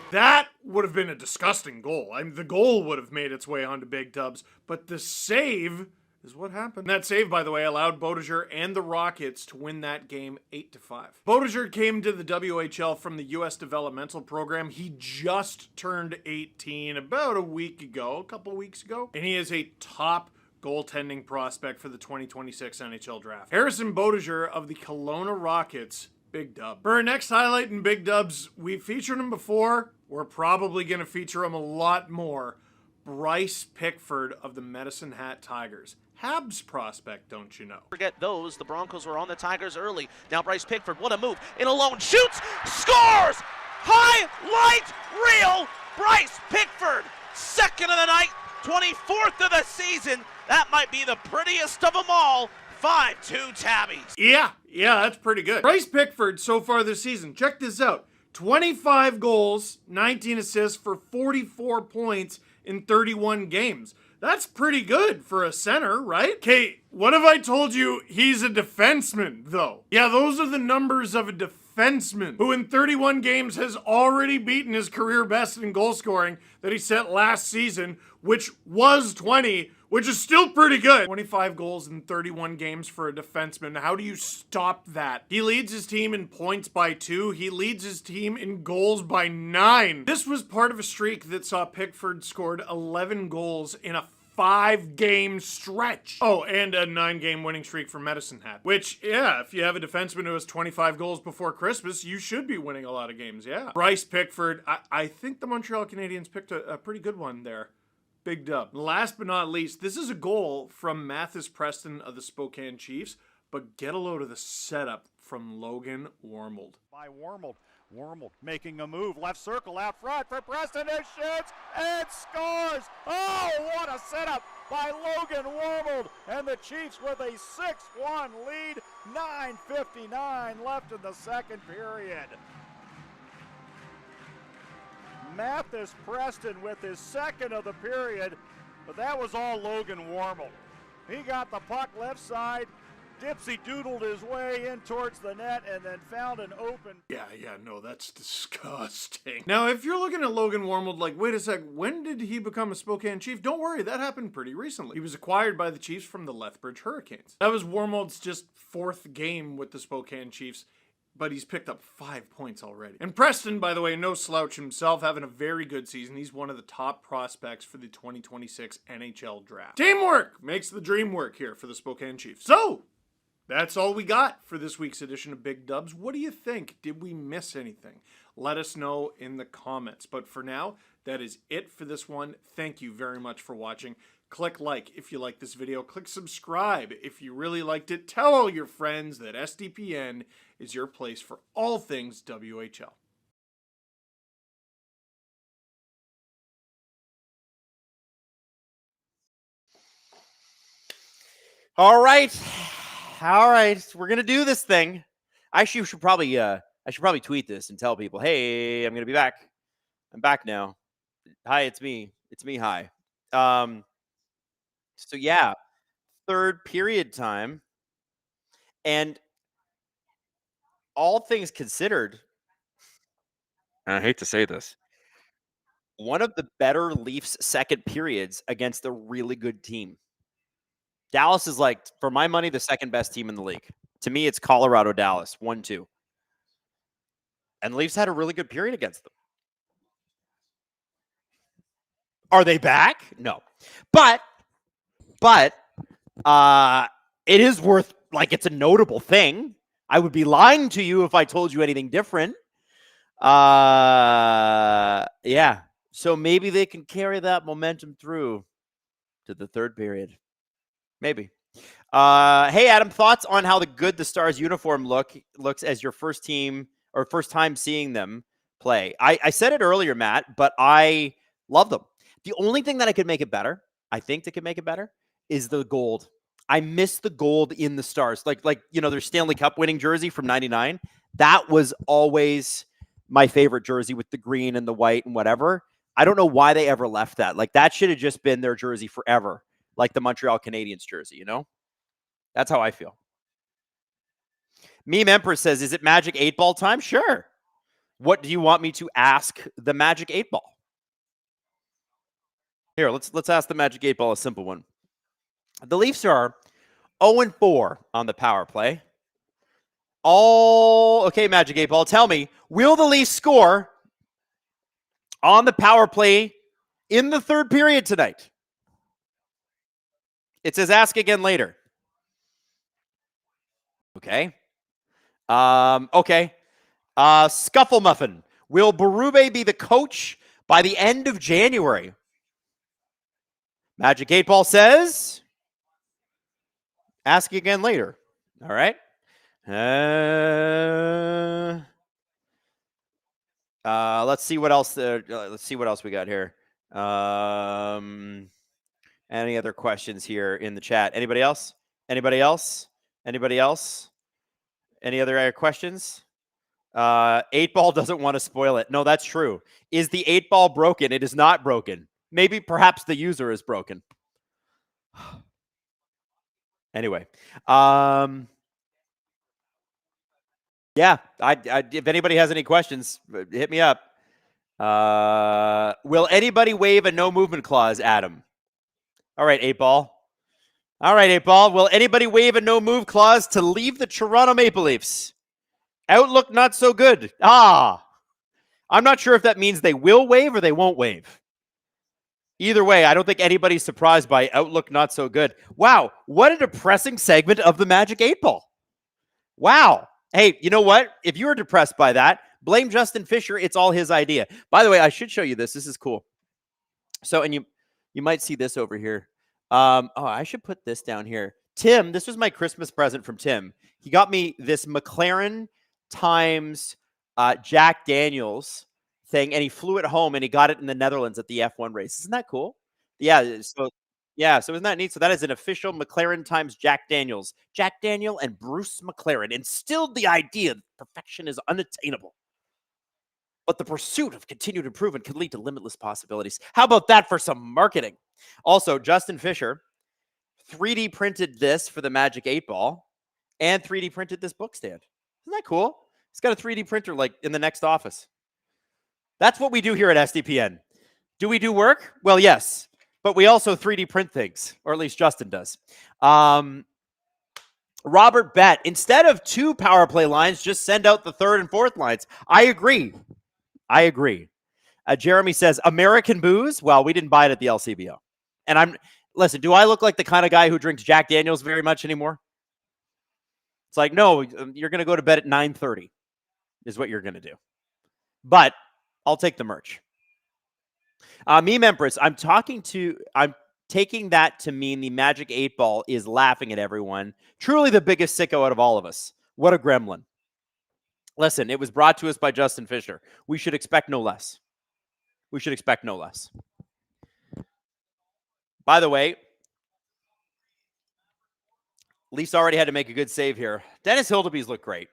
That would have been a disgusting goal. I mean, the goal would have made its way onto Big Dubs, but the save is what happened. That save, by the way, allowed Bodiger and the Rockets to win that game 8-5. Bodiger came to the WHL from the U.S. developmental program. He just turned 18 about a couple weeks ago, and he is a top goaltending prospect for the 2026 NHL draft. Harrison Bodiger of the Kelowna Rockets, Big dub. For our next highlight in Big Dubs, we featured him before. We're probably going to feature him a lot more. Bryce Pickford of the Medicine Hat Tigers. Habs prospect, don't you know? Forget those. The Broncos were on the Tigers early. Now Bryce Pickford, what a move. In alone, shoots, scores! Highlight reel, Bryce Pickford. Second of the night, 24th of the season. That might be the prettiest of them all. 5-2 Tabbies. Yeah, that's pretty good. Bryce Pickford so far this season, check this out. 25 goals, 19 assists for 44 points in 31 games. That's pretty good for a center, right? Okay, what if I told you he's a defenseman, though? Yeah, those are the numbers of a defenseman who in 31 games has already beaten his career best in goal scoring that he set last season, which was 20, which is still pretty good. 25 goals in 31 games for a defenseman. How do you stop that? He leads his team in points by 2. He leads his team in goals by 9. This was part of a streak that saw Pickford scored 11 goals in a 5-game stretch. Oh, and a 9-game winning streak for Medicine Hat. Which, yeah, if you have a defenseman who has 25 goals before Christmas, you should be winning a lot of games, yeah. Bryce Pickford, I think the Montreal Canadiens picked a pretty good one there. Big dub. Last but not least, this is a goal from Mathis Preston of the Spokane Chiefs, but get a load of the setup from Logan Wormold. By Wormold making a move, left circle out front for Preston, and shoots and scores! Oh, what a setup by Logan Wormold, and the Chiefs with a 6-1 lead, 9:59 left in the second period. Mathis Preston with his second of the period, but that was all Logan Wormold. He got the puck left side, Dipsy doodled his way in towards the net and then found an open. Yeah, no, that's disgusting. Now, if you're looking at Logan Wormold like, wait a sec, when did he become a Spokane Chief? Don't worry, that happened pretty recently. He was acquired by the Chiefs from the Lethbridge Hurricanes. That was Wormold's just 4th game with the Spokane Chiefs, but he's picked up 5 points already. And Preston, by the way, no slouch himself, having a very good season. He's one of the top prospects for the 2026 NHL draft. Teamwork makes the dream work here for the Spokane Chiefs. So, that's all we got for this week's edition of Big Dubs. What do you think? Did we miss anything? Let us know in the comments. But for now, that is it for this one. Thank you very much for watching. Click like if you like this video. Click subscribe if you really liked it. Tell all your friends that SDPN is your place for all things WHL. All right. We're gonna do this thing. Actually, I should probably tweet this and tell people, hey, I'm gonna be back. I'm back now. Hi, it's me. Hi. So yeah, third period time, and all things considered, and I hate to say this, one of the better Leafs second periods against a really good team. Dallas is, like, for my money, the second best team in the league. To me, it's Colorado, Dallas, 1-2. And the Leafs had a really good period against them. Are they back? No. But it is worth, like, it's a notable thing. I would be lying to you if I told you anything different. Yeah. So maybe they can carry that momentum through to the third period. Maybe. Hey, Adam, thoughts on how the Stars uniform looks as your first team or first time seeing them play? I said it earlier, Matt, but I love them. The only thing that I could make it better, I think that could make it better, is the gold. I miss the gold in the Stars. Like their Stanley Cup winning jersey from 99. That was always my favorite jersey with the green and the white and whatever. I don't know why they ever left that. Like, that should have just been their jersey forever. Like the Montreal Canadiens jersey, That's how I feel. Meme Empress says, is it Magic 8-Ball time? Sure. What do you want me to ask the Magic 8-Ball? Here, let's ask the Magic 8-Ball a simple one. The Leafs are 0-4 on the power play. Okay, Magic 8-Ball, tell me, will the Leafs score on the power play in the third period tonight? It says ask again later. Okay. Okay. Scuffle Muffin. Will Berube be the coach by the end of January? Magic 8 Ball says, ask again later. All right. Let's see what else. Let's see what else we got here. Any other questions here in the chat? Anybody else? Anybody else? Anybody else? Any other questions? 8 Ball doesn't want to spoil it. No, that's true. Is the 8 Ball broken? It is not broken. Maybe perhaps the user is broken. Anyway, yeah, if anybody has any questions, hit me up. Will anybody waive a no movement clause, Adam? All right, 8 Ball. All right, 8 Ball. Will anybody waive a no move clause to leave the Toronto Maple Leafs? Outlook not so good. I'm not sure if that means they will waive or they won't waive. Either way, I don't think anybody's surprised by outlook not so good. Wow, what a depressing segment of the Magic 8 Ball. Wow. Hey, you know what? If you were depressed by that, blame Justin Fisher. It's all his idea. By the way, I should show you this. This is cool. So, and you might see this over here. I should put this down here. Tim, this was my Christmas present from Tim. He got me this McLaren times Jack Daniels thing, and he flew it home, and he got it in the Netherlands at the F1 race. Isn't that cool? Yeah. So isn't that neat? So that is an official McLaren times Jack Daniels. Jack Daniel and Bruce McLaren instilled the idea that perfection is unattainable, but the pursuit of continued improvement can lead to limitless possibilities. How about that for some marketing? Also, Justin Fisher 3D printed this for the Magic 8 Ball and 3D printed this book stand. Isn't that cool? He's got a 3D printer like in the next office. That's what we do here at SDPN. Do we do work? Well, yes, but we also 3D print things, or at least Justin does. Robert Bett, instead of 2 power play lines, just send out the 3rd and 4th lines. I agree. Jeremy says, American booze? Well, we didn't buy it at the LCBO. And listen, do I look like the kind of guy who drinks Jack Daniels very much anymore? It's like, no, you're going to go to bed at 9:30 is what you're going to do. But I'll take the merch. Meme Empress, I'm taking that to mean the Magic 8 Ball is laughing at everyone. Truly the biggest sicko out of all of us. What a gremlin. Listen, it was brought to us by Justin Fisher. We should expect no less. By the way, Leafs already had to make a good save here. Dennis Hildeby's looked great.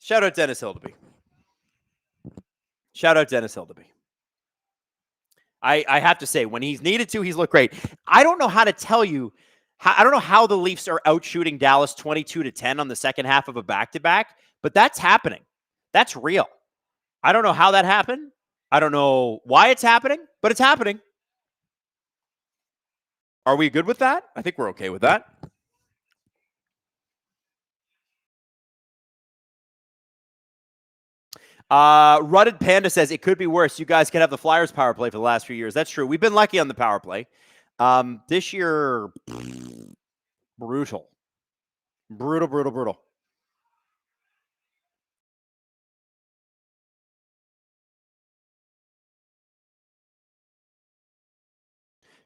Shout out Dennis Hildeby. I have to say, when he's needed to, he's looked great. I don't know how to tell you. I don't know how the Leafs are out shooting Dallas 22-10 on the second half of a back-to-back, but that's happening. That's real. I don't know how that happened. I don't know why it's happening, but it's happening. Are we good with that? I think we're okay with that. Rutted Panda says it could be worse. You guys could have the Flyers power play for the last few years. That's true. We've been lucky on the power play. This year, brutal.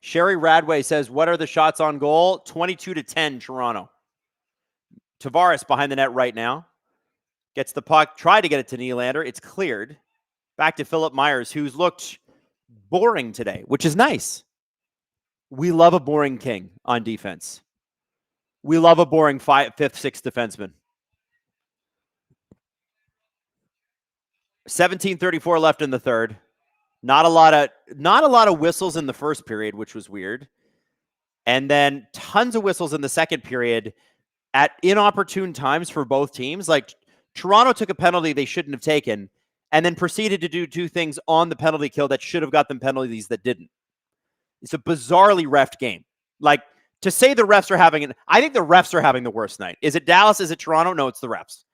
Sherry Radway says, what are the shots on goal? 22-10 Toronto. Tavares behind the net right now. Gets the puck, tried to get it to Nylander. It's cleared. Back to Philip Myers, who's looked boring today, which is nice. We love a boring king on defense. We love a boring 5th, 6th defenseman. 17:34 left in the third. Not a lot of whistles in the first period, which was weird. And then tons of whistles in the second period at inopportune times for both teams. Like Toronto took a penalty they shouldn't have taken and then proceeded to do 2 things on the penalty kill that should have got them penalties that didn't. It's a bizarrely reffed game. Like, to say the refs are I think the refs are having the worst night. Is it Dallas? Is it Toronto? No, it's the refs.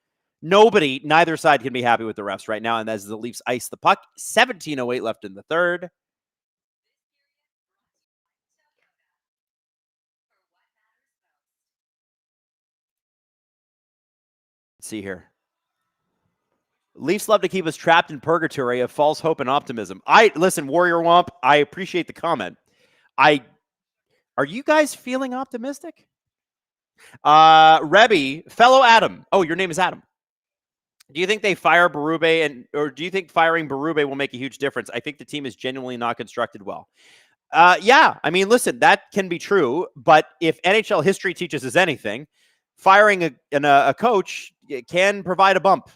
Neither side can be happy with the refs right now. And as the Leafs ice the puck, 17:08 left in the third. see here. Leafs love to keep us trapped in purgatory of false hope and optimism. Listen, Warrior Womp, I appreciate the comment. Are you guys feeling optimistic? Rebby, fellow Adam. Oh, your name is Adam. Do you think they fire Berube, or do you think firing Berube will make a huge difference? I think the team is genuinely not constructed well. Yeah, I mean, listen, that can be true, but if NHL history teaches us anything, firing a coach can provide a bump.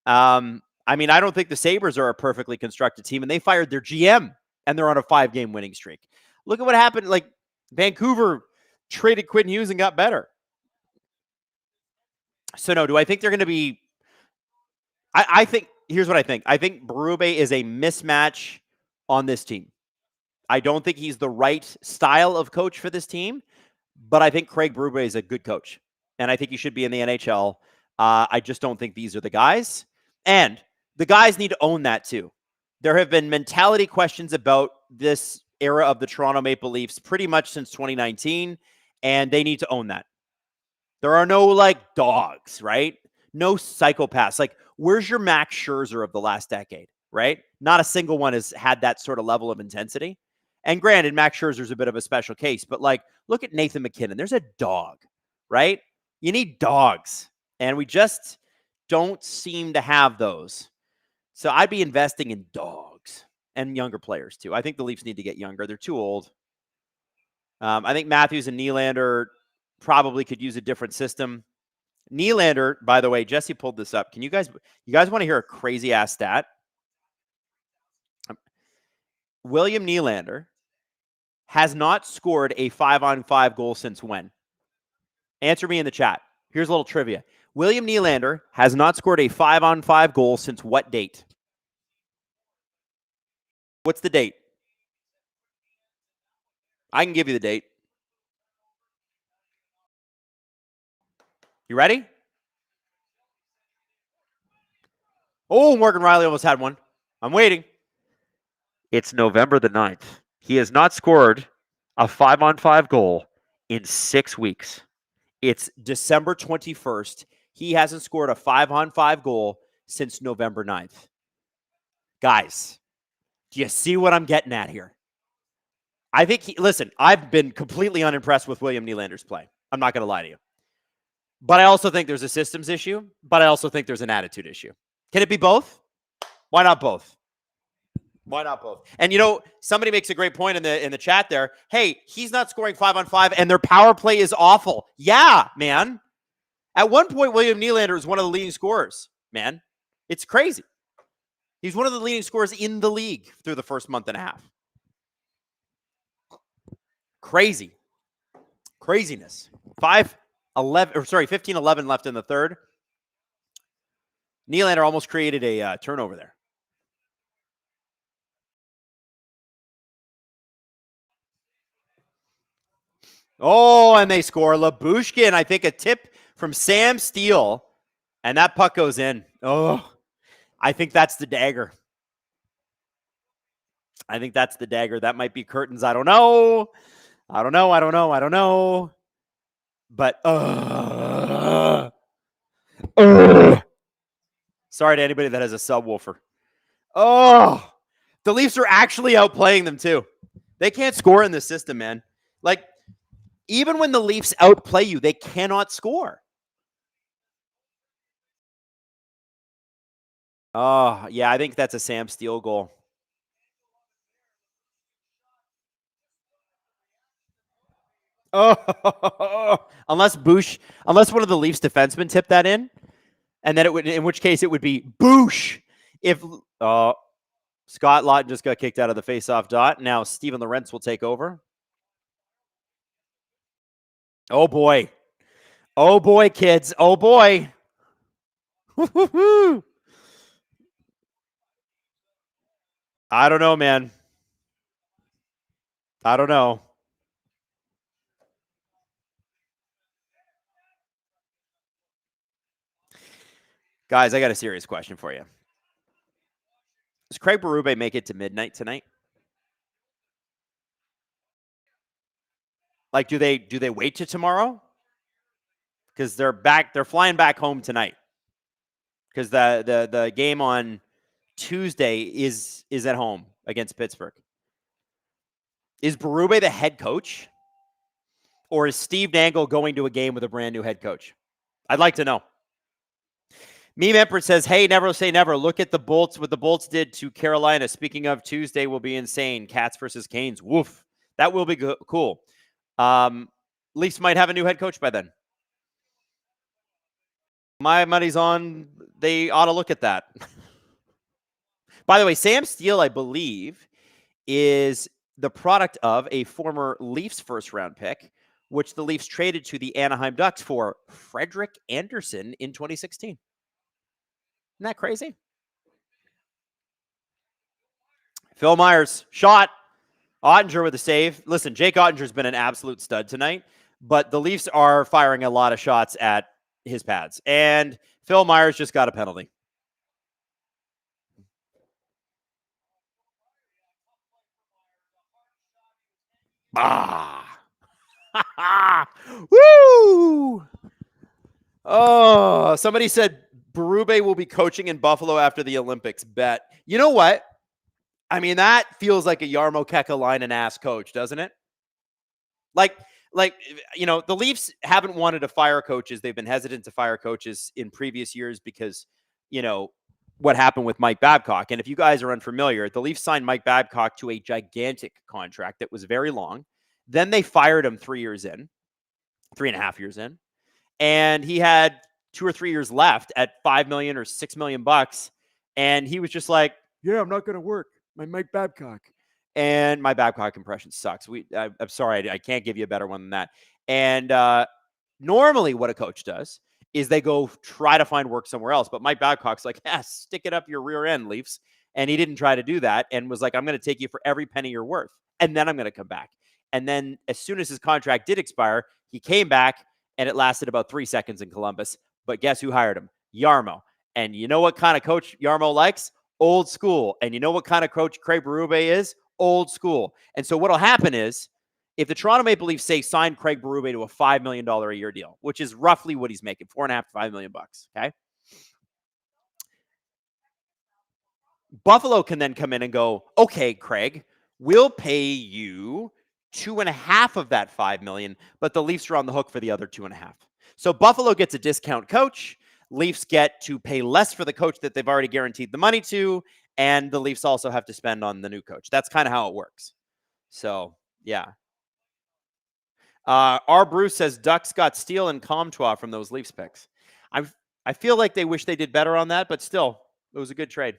I mean, I don't think the Sabres are a perfectly constructed team, and they fired their GM, and they're on a 5-game winning streak. Look at what happened. Like, Vancouver traded Quinn Hughes and got better. So, no, do I think they're going to be... I think, here's what I think. I think Berube is a mismatch on this team. I don't think he's the right style of coach for this team, but I think Craig Berube is a good coach, and I think he should be in the NHL. I just don't think these are the guys. And the guys need to own that too. There have been mentality questions about this era of the Toronto Maple Leafs pretty much since 2019, and they need to own that. There are no, like, dogs, right? No psychopaths. Like, where's your Max Scherzer of the last decade, right? Not a single one has had that sort of level of intensity. And granted, Max Scherzer's a bit of a special case, but, like, look at Nathan McKinnon. There's a dog, right? You need dogs, and we just don't seem to have those. So I'd be investing in dogs and younger players too. I think the Leafs need to get younger. They're too old. I think Matthews and Nylander probably could use a different system. Nylander, by the way, Jesse pulled this up. You guys want to hear a crazy ass stat? William Nylander has not scored a 5-on-5 goal since when? Answer me in the chat. Here's a little trivia. William Nylander has not scored a 5-on-5 goal since what date? What's the date? I can give you the date. You ready? Oh, Morgan Riley almost had one. I'm waiting. It's November the 9th. He has not scored a 5-on-5 goal in 6 weeks. It's December 21st. He hasn't scored a 5-on-5 goal since November 9th. Guys, do you see what I'm getting at here? I think listen, I've been completely unimpressed with William Nylander's play. I'm not going to lie to you. But I also think there's a systems issue, but I also think there's an attitude issue. Can it be both? Why not both? Why not both? And you know, somebody makes a great point in the chat there. Hey, he's not scoring 5-on-5 and their power play is awful. Yeah, man. At one point, William Nylander was one of the leading scorers, man. It's crazy. He's one of the leading scorers in the league through the first month and a half. Crazy. Craziness. 15-11 left in the third. Nylander almost created a turnover there. Oh, and they score. Labushkin, I think a tip from Sam Steele, and that puck goes in. Oh, I think that's the dagger. I think that's the dagger. That might be curtains. I don't know. But, sorry to anybody that has a subwoofer. Oh, the Leafs are actually outplaying them too. They can't score in this system, man. Like, even when the Leafs outplay you, they cannot score. Oh, yeah, I think that's a Sam Steele goal. Oh, unless one of the Leafs defensemen tipped that in, and then it would, in which case it would be Boosh. If Scott Lawton just got kicked out of the faceoff dot, now Steven Lorentz will take over. Oh boy, kids, oh boy. I don't know, man. I don't know. Guys, I got a serious question for you. Does Craig Berube make it to midnight tonight? Like, do they wait till tomorrow? because they're flying back home tonight. Because the game on Tuesday is at home against Pittsburgh. Is Berube the head coach? Or is Steve Dangle going to a game with a brand new head coach? I'd like to know. Meme Emperor says, hey, never say never. Look at the Bolts, what the Bolts did to Carolina. Speaking of, Tuesday will be insane. Cats versus Canes. Woof. That will be cool. Leafs might have a new head coach by then. My money's on they ought to look at that. By the way, Sam Steele, I believe, is the product of a former Leafs first-round pick, which the Leafs traded to the Anaheim Ducks for Frederik Andersen in 2016. Isn't that crazy? Phil Myers, shot. Ottinger with a save. Listen, Jake Ottinger's been an absolute stud tonight, but the Leafs are firing a lot of shots at his pads. And Phil Myers just got a penalty. Woo! Oh, somebody said Berube will be coaching in Buffalo after the Olympics. Bet. You know what? I mean, that feels like a Jarmo Kekalainen-ass coach, doesn't it? Like, the Leafs haven't wanted to fire coaches. They've been hesitant to fire coaches in previous years because, what happened with Mike Babcock. And if you guys are unfamiliar, the Leafs signed Mike Babcock to a gigantic contract that was very long. Then they fired him 3.5 years in. And he had 2 or 3 years left at $5 million or $6 million bucks. And he was just like, yeah, I'm not going to work. My Mike Babcock. And my Babcock impression sucks. I'm sorry, I can't give you a better one than that. And normally what a coach does is they go try to find work somewhere else. But Mike Babcock's like, stick it up your rear end, Leafs. And he didn't try to do that and was like, I'm going to take you for every penny you're worth. And then I'm going to come back. And then as soon as his contract did expire, he came back and it lasted about 3 seconds in Columbus. But guess who hired him? Jarmo. And you know what kind of coach Jarmo likes? Old school. And you know what kind of coach Craig Berube is? Old school. And so what'll happen is if the Toronto Maple Leafs say sign Craig Berube to a $5 million a year deal, which is roughly what he's making, $4.5 to $5 million bucks. Okay. Buffalo can then come in and go, okay, Craig, we'll pay you 2.5 of that $5 million, but the Leafs are on the hook for the other 2.5. So Buffalo gets a discount coach. Leafs get to pay less for the coach that they've already guaranteed the money to, and the Leafs also have to spend on the new coach. That's kind of how it works. So, yeah. R. Bruce says Ducks got Steele and Comtois from those Leafs picks. I feel like they wish they did better on that, but still, it was a good trade.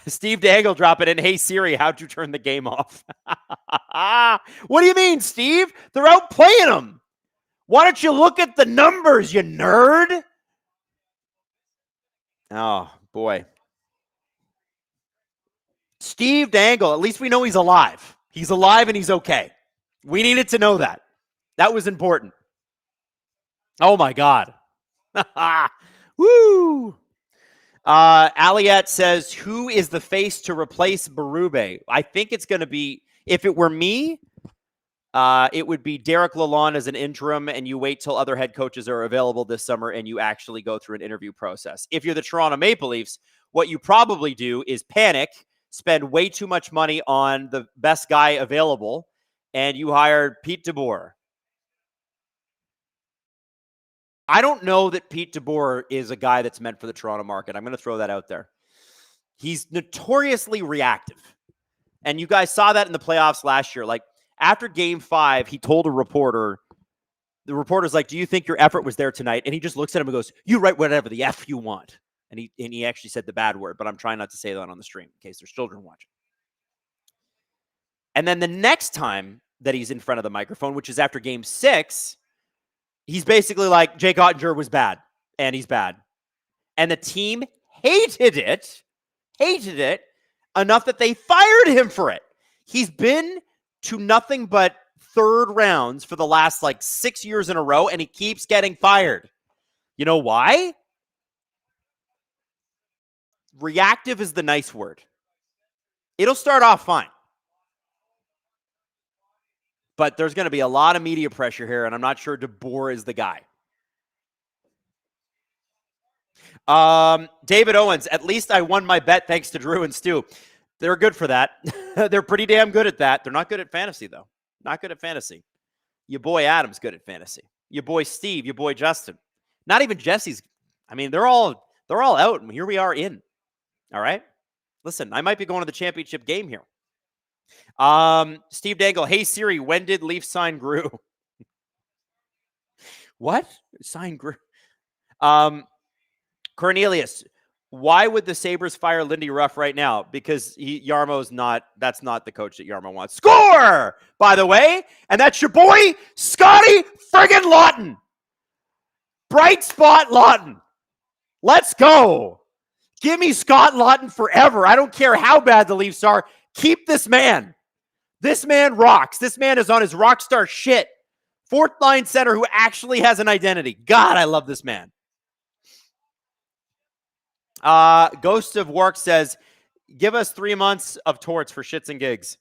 Steve Dangle dropping in, hey Siri, how'd you turn the game off? What do you mean, Steve? They're outplaying them. Why don't you look at the numbers, you nerd? Oh, boy. Steve Dangle, at least we know he's alive. He's alive and he's okay. We needed to know that. That was important. Oh, my God. Woo! Aliette says, who is the face to replace Berube? I think it's going to be, if it were me, it would be Derek Lalonde as an interim, and you wait till other head coaches are available this summer and you actually go through an interview process. If you're the Toronto Maple Leafs, what you probably do is panic, spend way too much money on the best guy available, and you hire Pete DeBoer. I don't know that Pete DeBoer is a guy that's meant for the Toronto market. I'm going to throw that out there. He's notoriously reactive. And you guys saw that in the playoffs last year. Like, after Game 5, he told a reporter, the reporter's like, do you think your effort was there tonight? And he just looks at him and goes, you write whatever the F you want. And he actually said the bad word, but I'm trying not to say that on the stream in case there's children watching. And then the next time that he's in front of the microphone, which is after Game 6, he's basically like, Jake Ottinger was bad, and he's bad. And the team hated it enough that they fired him for it. He's been to nothing but third rounds for the last 6 years in a row, and he keeps getting fired. You know why? Reactive is the nice word. It'll start off fine. But there's going to be a lot of media pressure here, and I'm not sure DeBoer is the guy. David Owens, at least I won my bet thanks to Drew and Stu. They're good for that. They're pretty damn good at that. They're not good at fantasy, though. Not good at fantasy. Your boy Adam's good at fantasy. Your boy Steve, your boy Justin. Not even Jesse's. I mean, they're all out, and here we are in. All right? Listen, I might be going to the championship game here. Steve Dangle, hey Siri, when did Leafs sign Grew? What? Sign Grew? Cornelius, why would the Sabres fire Lindy Ruff right now? Because that's not the coach that Yarmo wants. Score, by the way, and that's your boy, Scotty friggin' Lawton. Bright spot Lawton. Let's go. Give me Scott Lawton forever. I don't care how bad the Leafs are. Keep this man. This man rocks. This man is on his rock star shit. Fourth line center who actually has an identity. God, I love this man. Ghost of Work says, give us 3 months of torts for shits and gigs.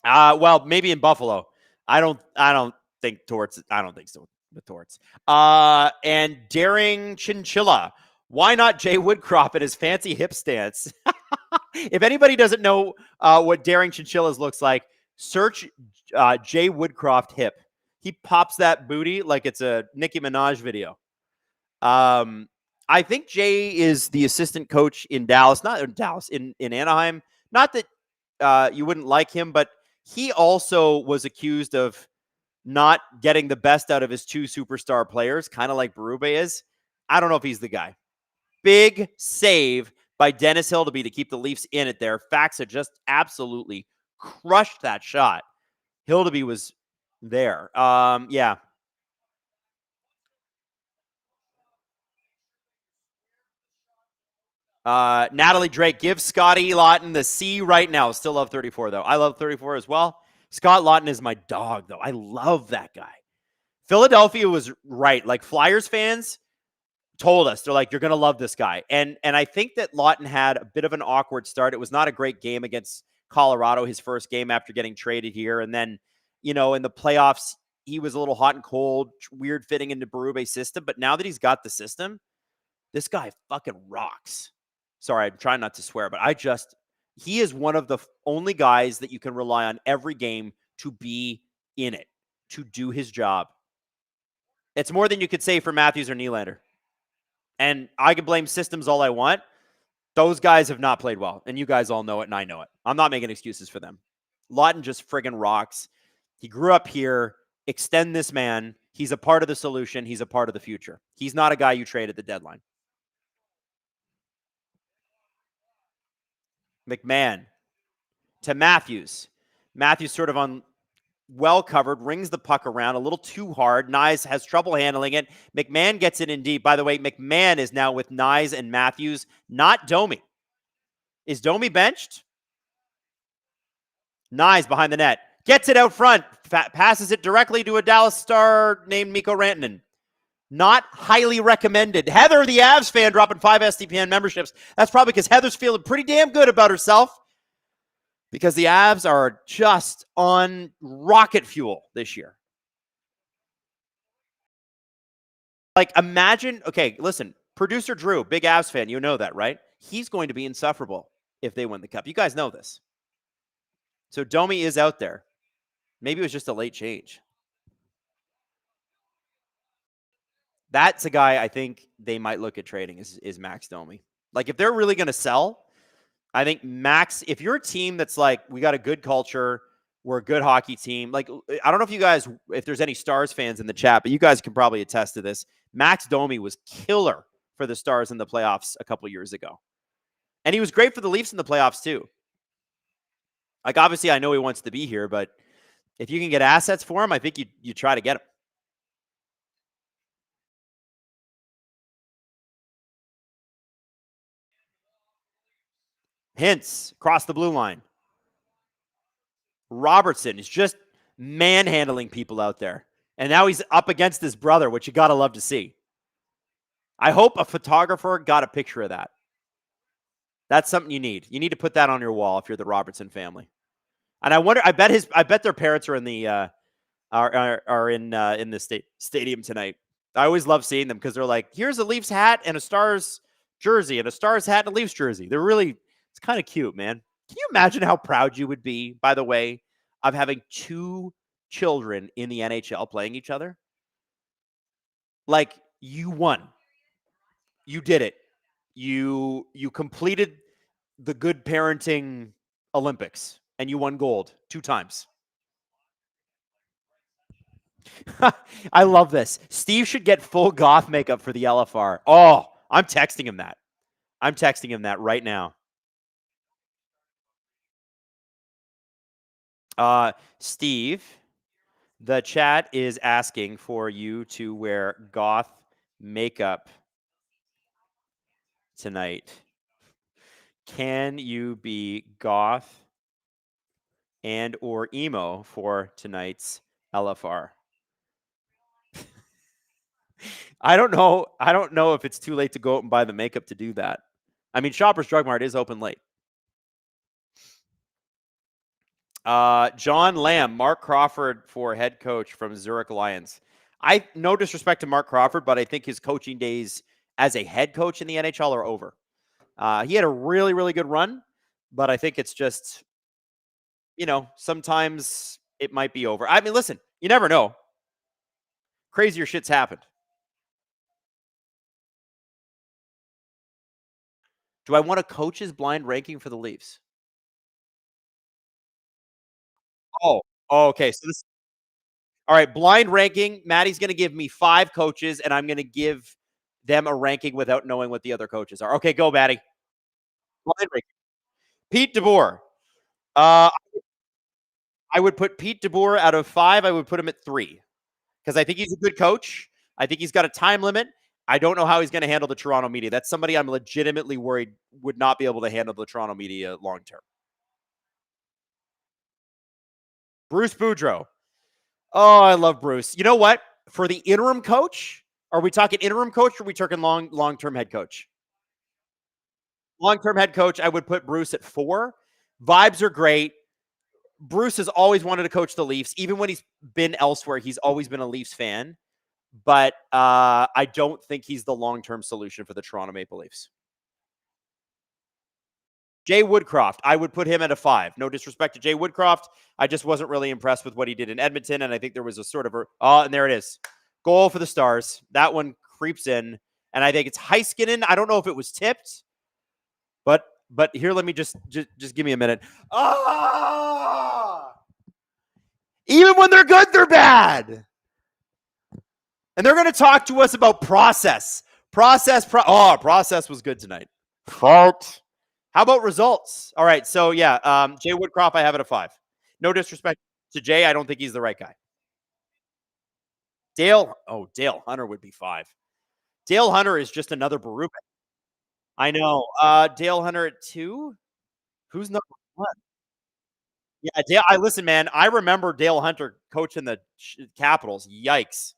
Well, maybe in Buffalo. I don't think torts. I don't think so. The torts. And Daring Chinchilla. Why not Jay Woodcroft and his fancy hip stance? If anybody doesn't know what Daring Chinchillas looks like, search Jay Woodcroft hip. He pops that booty like it's a Nicki Minaj video. I think Jay is the assistant coach in Dallas, not in Dallas, in Anaheim. Not that you wouldn't like him, but he also was accused of not getting the best out of his two superstar players, kind of like Berube is. I don't know if he's the guy. Big save by Dennis Hildeby to keep the Leafs in it there. Faxa just absolutely crushed that shot. Hildeby was there. Yeah. Natalie Drake, give Scotty Lawton the C right now. Still love 34, though. I love 34 as well. Scott Lawton is my dog, though. I love that guy. Philadelphia was right. Like, Flyers fans told us, they're like, you're going to love this guy. And I think that Lawton had a bit of an awkward start. It was not a great game against Colorado, his first game after getting traded here. And then, in the playoffs, he was a little hot and cold, weird fitting into Berube's system. But now that he's got the system, this guy fucking rocks. Sorry, I'm trying not to swear, but he is one of the only guys that you can rely on every game to be in it, to do his job. It's more than you could say for Matthews or Nylander. And I can blame systems all I want. Those guys have not played well, and you guys all know it, and I know it. I'm not making excuses for them. Lawton just friggin' rocks. He grew up here. Extend this man. He's a part of the solution. He's a part of the future. He's not a guy you trade at the deadline. McMahon to Matthews. Matthews sort of on well covered, rings the puck around a little too hard. Nyes has trouble handling it. McMahon gets it in deep. By the way, McMahon is now with Nyes and Matthews, not Domi. Is Domi benched? Nyes behind the net. Gets it out front. Passes it directly to a Dallas star named Mikko Rantanen. Not highly recommended. Heather, the Avs fan, dropping 5 SDPN memberships. That's probably because Heather's feeling pretty damn good about herself because the Avs are just on rocket fuel this year. Like, imagine, okay, listen, producer Drew, big Avs fan, you know that, right? He's going to be insufferable if they win the Cup. You guys know this. So Domi is out there. Maybe it was just a late change. That's a guy I think they might look at trading is Max Domi. Like, if they're really going to sell, I think Max, if you're a team that's like, we got a good culture, we're a good hockey team. Like, I don't know if you guys, if there's any Stars fans in the chat, but you guys can probably attest to this. Max Domi was killer for the Stars in the playoffs a couple years ago. And he was great for the Leafs in the playoffs too. Like, obviously, I know he wants to be here, but if you can get assets for him, I think you try to get him. Hintz across the blue line. Robertson is just manhandling people out there. And now he's up against his brother, which you got to love to see. I hope a photographer got a picture of that. That's something you need. You need to put that on your wall if you're the Robertson family. And I wonder. I bet their parents are in the are in the stadium tonight. I always love seeing them because they're like, here's a Leafs hat and a Stars jersey and a Stars hat and a Leafs jersey. They're really, it's kind of cute, man. Can you imagine how proud you would be, by the way, of having 2 children in the NHL playing each other? Like, you won. You did it. You completed the good parenting Olympics and you won gold 2 times. I love this. Steve should get full goth makeup for the LFR. Oh, I'm texting him that. I'm texting him that right now. Steve, the chat is asking for you to wear goth makeup tonight. Can you be goth and or emo for tonight's LFR? I don't know. I don't know if it's too late to go out and buy the makeup to do that. I mean, Shoppers Drug Mart is open late. John Lamb, Mark Crawford for head coach from Zurich Lions. No disrespect to Mark Crawford, but I think his coaching days as a head coach in the NHL are over. He had a really, really good run, but I think it's just, sometimes it might be over. I mean, listen, you never know. Crazier shit's happened. Do I want a coach's blind ranking for the Leafs? Oh, okay. So this. All right, blind ranking. Maddie's going to give me 5 coaches, and I'm going to give them a ranking without knowing what the other coaches are. Okay, go, Maddie. Blind ranking. Pete DeBoer. I would put Pete DeBoer out of 5. I would put him at 3 because I think he's a good coach. I think he's got a time limit. I don't know how he's going to handle the Toronto media. That's somebody I'm legitimately worried would not be able to handle the Toronto media long term. Bruce Boudreau. Oh, I love Bruce. You know what? For the interim coach, are we talking interim coach or are we talking long-term head coach? Long-term head coach, I would put Bruce at 4. Vibes are great. Bruce has always wanted to coach the Leafs. Even when he's been elsewhere, he's always been a Leafs fan. But I don't think he's the long-term solution for the Toronto Maple Leafs. Jay Woodcroft, I would put him at a 5. No disrespect to Jay Woodcroft. I just wasn't really impressed with what he did in Edmonton, and I think there was a sort of and there it is. Goal for the Stars. That one creeps in, and I think it's Heiskanen. I don't know if it was tipped, but here, let me just give me a minute. Even when they're good, they're bad. And they're going to talk to us about process. Process was good tonight. Fault. How about results? All right, so yeah, Jay Woodcroft, I have it a 5. No disrespect to Jay, I don't think he's the right guy. Dale Hunter would be 5. Dale Hunter is just another Berube. I know. Dale Hunter at 2? Who's number 1? Yeah, Dale. Listen, man, I remember Dale Hunter coaching the Capitals. Yikes.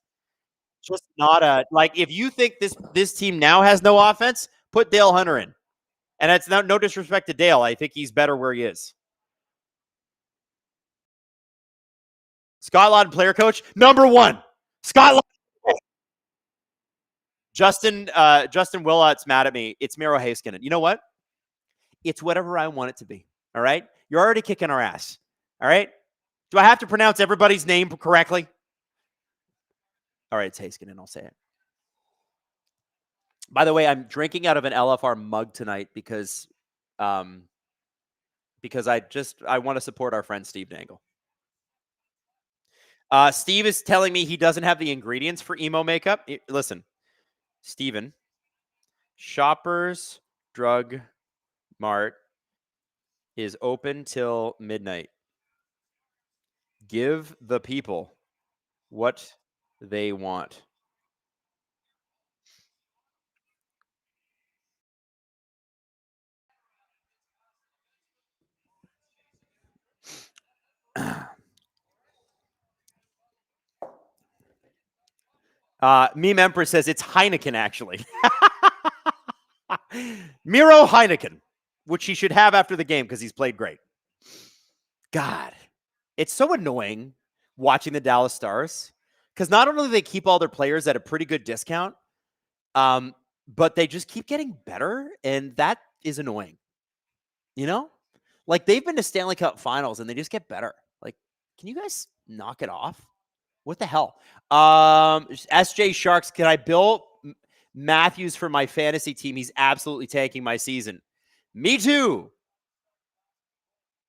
Just not if you think this team now has no offense, put Dale Hunter in. And it's no disrespect to Dale. I think he's better where he is. Scott Laughton, player coach, number 1. Scott Laughton. Justin Willott's mad at me. It's Miro Heiskanen. You know what? It's whatever I want it to be. All right? You're already kicking our ass. All right? Do I have to pronounce everybody's name correctly? All right, it's Heiskanen. I'll say it. By the way, I'm drinking out of an LFR mug tonight because I want to support our friend Steve Dangle. Steve is telling me he doesn't have the ingredients for emo makeup. Listen, Steven, Shoppers Drug Mart is open till midnight. Give the people what they want. Meme Empress says it's Heineken, actually. Miro Heineken, which he should have after the game because he's played great. God, it's so annoying watching the Dallas Stars because not only do they keep all their players at a pretty good discount, but they just keep getting better, and that is annoying. You know? Like, they've been to Stanley Cup finals, and they just get better. Like, can you guys knock it off? What the hell? SJ Sharks, can I bill Matthews for my fantasy team? He's absolutely tanking my season. Me too.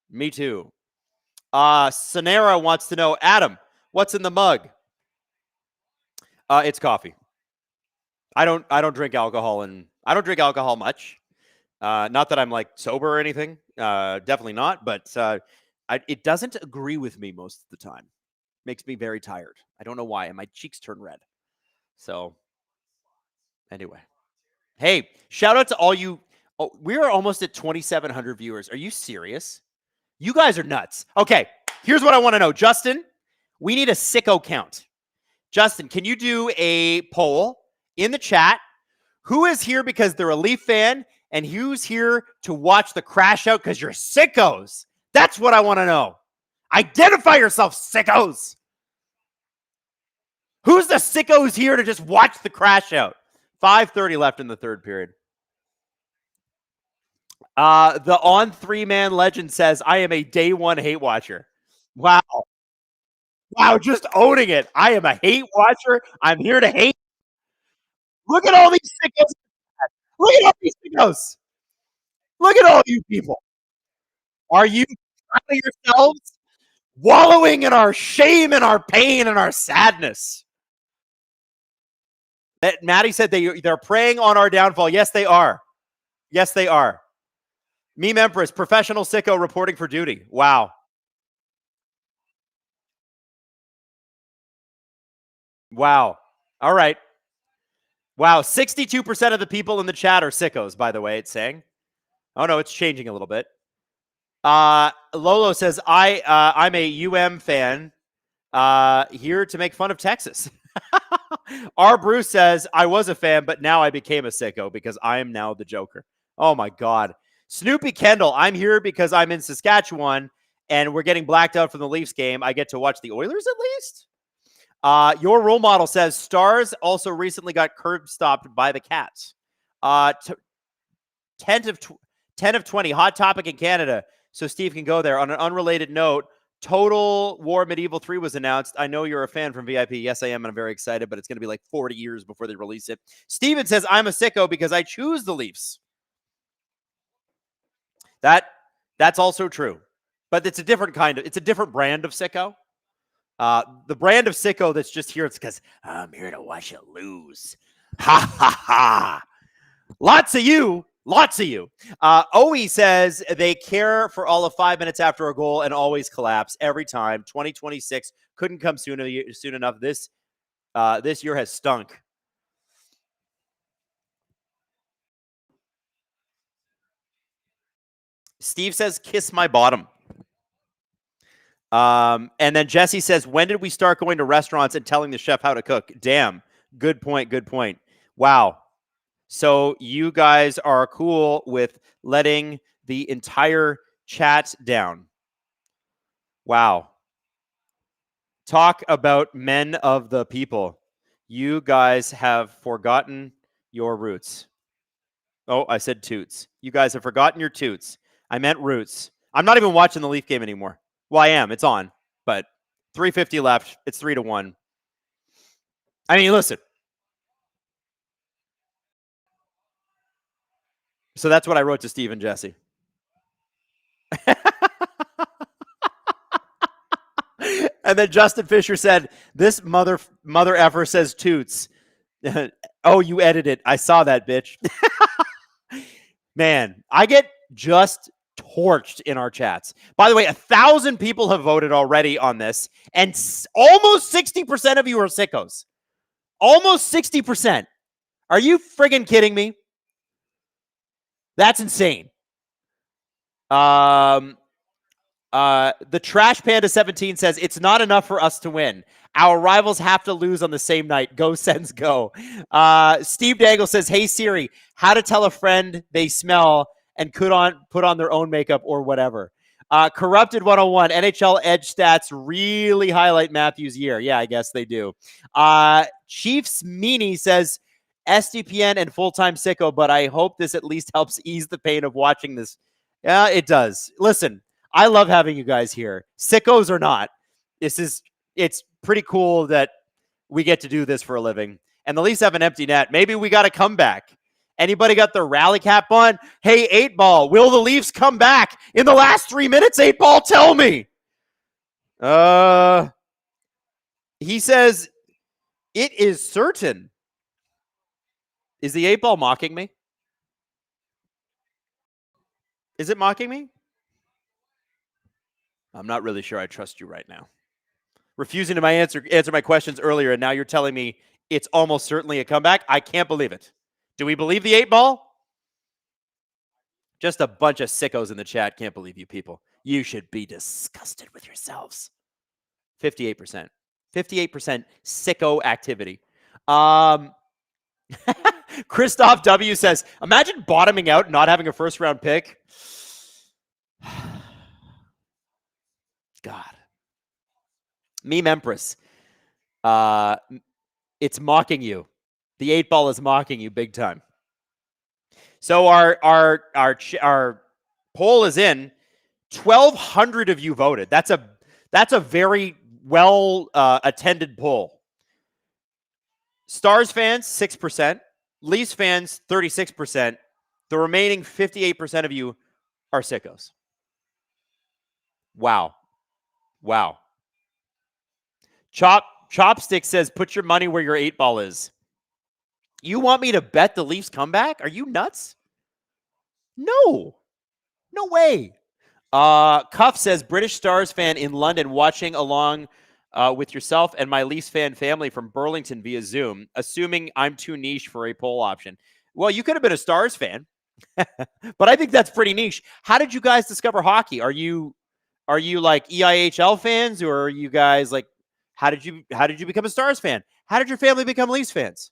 Me too. Sonera wants to know, Adam, what's in the mug? It's coffee. I don't drink alcohol, and I don't drink alcohol much. Not that I'm like sober or anything. Definitely not. But it doesn't agree with me most of the time. Makes me very tired. I don't know why, and my cheeks turn red. So, anyway, hey, shout out to all you. Oh, we are almost at 2,700 viewers. Are you serious? You guys are nuts. Okay, here's what I want to know, Justin. We need a sicko count. Justin, can you do a poll in the chat? Who is here because they're a Leaf fan, and who's here to watch the crash out because you're sickos? That's what I want to know. Identify yourself, sickos. Who's the sickos here to just watch the crash out? 5:30 left in the third period. The on three-man legend says, I am a day one hate watcher. Wow. Wow, just owning it. I am a hate watcher. I'm here to hate. Look at all these sickos. Look at all these sickos. Look at all you people. Are you proud of yourselves? Wallowing in our shame and our pain and our sadness. Maddie said they're preying on our downfall. Yes, they are. Yes, they are. Meme Empress, professional sicko reporting for duty. Wow. Wow. All right. Wow. 62% of the people in the chat are sickos, by the way, it's saying. Oh, no, it's changing a little bit. Lolo says, I'm a UM fan here to make fun of Texas. R. Bruce says, I was a fan, but now I became a sicko because I am now the Joker. Oh, my God. Snoopy Kendall, I'm here because I'm in Saskatchewan and we're getting blacked out from the Leafs game. I get to watch the Oilers at least. Your role model says Stars also recently got curb stopped by the Cats. 10 of 20, hot topic in Canada. So Steve can go there. On an unrelated note, Total War Medieval 3 was announced. I know you're a fan from VIP. Yes, I am, and I'm very excited, but it's going to be like 40 years before they release it. Steven says, I'm a sicko because I choose the Leafs. That's also true. But it's a different brand of sicko. The brand of sicko that's just here, it's because I'm here to watch it lose. Ha, ha, ha. Lots of you. Owie says they care for all of 5 minutes after a goal and always collapse every time. 2026 couldn't come soon enough. This year has stunk. Steve says, kiss my bottom. And then Jesse says, when did we start going to restaurants and telling the chef how to cook? Damn. Good point. Wow. So you guys are cool with letting the entire chat down. Wow. Talk about men of the people. You guys have forgotten your roots. Oh, I said toots. You guys have forgotten your toots. I meant roots. I'm not even watching the Leaf game anymore. Well, I am. It's on. But 3:50 left. It's 3-1. I mean, listen. So that's what I wrote to Steve and Jesse. And then Justin Fisher said, this mother effer says toots. Oh, you edited. I saw that, bitch. Man, I get just torched in our chats. By the way, 1,000 people have voted already on this, and almost 60% of you are sickos. Almost 60%. Are you friggin' kidding me? That's insane. The Trash Panda 17 says, it's not enough for us to win. Our rivals have to lose on the same night. Go Sens go. Steve Dangle says, hey Siri, how to tell a friend they smell and put on their own makeup or whatever. Corrupted 101. NHL edge stats really highlight Matthews' year. Yeah, I guess they do. Chiefs Meanie says SDPN and full-time sicko, but I hope this at least helps ease the pain of watching this. Yeah, it does. Listen, I love having you guys here. Sickos or not, it's pretty cool that we get to do this for a living. And the Leafs have an empty net. Maybe we got a comeback. Anybody got their rally cap on? Hey, 8-Ball, will the Leafs come back in the last 3 minutes? 8-Ball, tell me. He says, it is certain. Is the 8-Ball mocking me? Is it mocking me? I'm not really sure I trust you right now. Refusing to answer my questions earlier, and now you're telling me it's almost certainly a comeback? I can't believe it. Do we believe the 8-Ball? Just a bunch of sickos in the chat. Can't believe you people. You should be disgusted with yourselves. 58%. 58% sicko activity. Christoph W says, imagine bottoming out and not having a first-round pick. God. Meme Empress. It's mocking you. The 8-Ball is mocking you big time. So our poll is in. 1,200 of you voted. That's a very well attended poll. Stars fans 6%, Leafs fans 36%. The remaining 58% of you are sickos. Wow. Chopstick says, put your money where your 8-Ball is. You want me to bet the Leafs come back? Are you nuts? No way. Cuff says, British Stars fan in London watching along with yourself and my Leafs fan family from Burlington via Zoom, assuming I'm too niche for a poll option. Well, you could have been a Stars fan, but I think that's pretty niche. How did you guys discover hockey? Are you like EIHL fans, or are you guys like, how did you become a Stars fan? How did your family become Leafs fans?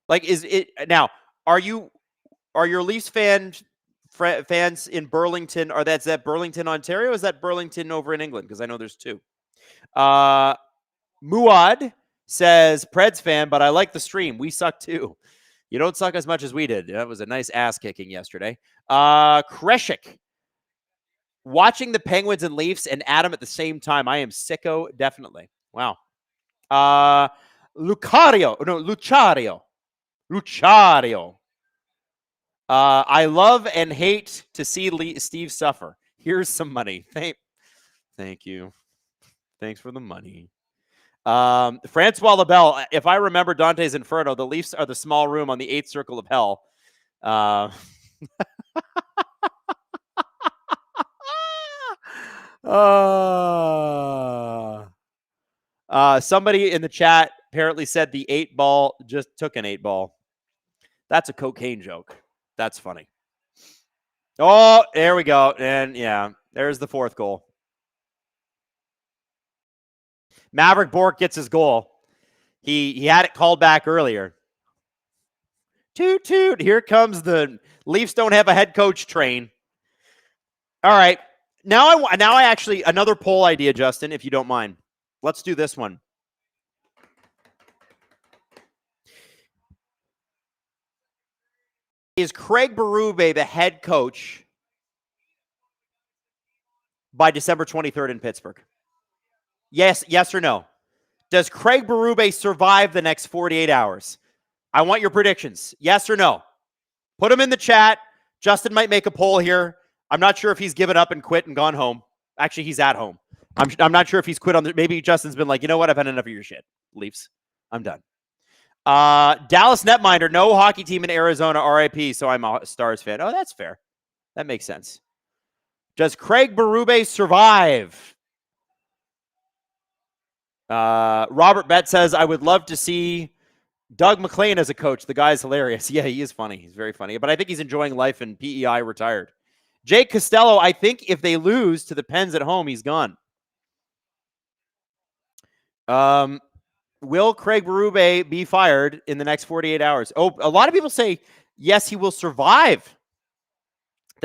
Like, is it now? Are your Leafs fans in Burlington? That's that Burlington, Ontario? Or is that Burlington over in England? Because I know there's two. Muad says Preds fan, but I like the stream. We suck too. You don't suck as much as we did. That was a nice ass kicking yesterday. Kreshik. Watching the Penguins and Leafs and Adam at the same time. I am sicko, definitely. Wow. Lucario. I love and hate to see Steve suffer. Here's some money. Thank you. Thanks for the money. Francois Labelle, if I remember Dante's Inferno, the Leafs are the small room on the 8th circle of hell. Somebody in the chat apparently said the 8-Ball just took an 8-Ball. That's a cocaine joke. That's funny. Oh, there we go. And yeah, there's the 4th goal. Maverick Bork gets his goal. He had it called back earlier. Toot toot. Here comes the Leafs don't have a head coach train. All right. Now I actually, another poll idea, Justin, if you don't mind. Let's do this one. Is Craig Berube the head coach by December 23rd in Pittsburgh? Yes or no? Does Craig Berube survive the next 48 hours? I want your predictions. Yes or no? Put them in the chat. Justin might make a poll here. I'm not sure if he's given up and quit and gone home. Actually, he's at home. I'm not sure if he's quit on the. Maybe Justin's been like, you know what? I've had enough of your shit, Leafs. I'm done. Dallas Netminder, no hockey team in Arizona, RIP, so I'm a Stars fan. Oh, that's fair. That makes sense. Does Craig Berube survive? Robert Bett says, I would love to see Doug McLean as a coach. The guy's hilarious. Yeah, he is funny. He's very funny. But I think he's enjoying life and PEI retired. Jake Costello, I think if they lose to the Pens at home, he's gone. Will Craig Berube be fired in the next 48 hours? Oh, a lot of people say, yes, he will survive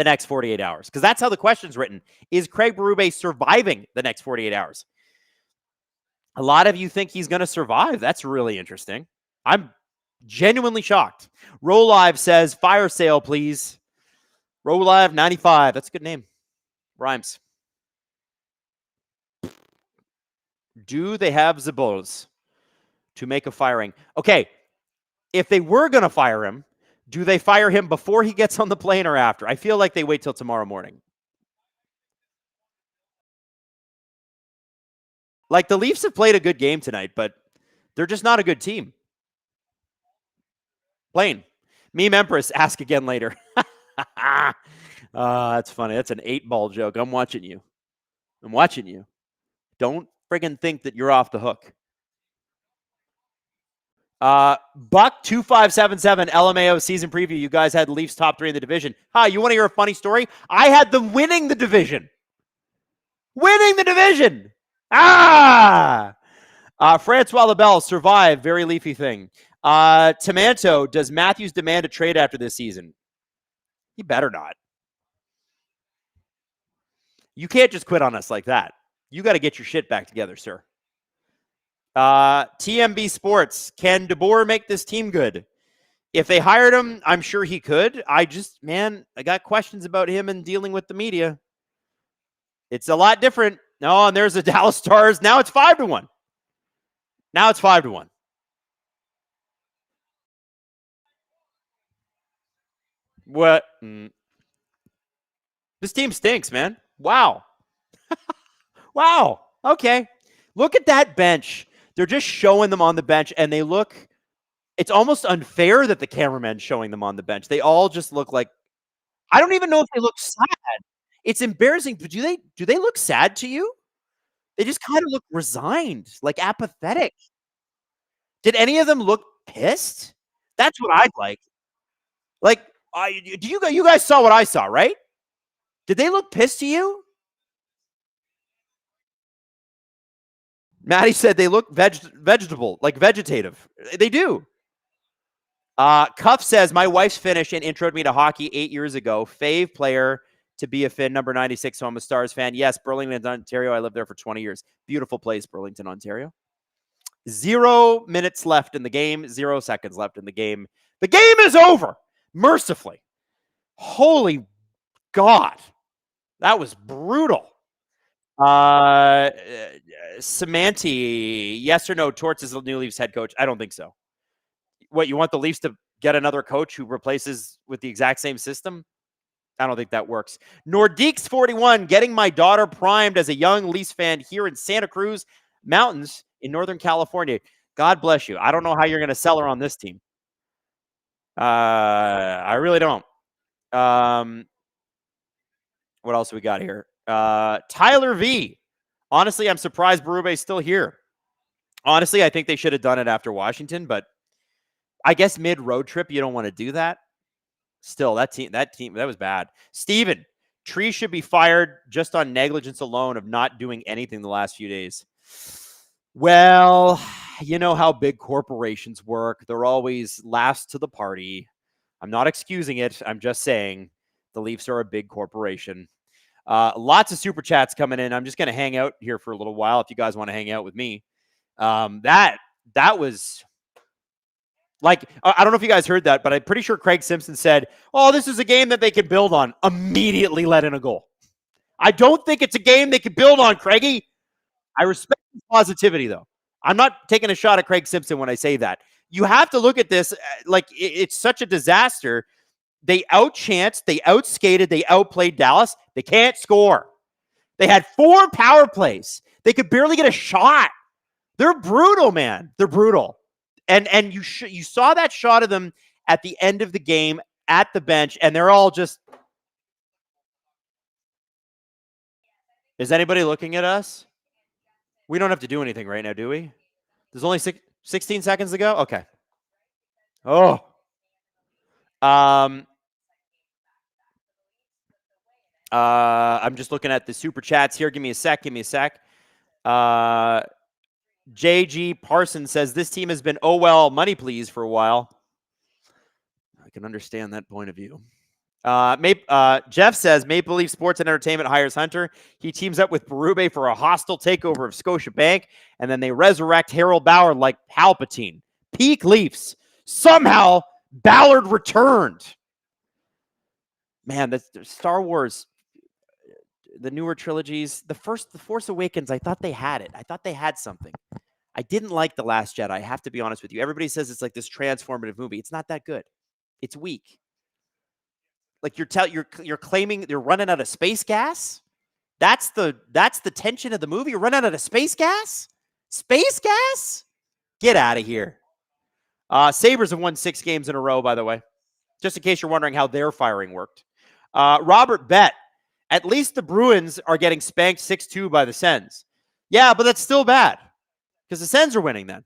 the next 48 hours? Because that's how the question's written. Is Craig Berube surviving the next 48 hours? A lot of you think he's going to survive. That's really interesting. I'm genuinely shocked. Roll Live says, fire sale, please. Roll Live 95. That's a good name. Rhymes. Do they have Zaboz to make a firing? Okay, if they were going to fire him, do they fire him before he gets on the plane or after? I feel like they wait till tomorrow morning. Like, the Leafs have played a good game tonight, but they're just not a good team. Plain. Meme Empress, ask again later. That's funny. That's an 8-ball joke. I'm watching you. I'm watching you. Don't friggin' think that you're off the hook. Buck 2577 LMAO season preview. You guys had Leafs top 3 in the division. You want to hear a funny story? I had them winning the division. Winning the division. Francois Labelle survived. Very Leafy thing. Tomanto, does Matthews demand a trade after this season? He better not. You can't just quit on us like that. You got to get your shit back together, sir. TMB Sports, can DeBoer make this team good? If they hired him, I'm sure he could. I got questions about him and dealing with the media. It's a lot different. No, and there's the Dallas Stars. Now it's 5-1. Now it's 5-1. What? This team stinks, man. Wow. Wow. Okay. Look at that bench. They're just showing them on the bench, and they look – it's almost unfair that the cameraman's showing them on the bench. They all just look like – I don't even know if they look sad. It's embarrassing, but do they look sad to you? They just kind of look resigned, like apathetic. Did any of them look pissed? That's what I'd like. Like, you guys saw what I saw, right? Did they look pissed to you? Maddie said they look vegetable, like vegetative. They do. Cuff says, my wife's Finnish and introed me to hockey 8 years ago. Fave player to be a Finn, number 96, so I'm a Stars fan. Yes, Burlington, Ontario. I lived there for 20 years. Beautiful place, Burlington, Ontario. 0 minutes left in the game. 0 seconds left in the game. The game is over, mercifully. Holy God. That was brutal. Semanti, yes or no, Torts is the new Leafs head coach? I don't think so. What, you want the Leafs to get another coach who replaces with the exact same system? I don't think that works. Nordiques 41, getting my daughter primed as a young Leafs fan here in Santa Cruz Mountains in Northern California. God bless you. I don't know how you're going to sell her on this team. I really don't. What else we got here? Tyler V. Honestly, I'm surprised Berube's still here. Honestly, I think they should have done it after Washington, but I guess mid-road trip, you don't want to do that. Still, that team, that was bad. Steven, Tree should be fired just on negligence alone of not doing anything the last few days. Well, you know how big corporations work. They're always last to the party. I'm not excusing it. I'm just saying the Leafs are a big corporation. Lots of super chats coming in. I'm just going to hang out here for a little while if you guys want to hang out with me. That was like, I don't know if you guys heard that, but I'm pretty sure Craig Simpson said, oh, this is a game that they can build on. Immediately let in a goal. I don't think it's a game they can build on, Craigie. I respect his positivity, though. I'm not taking a shot at Craig Simpson when I say that. You have to look at this like it's such a disaster. They outchanced, they outskated, they outplayed Dallas. They can't score. They had 4 power plays. They could barely get a shot. They're brutal, man. They're brutal. And you saw that shot of them at the end of the game at the bench, and they're all just. Is anybody looking at us? We don't have to do anything right now, do we? There's only 16 seconds to go? Okay. Oh. I'm just looking at the super chats here. Give me a sec. JG Parsons says this team has been, oh, well, money please for a while. I can understand that point of view. Jeff says Maple Leaf Sports and Entertainment hires Hunter. He teams up with Berube for a hostile takeover of Scotiabank, and then they resurrect Harold Ballard like Palpatine. Peak Leafs. Somehow, Ballard returned. Man, the Star Wars, the newer trilogies, the Force Awakens, I thought they had it. I thought they had something. I didn't like The Last Jedi. I have to be honest with you. Everybody says it's like this transformative movie. It's not that good. It's weak. Like you're claiming they're running out of space gas. That's the tension of the movie. You're running out of space gas. Space gas? Get out of here. Sabres have won 6 games in a row, by the way, just in case you're wondering how their firing worked. Robert Bet, at least the Bruins are getting spanked 6-2 by the Sens. Yeah, but that's still bad because the Sens are winning then.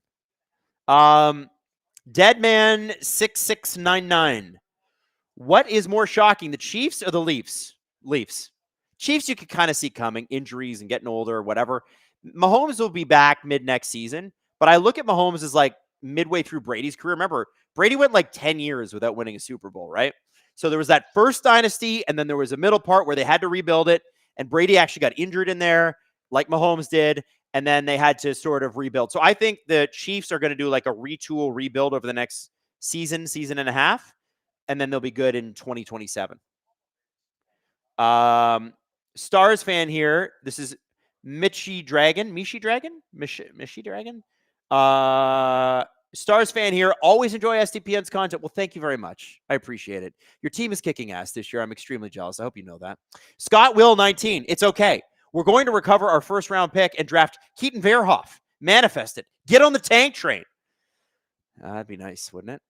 Deadman 6699. What is more shocking, the Chiefs or the Leafs? Leafs. Chiefs you could kind of see coming, injuries and getting older or whatever. Mahomes will be back mid-next season, but I look at Mahomes as like midway through Brady's career. Remember, Brady went like 10 years without winning a Super Bowl, right? So there was that first dynasty, and then there was a middle part where they had to rebuild it, and Brady actually got injured in there like Mahomes did, and then they had to sort of rebuild. So I think the Chiefs are going to do like a retool rebuild over the next season and a half, and then they'll be good in 2027. Stars fan here. This is Mishi Dragon. Stars fan here. Always enjoy SDPN's content. Well, thank you very much. I appreciate it. Your team is kicking ass this year. I'm extremely jealous. I hope you know that. Scott Will 19. It's okay. We're going to recover our first round pick and draft Keaton Verhoff. Manifest it. Get on the tank train. That'd be nice, wouldn't it?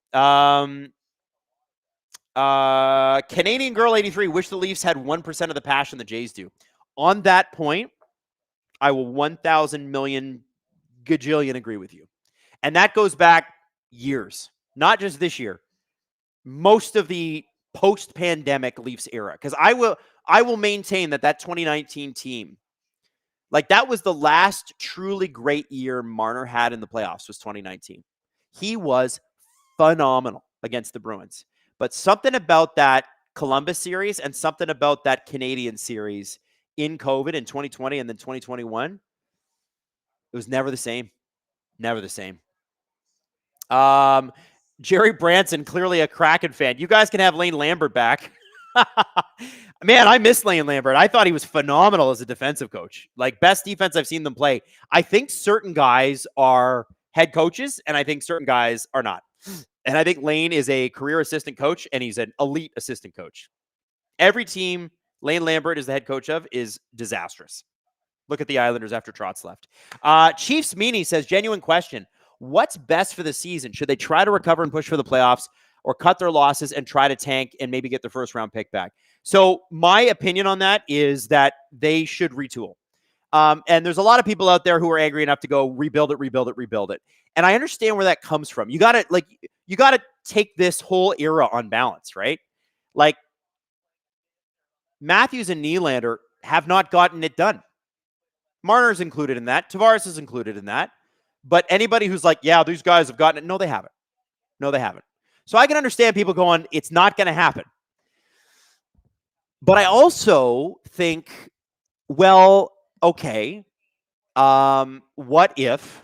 Canadian Girl 83. Wish the Leafs had 1% of the passion the Jays do. On that point, I will 1,000 million gajillion agree with you. And that goes back years, not just this year. Most of the post-pandemic Leafs era, because I will maintain that 2019 team, like that was the last truly great year Marner had in the playoffs was 2019. He was phenomenal against the Bruins. But something about that Columbus series and something about that Canadian series in COVID in 2020 and then 2021, it was never the same. Never the same. Jerry Branson, clearly a Kraken fan. You guys can have Lane Lambert back. Man, I miss Lane Lambert. I thought he was phenomenal as a defensive coach. Like, best defense I've seen them play. I think certain guys are head coaches, and I think certain guys are not. And I think Lane is a career assistant coach, and he's an elite assistant coach. Every team Lane Lambert is the head coach of is disastrous. Look at the Islanders after Trotz left. Chiefs Meanie says, genuine question. What's best for the season? Should they try to recover and push for the playoffs or cut their losses and try to tank and maybe get their first round pick back? So my opinion on that is that they should retool. And there's a lot of people out there who are angry enough to go rebuild it. And I understand where that comes from. You got to take this whole era on balance, right? Like Matthews and Nylander have not gotten it done. Marner's included in that. Tavares is included in that. But anybody who's like, yeah, these guys have gotten it. No, they haven't. So I can understand people going, it's not going to happen. But I also think, well, okay, what if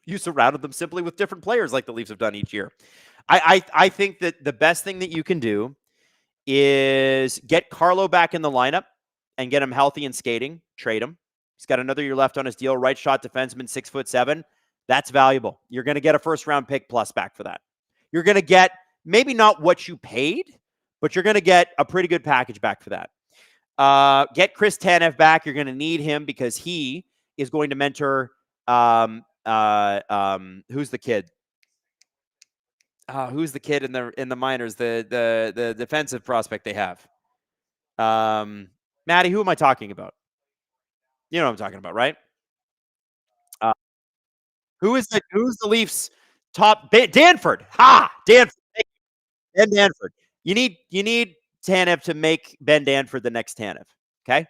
you surrounded them simply with different players like the Leafs have done each year? I think that the best thing that you can do is get Carlo back in the lineup and get him healthy and skating, trade him. He's got another year left on his deal. Right shot defenseman, 6'7". That's valuable. You're going to get a first round pick plus back for that. You're going to get maybe not what you paid, but you're going to get a pretty good package back for that. Get Chris Tanev back. You're going to need him because he is going to mentor. Who's the kid? Who's the kid in the minors? The defensive prospect they have. Maddie, who am I talking about? You know what I'm talking about, right? Who's the Leafs top? Danford. Danford. Ben Danford. You need Tanev to make Ben Danford the next Tanev. Okay.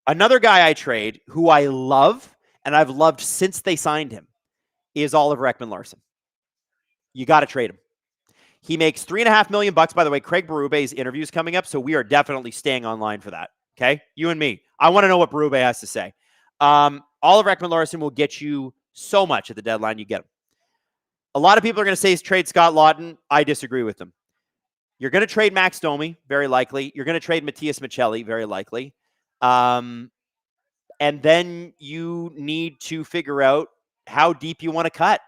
Another guy I trade who I love and I've loved since they signed him is Oliver Ekman-Larsson. You got to trade him. He makes $3.5 million. By the way, Craig Berube's interview is coming up, so we are definitely staying online for that. Okay, you and me. I want to know what Berube has to say. Oliver Ekman-Larsson will get you so much at the deadline. You get him. A lot of people are going to say trade Scott Laughton. I disagree with them. You're going to trade Max Domi, very likely. You're going to trade Matthias Michelli, very likely. And then you need to figure out how deep you want to cut.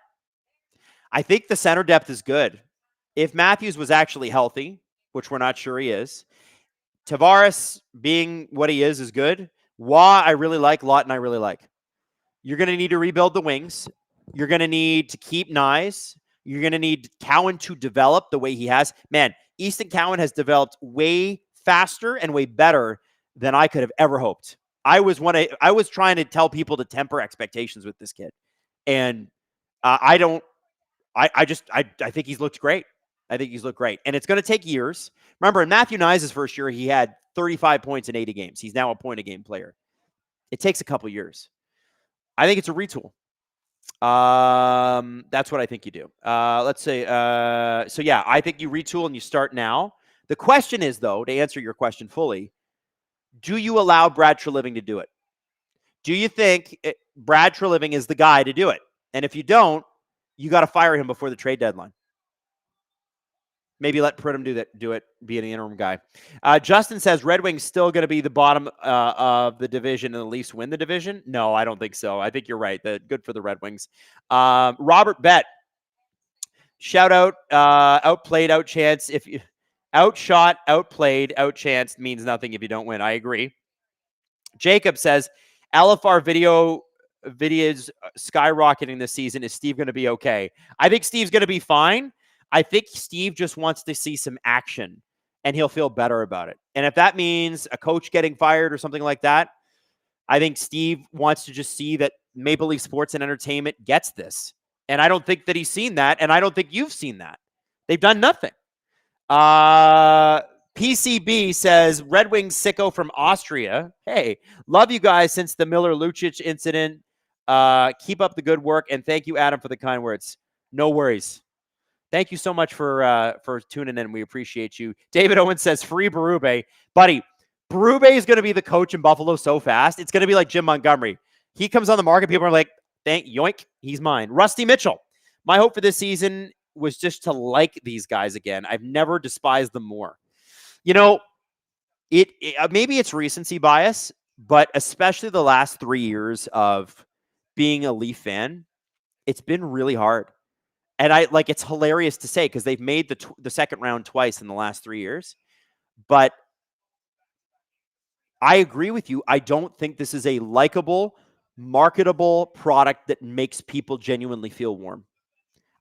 I think the center depth is good. If Matthews was actually healthy, which we're not sure he is, Tavares being what he is good. Wah, I really like. Laughton, I really like. You're going to need to rebuild the wings. You're going to need to keep Nyes. You're going to need Cowan to develop the way he has. Man, Easton Cowan has developed way faster and way better than I could have ever hoped. I was trying to tell people to temper expectations with this kid. And I think he's looked great. I think he's looked great. And it's going to take years. Remember, in Matthew Nyes' first year, he had 35 points in 80 games. He's now a point-a-game player. It takes a couple years. I think it's a retool. That's what I think you do. Let's say, so yeah, I think you retool and you start now. The question is, though, to answer your question fully, do you allow Brad Treliving to do it? Do you think Brad Treliving is the guy to do it? And if you don't, you got to fire him before the trade deadline. Maybe let Pridham do it, be an interim guy. Justin says Red Wings still going to be the bottom of the division and the Leafs win the division. No, I don't think so. I think you're right. Good for the Red Wings. Robert Bett, shout out, outplayed, outchanced. If you outshot, outplayed, outchanced means nothing if you don't win. I agree. Jacob says LFR videos skyrocketing this season. Is Steve going to be okay? I think Steve's going to be fine. I think Steve just wants to see some action, and he'll feel better about it. And if that means a coach getting fired or something like that, I think Steve wants to just see that Maple Leaf Sports and Entertainment gets this. And I don't think that he's seen that, and I don't think you've seen that. They've done nothing. PCB says, Red Wings sicko from Austria. Hey, love you guys since the Miller-Lucic incident. Keep up the good work, and thank you, Adam, for the kind words. No worries. Thank you so much for tuning in. We appreciate you. David Owen says, free Berube. Buddy, Berube is going to be the coach in Buffalo so fast. It's going to be like Jim Montgomery. He comes on the market. People are like, yoink, he's mine. Rusty Mitchell. My hope for this season was just to like these guys again. I've never despised them more. You know, it maybe it's recency bias, but especially the last 3 years of being a Leaf fan, it's been really hard. And it's hilarious to say because they've made the second round twice in the last 3 years. But I agree with you. I don't think this is a likable, marketable product that makes people genuinely feel warm.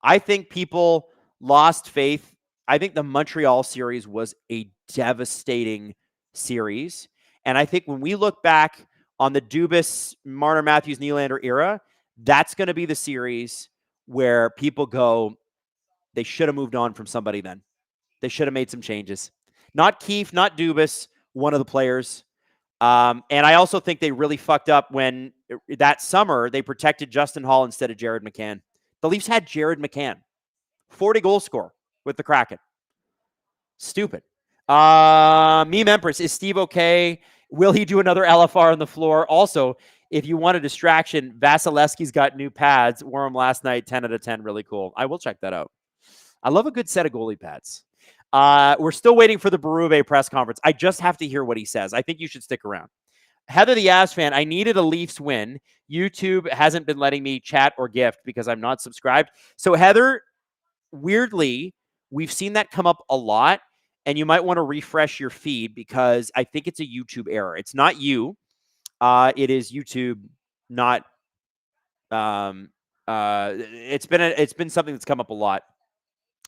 I think people lost faith. I think the Montreal series was a devastating series. And I think when we look back on the Dubas, Marner, Matthews, Nylander era, that's going to be the series where people go, they should have moved on from somebody then. They should have made some changes. Not Keefe, not Dubas, one of the players. And I also think they really fucked up when that summer they protected Justin Hall instead of Jared McCann. The Leafs had Jared McCann, 40-goal scorer with the Kraken. Stupid. Meme Empress, is Steve okay? Will he do another LFR on the floor? Also, if you want a distraction, Vasilevsky's got new pads. Wore them last night, 10 out of 10. Really cool. I will check that out. I love a good set of goalie pads. We're still waiting for the Berube press conference. I just have to hear what he says. I think you should stick around. Heather the Avs fan, I needed a Leafs win. YouTube hasn't been letting me chat or gift because I'm not subscribed. So Heather, weirdly, we've seen that come up a lot, and you might want to refresh your feed because I think it's a YouTube error. It's not you. It is YouTube, not. It's been something that's come up a lot.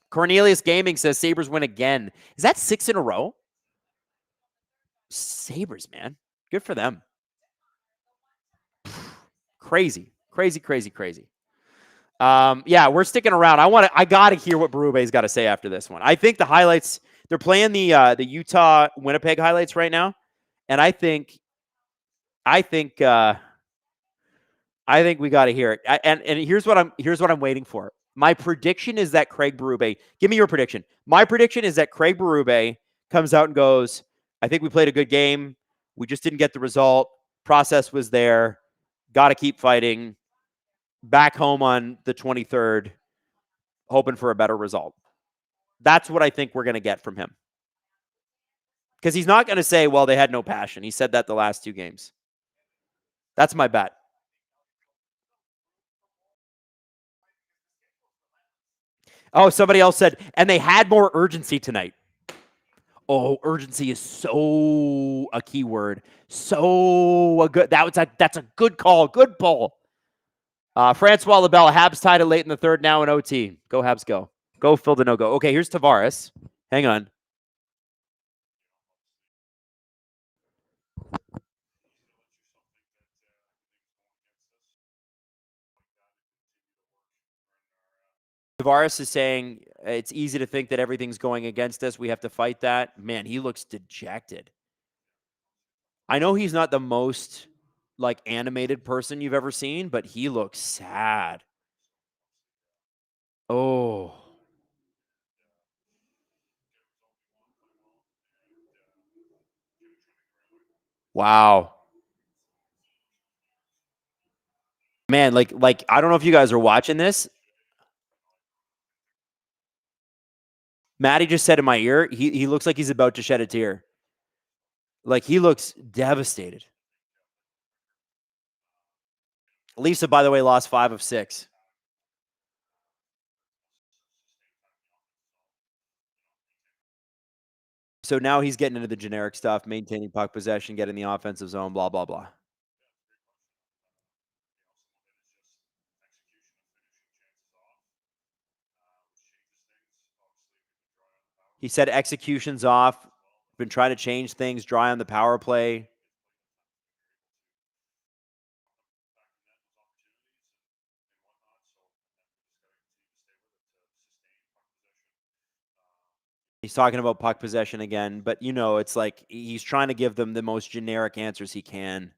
Cornelius Gaming says Sabres win again. Is that 6 in a row? Sabres, man, good for them. Crazy. Yeah, we're sticking around. I gotta hear what Berube's got to say after this one. I think the highlights. They're playing the Utah Winnipeg highlights right now, and I think we got to hear it. And here's what I'm waiting for. My prediction is that Craig Berube, give me your prediction. My prediction is that Craig Berube comes out and goes, I think we played a good game. We just didn't get the result. Process was there. Got to keep fighting. Back home on the 23rd, hoping for a better result. That's what I think we're going to get from him. Because he's not going to say, well, they had no passion. He said that the last 2 games. That's my bet. Oh, somebody else said, and they had more urgency tonight. Oh, urgency is so a key word. So a good. That's a good call. Good pull. Francois Labelle, Habs tied it late in the 3rd, now in OT. Go Habs, go. Go Phil the no-go. Okay, here's Tavares. Hang on. Tavares is saying it's easy to think that everything's going against us. We have to fight that. Man, he looks dejected. I know he's not the most animated person you've ever seen, but he looks sad. Oh. Wow. Man, like I don't know if you guys are watching this. Maddie just said in my ear, he looks like he's about to shed a tear. Like, he looks devastated. Lisa, by the way, lost 5 of 6. So now he's getting into the generic stuff, maintaining puck possession, getting the offensive zone, blah, blah, blah. He said execution's off. Been trying to change things, dry on the power play. He's talking about puck possession again, but it's like he's trying to give them the most generic answers he can.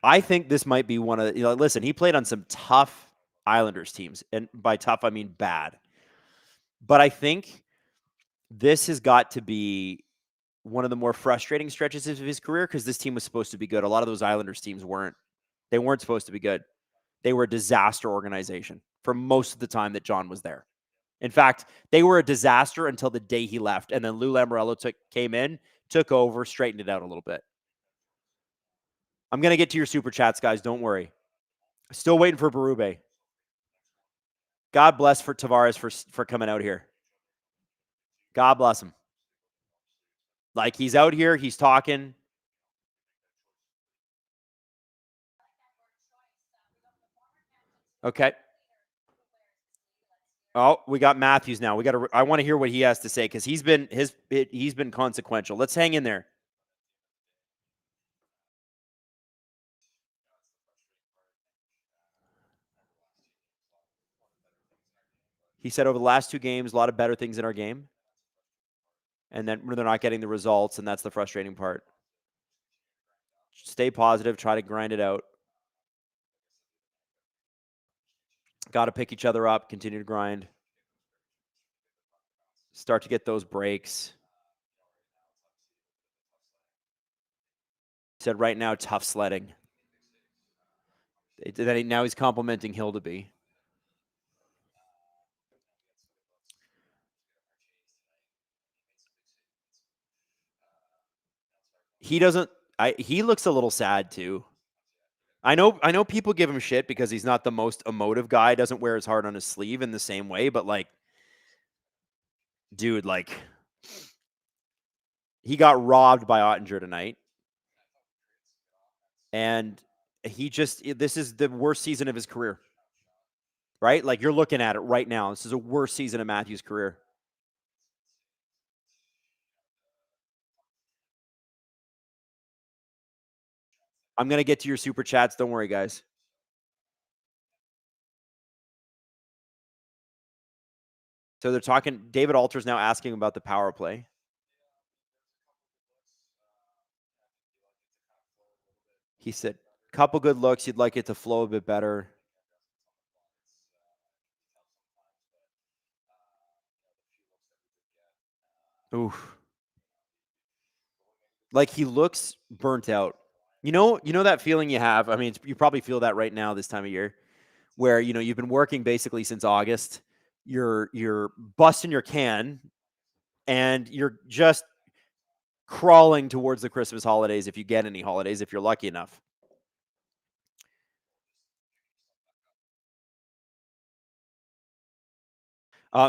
I think this might be one of listen, he played on some tough Islanders teams, and by tough I mean bad. But I think this has got to be one of the more frustrating stretches of his career because this team was supposed to be good. A lot of those Islanders teams weren't. They weren't supposed to be good. They were a disaster organization for most of the time that John was there. In fact, they were a disaster until the day he left, and then Lou Lamoriello came in, took over, straightened it out a little bit. I'm going to get to your super chats, guys. Don't worry. Still waiting for Berube. God bless for Tavares for coming out here. God bless him. Like, he's out here, he's talking. Okay. Oh, we got Matthews now. I want to hear what he has to say because he's been consequential. Let's hang in there. He said over the last 2 games, a lot of better things in our game. And then they're not getting the results, and that's the frustrating part. Stay positive, try to grind it out. Got to pick each other up, continue to grind. Start to get those breaks. He said right now, tough sledding. Now he's complimenting Hildeby. He doesn't. He looks a little sad too. I know people give him shit because he's not the most emotive guy. Doesn't wear his heart on his sleeve in the same way, but dude, he got robbed by Ottinger tonight, and this is the worst season of his career, right? Like, you're looking at it right now. This is a worst season of Matthews' career. I'm going to get to your super chats. Don't worry, guys. So they're talking. David Alter's now asking about the power play. He said, Couple good looks. You'd like it to flow a bit better. Oof. Like he looks burnt out. You know that feeling you have. I mean, you probably feel that right now this time of year, where you've been working basically since August. You're busting your can, and you're just crawling towards the Christmas holidays if you get any holidays, if you're lucky enough.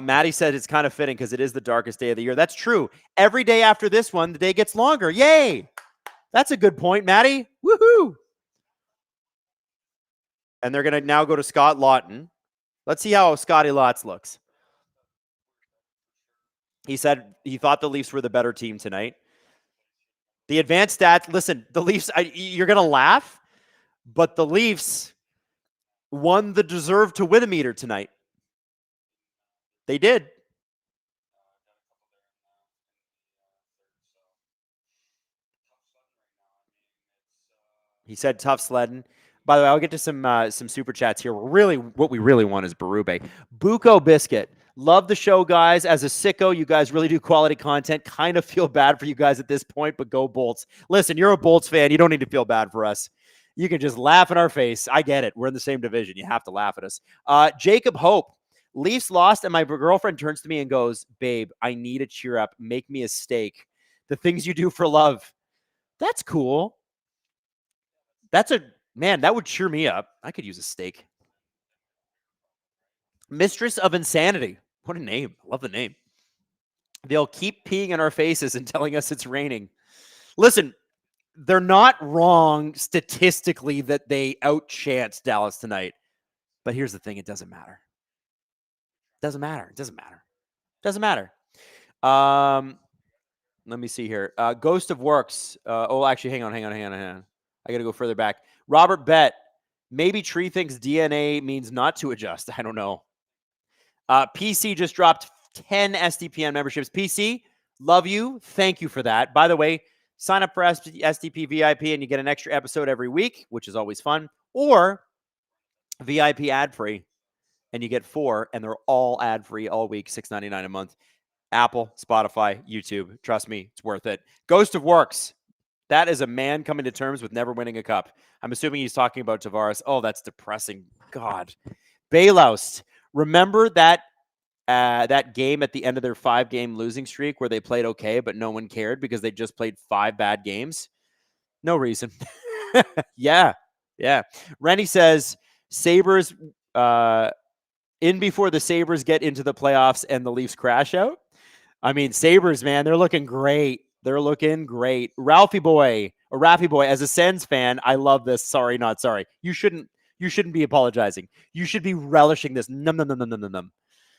Maddie said it's kind of fitting because it is the darkest day of the year. That's true. Every day after this one, the day gets longer. Yay! That's a good point, Maddie. Woohoo! And they're going to now go to Scott Lawton. Let's see how Scotty Lots looks. He said he thought the Leafs were the better team tonight. The advanced stats, listen, the Leafs, you're going to laugh, but the Leafs won the deserve to win a meter tonight. They did. He said tough sledding. By the way, I'll get to some super chats here. What we really want is Berube. Buko Biscuit. Love the show, guys. As a sicko, you guys really do quality content. Kind of feel bad for you guys at this point, but go Bolts. Listen, you're a Bolts fan. You don't need to feel bad for us. You can just laugh in our face. I get it. We're in the same division. You have to laugh at us. Jacob Hope. Leafs lost, and my girlfriend turns to me and goes, babe, I need a cheer up. Make me a steak. The things you do for love. That's cool. Man, that would cheer me up. I could use a steak. Mistress of Insanity. What a name. I love the name. They'll keep peeing in our faces and telling us it's raining. Listen, they're not wrong statistically that they outchanced Dallas tonight. But here's the thing. It doesn't matter. Doesn't matter. Let me see here. Ghost of Works. Actually, hang on. I got to go further back. Robert Bett. Maybe Tree thinks DNA means not to adjust. I don't know. PC just dropped 10 SDPN memberships. PC, love you. Thank you for that. By the way, sign up for SDP VIP and you get an extra episode every week, which is always fun. Or VIP ad-free, and you get 4, and they're all ad-free all week, $6.99 a month. Apple, Spotify, YouTube. Trust me, it's worth it. Ghost of Works. That is a man coming to terms with never winning a cup. I'm assuming he's talking about Tavares. Oh, that's depressing. God. Bailoust. Remember that game at the end of their 5-game losing streak where they played okay, but no one cared because they just played 5 bad games? No reason. Yeah. Rennie says, Sabres, in before the Sabres get into the playoffs and the Leafs crash out. I mean, Sabres, man, they're looking great. Raffy boy, as a Sens fan, I love this. Sorry, not sorry. You shouldn't be apologizing. You should be relishing this. Num.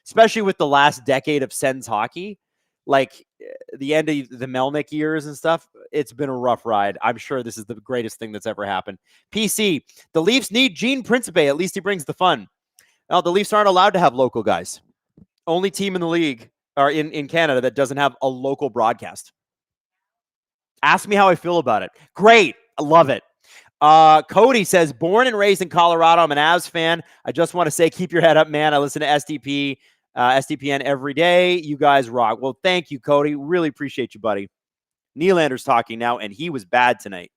Especially with the last decade of Sens hockey, like the end of the Melnick years and stuff. It's been a rough ride. I'm sure this is the greatest thing that's ever happened. PC, the Leafs need Gene Principe. At least he brings the fun. Now, the Leafs aren't allowed to have local guys. Only team in the league, or in Canada, that doesn't have a local broadcast. Ask me how I feel about it. Great. I love it. Cody says, born and raised in Colorado. I'm an Avs fan. I just want to say, keep your head up, man. I listen to SDPN every day. You guys rock. Well, thank you, Cody. Really appreciate you, buddy. Nylander's talking now, and he was bad tonight.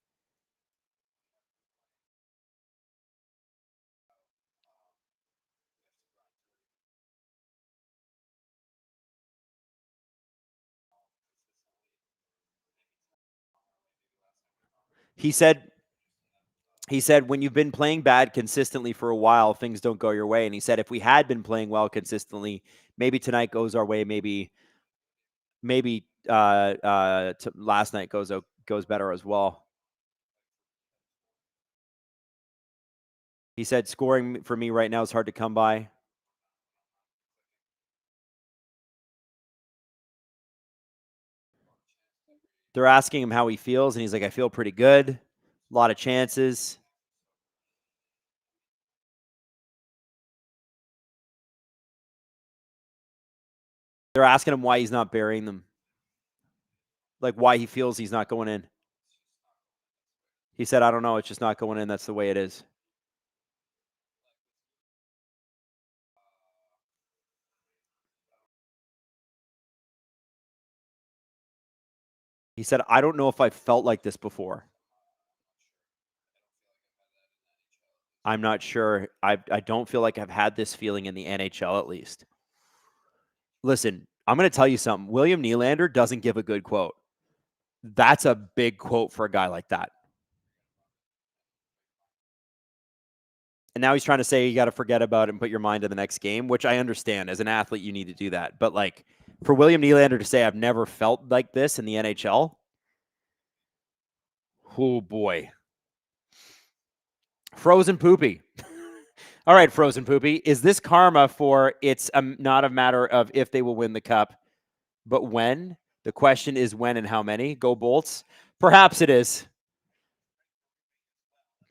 He said, when you've been playing bad consistently for a while, things don't go your way. And he said, if we had been playing well consistently, maybe tonight goes our way. Maybe last night goes better as well. He said, scoring for me right now is hard to come by. They're asking him how he feels, and he's like, I feel pretty good. A lot of chances. They're asking him why he's not burying them. Like why he feels he's not going in. He said, I don't know. It's just not going in. That's the way it is. He said, I don't know if I felt like this before. I'm not sure. I don't feel like I've had this feeling in the NHL at least. Listen, I'm going to tell you something. William Nylander doesn't give a good quote. That's a big quote for a guy like that. And now he's trying to say you got to forget about it and put your mind to the next game, which I understand. As an athlete, you need to do that. But like for William Nylander to say, I've never felt like this in the NHL. Oh, boy. Frozen Poopy. All right, Frozen Poopy. Is this karma for it's not a matter of if they will win the cup, but when? The question is when and how many. Go Bolts. Perhaps it is.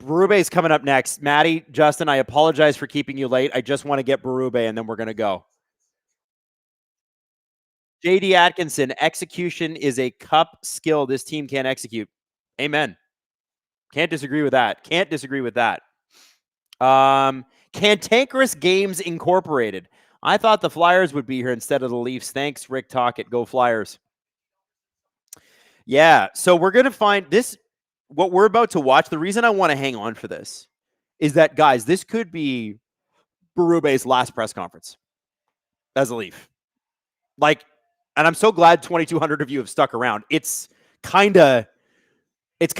Berube's coming up next. Maddie, Justin, I apologize for keeping you late. I just want to get Berube, and then we're going to go. J.D. Atkinson, execution is a cup skill this team can't execute. Amen. Can't disagree with that. Can't disagree with that. Cantankerous Games Incorporated. I thought the Flyers would be here instead of the Leafs. Thanks, Rick Tockett. Go Flyers. Yeah, so we're going to find this. What we're about to watch, the reason I want to hang on for this is that, guys, this could be Berube's last press conference as a Leaf. Like, and I'm so glad 2,200 of you have stuck around. It's kind of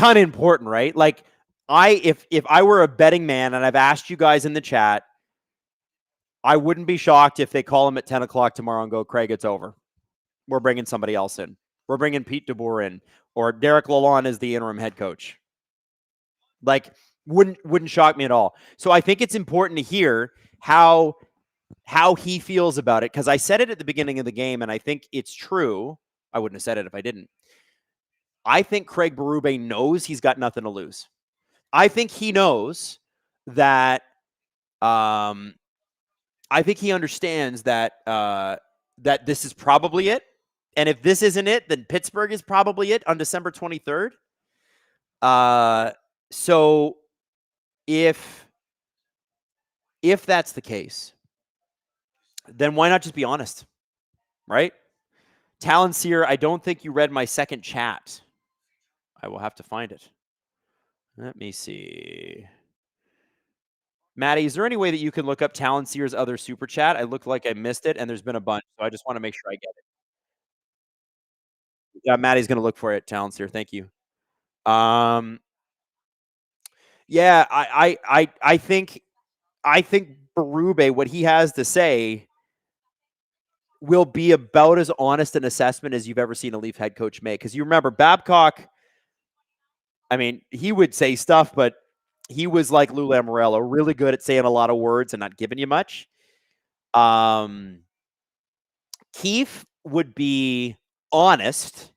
important, right? Like, if I were a betting man and I've asked you guys in the chat, I wouldn't be shocked if they call him at 10 o'clock tomorrow and go, Craig, it's over. We're bringing somebody else in. We're bringing Pete DeBoer in, or Derek Lalonde is the interim head coach. Like, wouldn't shock me at all. So I think it's important to hear how he feels about it, because I said it at the beginning of the game, and I think it's true. I wouldn't have said it if I didn't. I think Craig Berube knows he's got nothing to lose. I think he knows that. I think he understands that that this is probably it. And if this isn't it, then Pittsburgh is probably it on December 23rd. So if that's the case, then why not just be honest, right? Talon Sear, I don't think you read my second chat. I will have to find it. Let me see. Maddie, is there any way that you can look up Talon Sear's other super chat? I look like I missed it, and there's been a bunch, so I just want to make sure I get it. Yeah, Maddie's going to look for it. Talon Sear, thank you. Yeah, I think Berube, what he has to say will be about as honest an assessment as you've ever seen a Leaf head coach make. Because you remember Babcock, I mean, he would say stuff, but he was like Lou Lamoriello, really good at saying a lot of words and not giving you much. Keefe would be honest,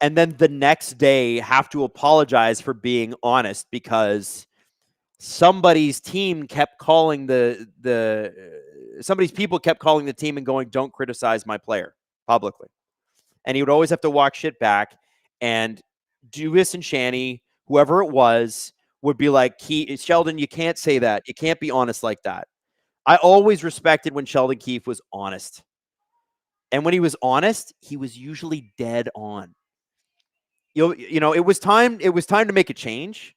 and then the next day have to apologize for being honest because somebody's team kept calling somebody's people kept calling the team and going, don't criticize my player publicly. And he would always have to walk shit back. And Dubas and Shanny, whoever it was, would be like, Sheldon, you can't say that. You can't be honest like that. I always respected when Sheldon Keefe was honest. And when he was honest, he was usually dead on. You know, it was time to make a change.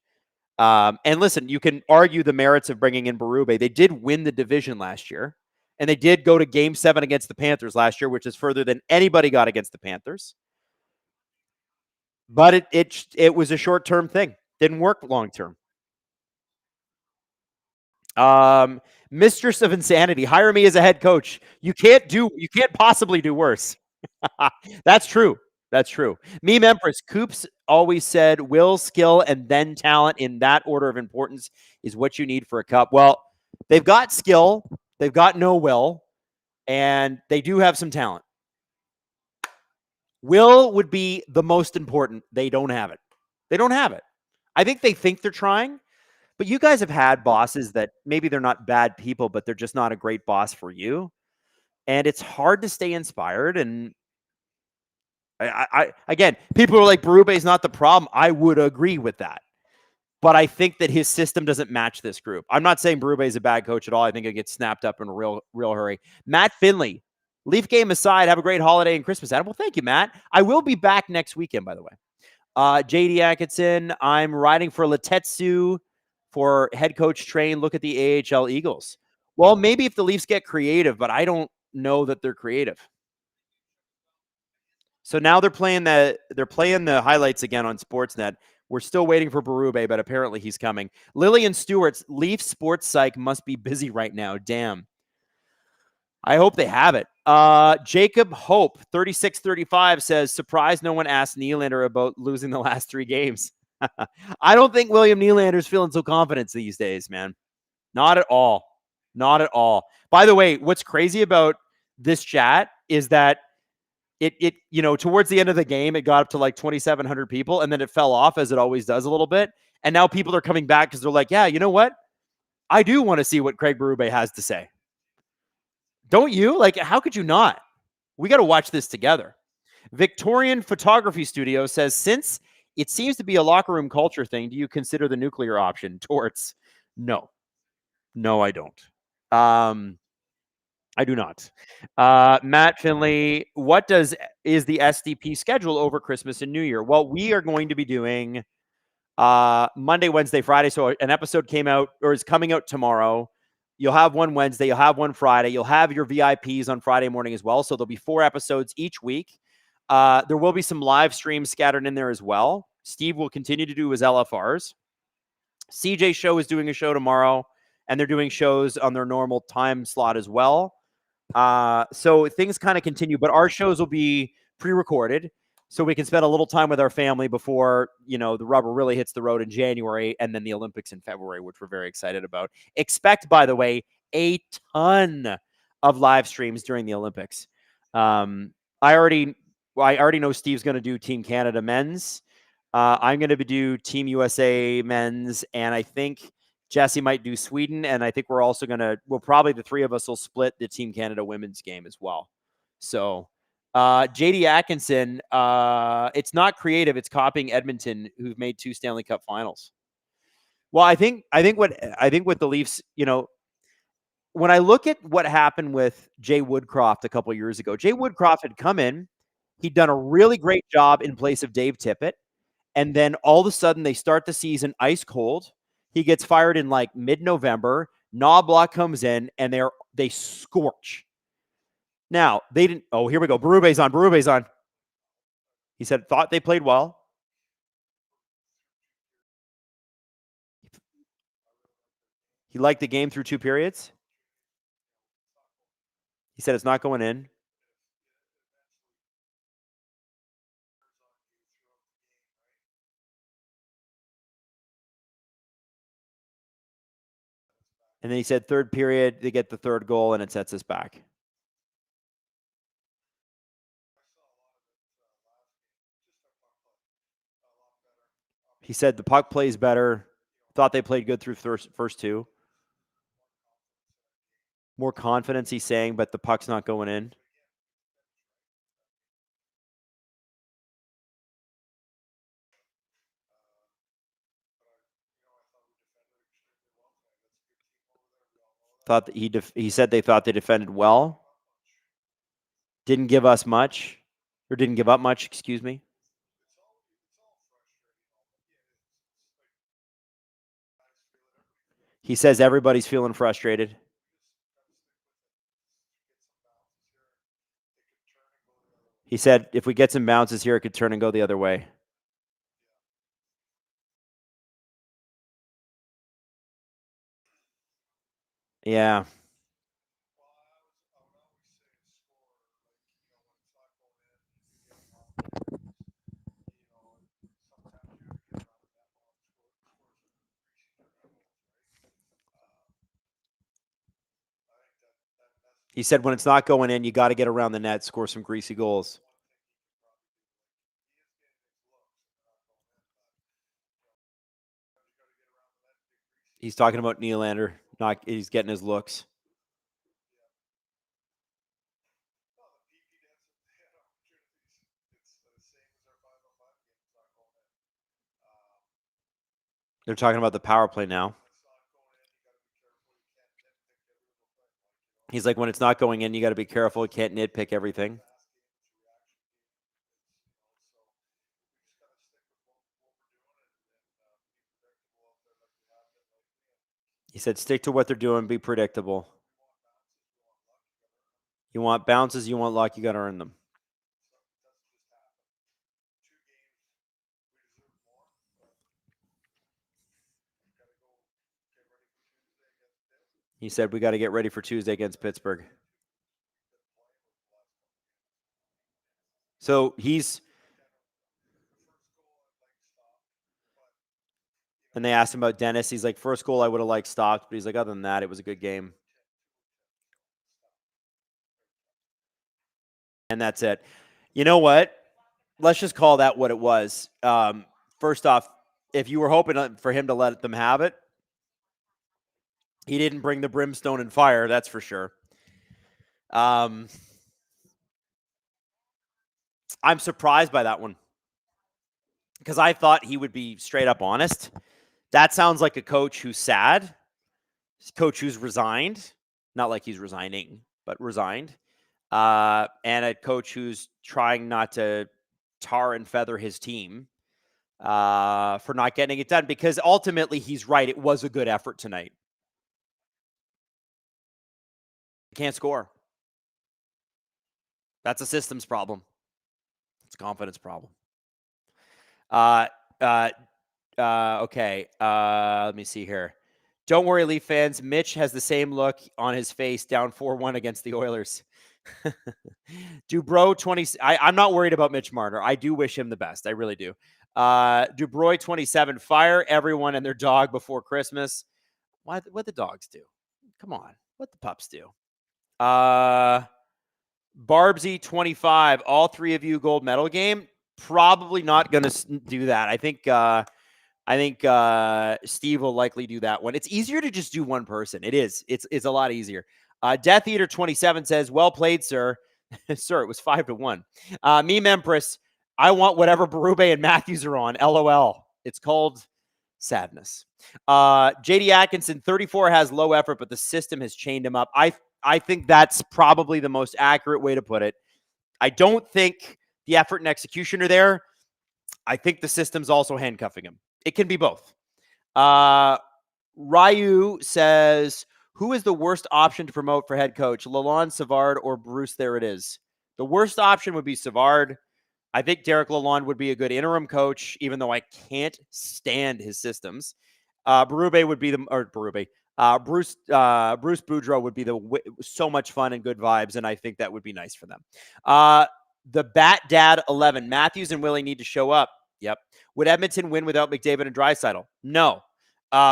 And listen, you can argue the merits of bringing in Berube. They did win the division last year, and they did go to Game 7 against the Panthers last year, which is further than anybody got against the Panthers. But it was a short-term thing. Didn't work long-term. Mistress of Insanity, hire me as a head coach. You can't possibly do worse. That's true. That's true. Meme Empress, Coops always said will, skill, and then talent in that order of importance is what you need for a cup. Well, they've got skill, they've got no will, and they do have some talent. Will would be the most important. They don't have it. They don't have it. I think they're trying, but you guys have had bosses that maybe they're not bad people, but they're just not a great boss for you. And it's hard to stay inspired. And I again, people are like, Berube is not the problem. I would agree with that. but I think that his system doesn't match this group. I'm not saying Berube is a bad coach at all. I think it gets snapped up in a real hurry. Matt Finley, Leaf game aside, have a great holiday and Christmas, Adam. Well, thank you, Matt. I will be back next weekend, by the way. JD Atkinson, I'm riding for Letetsu for head coach train. Look at the AHL Eagles. Well, maybe if the Leafs get creative, but I don't know that they're creative. So now they're playing the highlights again on Sportsnet. We're still waiting for Berube, but apparently he's coming. Lillian Stewart's Leaf Sports Psych must be busy right now. Damn. I hope they have it. Jacob Hope, 3635, says, surprised no one asked Nylander about losing the last 3 games. I don't think William Nylander's feeling so confident these days, man. Not at all. Not at all. By the way, what's crazy about this chat is that it towards the end of the game, it got up to like 2,700 people, and then it fell off, as it always does a little bit. And now people are coming back because they're like, yeah, you know what? I do want to see what Craig Berube has to say. Don't you? Like, how could you not? We got to watch this together. Victorian Photography Studio says, since it seems to be a locker room culture thing, do you consider the nuclear option? Torts? No. No, I don't. I do not. Matt Finley, what is the SDP schedule over Christmas and New Year? Well, we are going to be doing Monday, Wednesday, Friday. So an episode came out or is coming out tomorrow. You'll have one Wednesday. You'll have one Friday. You'll have your VIPs on Friday morning as well. So there'll be 4 episodes each week. There will be some live streams scattered in there as well. Steve will continue to do his LFRs. CJ Show is doing a show tomorrow, and they're doing shows on their normal time slot as well. So things kind of continue, but our shows will be pre-recorded so we can spend a little time with our family before, the rubber really hits the road in January and then the Olympics in February, which we're very excited about. Expect, by the way, a ton of live streams during the Olympics. I already know Steve's going to do Team Canada men's. I'm going to do Team USA men's, and I think Jesse might do Sweden, and I think we're also probably the 3 of us will split the Team Canada women's game as well. So JD Atkinson, it's not creative. It's copying Edmonton, who've made 2 Stanley Cup finals. Well, I think what the Leafs, when I look at what happened with Jay Woodcroft a couple of years ago, Jay Woodcroft had come in. He'd done a really great job in place of Dave Tippett. And then all of a sudden they start the season ice cold. He gets fired in like mid-November. Knobloch comes in and they scorch. Now, they didn't. Oh, here we go. Berube's on. He said, thought they played well. He liked the game through 2 periods. He said it's not going in. And then he said 3rd period, they get the 3rd goal, and it sets us back. He said the puck plays better. Thought they played good through first 2. More confidence, he's saying, but the puck's not going in. Thought that he said they thought they defended well. Didn't give us much, or didn't give up much, excuse me. He says everybody's feeling frustrated. He said if we get some bounces here, it could turn and go the other way. Yeah. He said when it's not going in, you got to get around the net, score some greasy goals. He's talking about Nylander. He's getting his looks. They're talking about the power play now. He's like, when it's not going in, you got to be careful. You can't nitpick everything. He said, stick to what they're doing. Be predictable. You want bounces. You want luck. You got to earn them. He said, we got to get ready for Tuesday against Pittsburgh. So he's... And they asked him about Dennis. He's like, first goal I would have liked stopped. But he's like, other than that, it was a good game. And that's it. You know what? Let's just call that what it was. First off, if you were hoping for him to let them have it, he didn't bring the brimstone and fire, that's for sure. I'm surprised by that one because I thought he would be straight up honest. That sounds like a coach who's sad, coach who's resigned, not like he's resigning, but resigned, and a coach who's trying not to tar and feather his team for not getting it done, because ultimately he's right. It was a good effort tonight. Can't score. That's a systems problem. It's a confidence problem. Okay. Let me see here. Don't worry, Leaf fans. Mitch has the same look on his face down 4-1 against the Oilers. Dubrow 20. I'm not worried about Mitch Marner. I do wish him the best. I really do. Dubrow 27. Fire everyone and their dog before Christmas. What the dogs do? Come on. What the pups do? Barbsy 25. All three of you gold medal game. Probably not going to do that. I think Steve will likely do that one. It's easier to just do one person. It is. It's a lot easier. Death Eater 27 says, well played, sir. Sir, it was 5-1. Meme Empress, I want whatever Berube and Matthews are on. LOL. It's called sadness. JD Atkinson 34 has low effort, but the system has chained him up. I think that's probably the most accurate way to put it. I don't think the effort and execution are there. I think the system's also handcuffing him. It can be both. Ryu says, who is the worst option to promote for head coach? Lalonde, Savard, or Bruce? There it is. The worst option would be Savard. I think Derek Lalonde would be a good interim coach, even though I can't stand his systems. Berube would be Bruce Boudreau would be so much fun and good vibes, and I think that would be nice for them. The Bat Dad 11. Matthews and Willie need to show up. Yep. Would Edmonton win without McDavid and Draisaitl? No.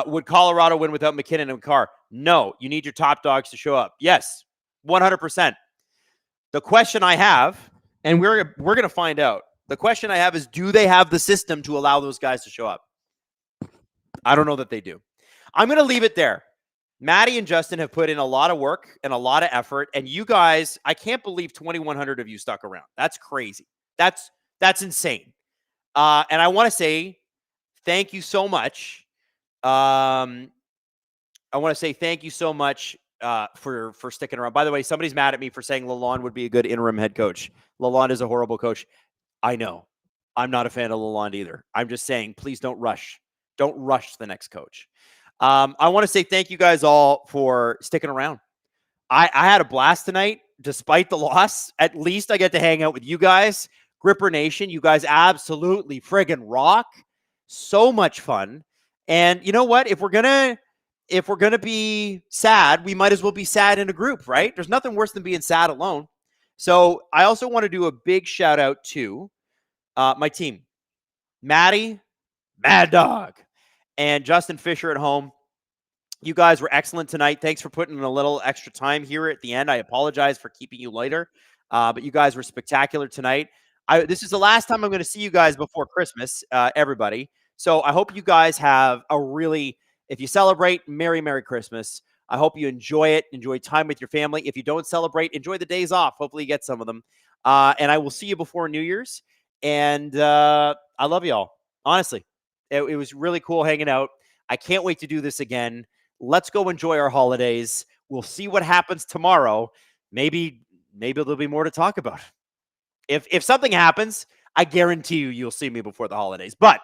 Would Colorado win without McKinnon and Carr? No. You need your top dogs to show up. Yes, 100%. The question I have, and we're going to find out, the question I have is, do they have the system to allow those guys to show up? I don't know that they do. I'm going to leave it there. Maddie and Justin have put in a lot of work and a lot of effort, and you guys, I can't believe 2,100 of you stuck around. That's crazy. That's insane. And I want to say thank you so much. I want to say thank you so much for sticking around. By the way, somebody's mad at me for saying Lalonde would be a good interim head coach. Lalonde is a horrible coach. I know. I'm not a fan of Lalonde either. I'm just saying, please don't rush. Don't rush the next coach. I want to say thank you guys all for sticking around. I had a blast tonight, despite the loss. At least I get to hang out with you guys. Gripper Nation, you guys absolutely friggin' rock. So much fun. And you know what? If we're gonna be sad, we might as well be sad in a group, right? There's nothing worse than being sad alone. So I also want to do a big shout out to my team. Maddie, Mad Dog, and Justin Fisher at home. You guys were excellent tonight. Thanks for putting in a little extra time here at the end. I apologize for keeping you later, but you guys were spectacular tonight. This is the last time I'm going to see you guys before Christmas, everybody. So I hope you guys have a really, if you celebrate, Merry Christmas. I hope you enjoy it. Enjoy time with your family. If you don't celebrate, enjoy the days off. Hopefully you get some of them. And I will see you before New Year's. And I love you all. Honestly, it was really cool hanging out. I can't wait to do this again. Let's go enjoy our holidays. We'll see what happens tomorrow. Maybe there'll be more to talk about. If something happens, I guarantee you'll see me before the holidays. But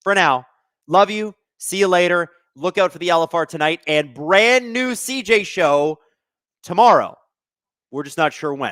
for now, love you. See you later. Look out for the LFR tonight and brand new CJ show tomorrow. We're just not sure when.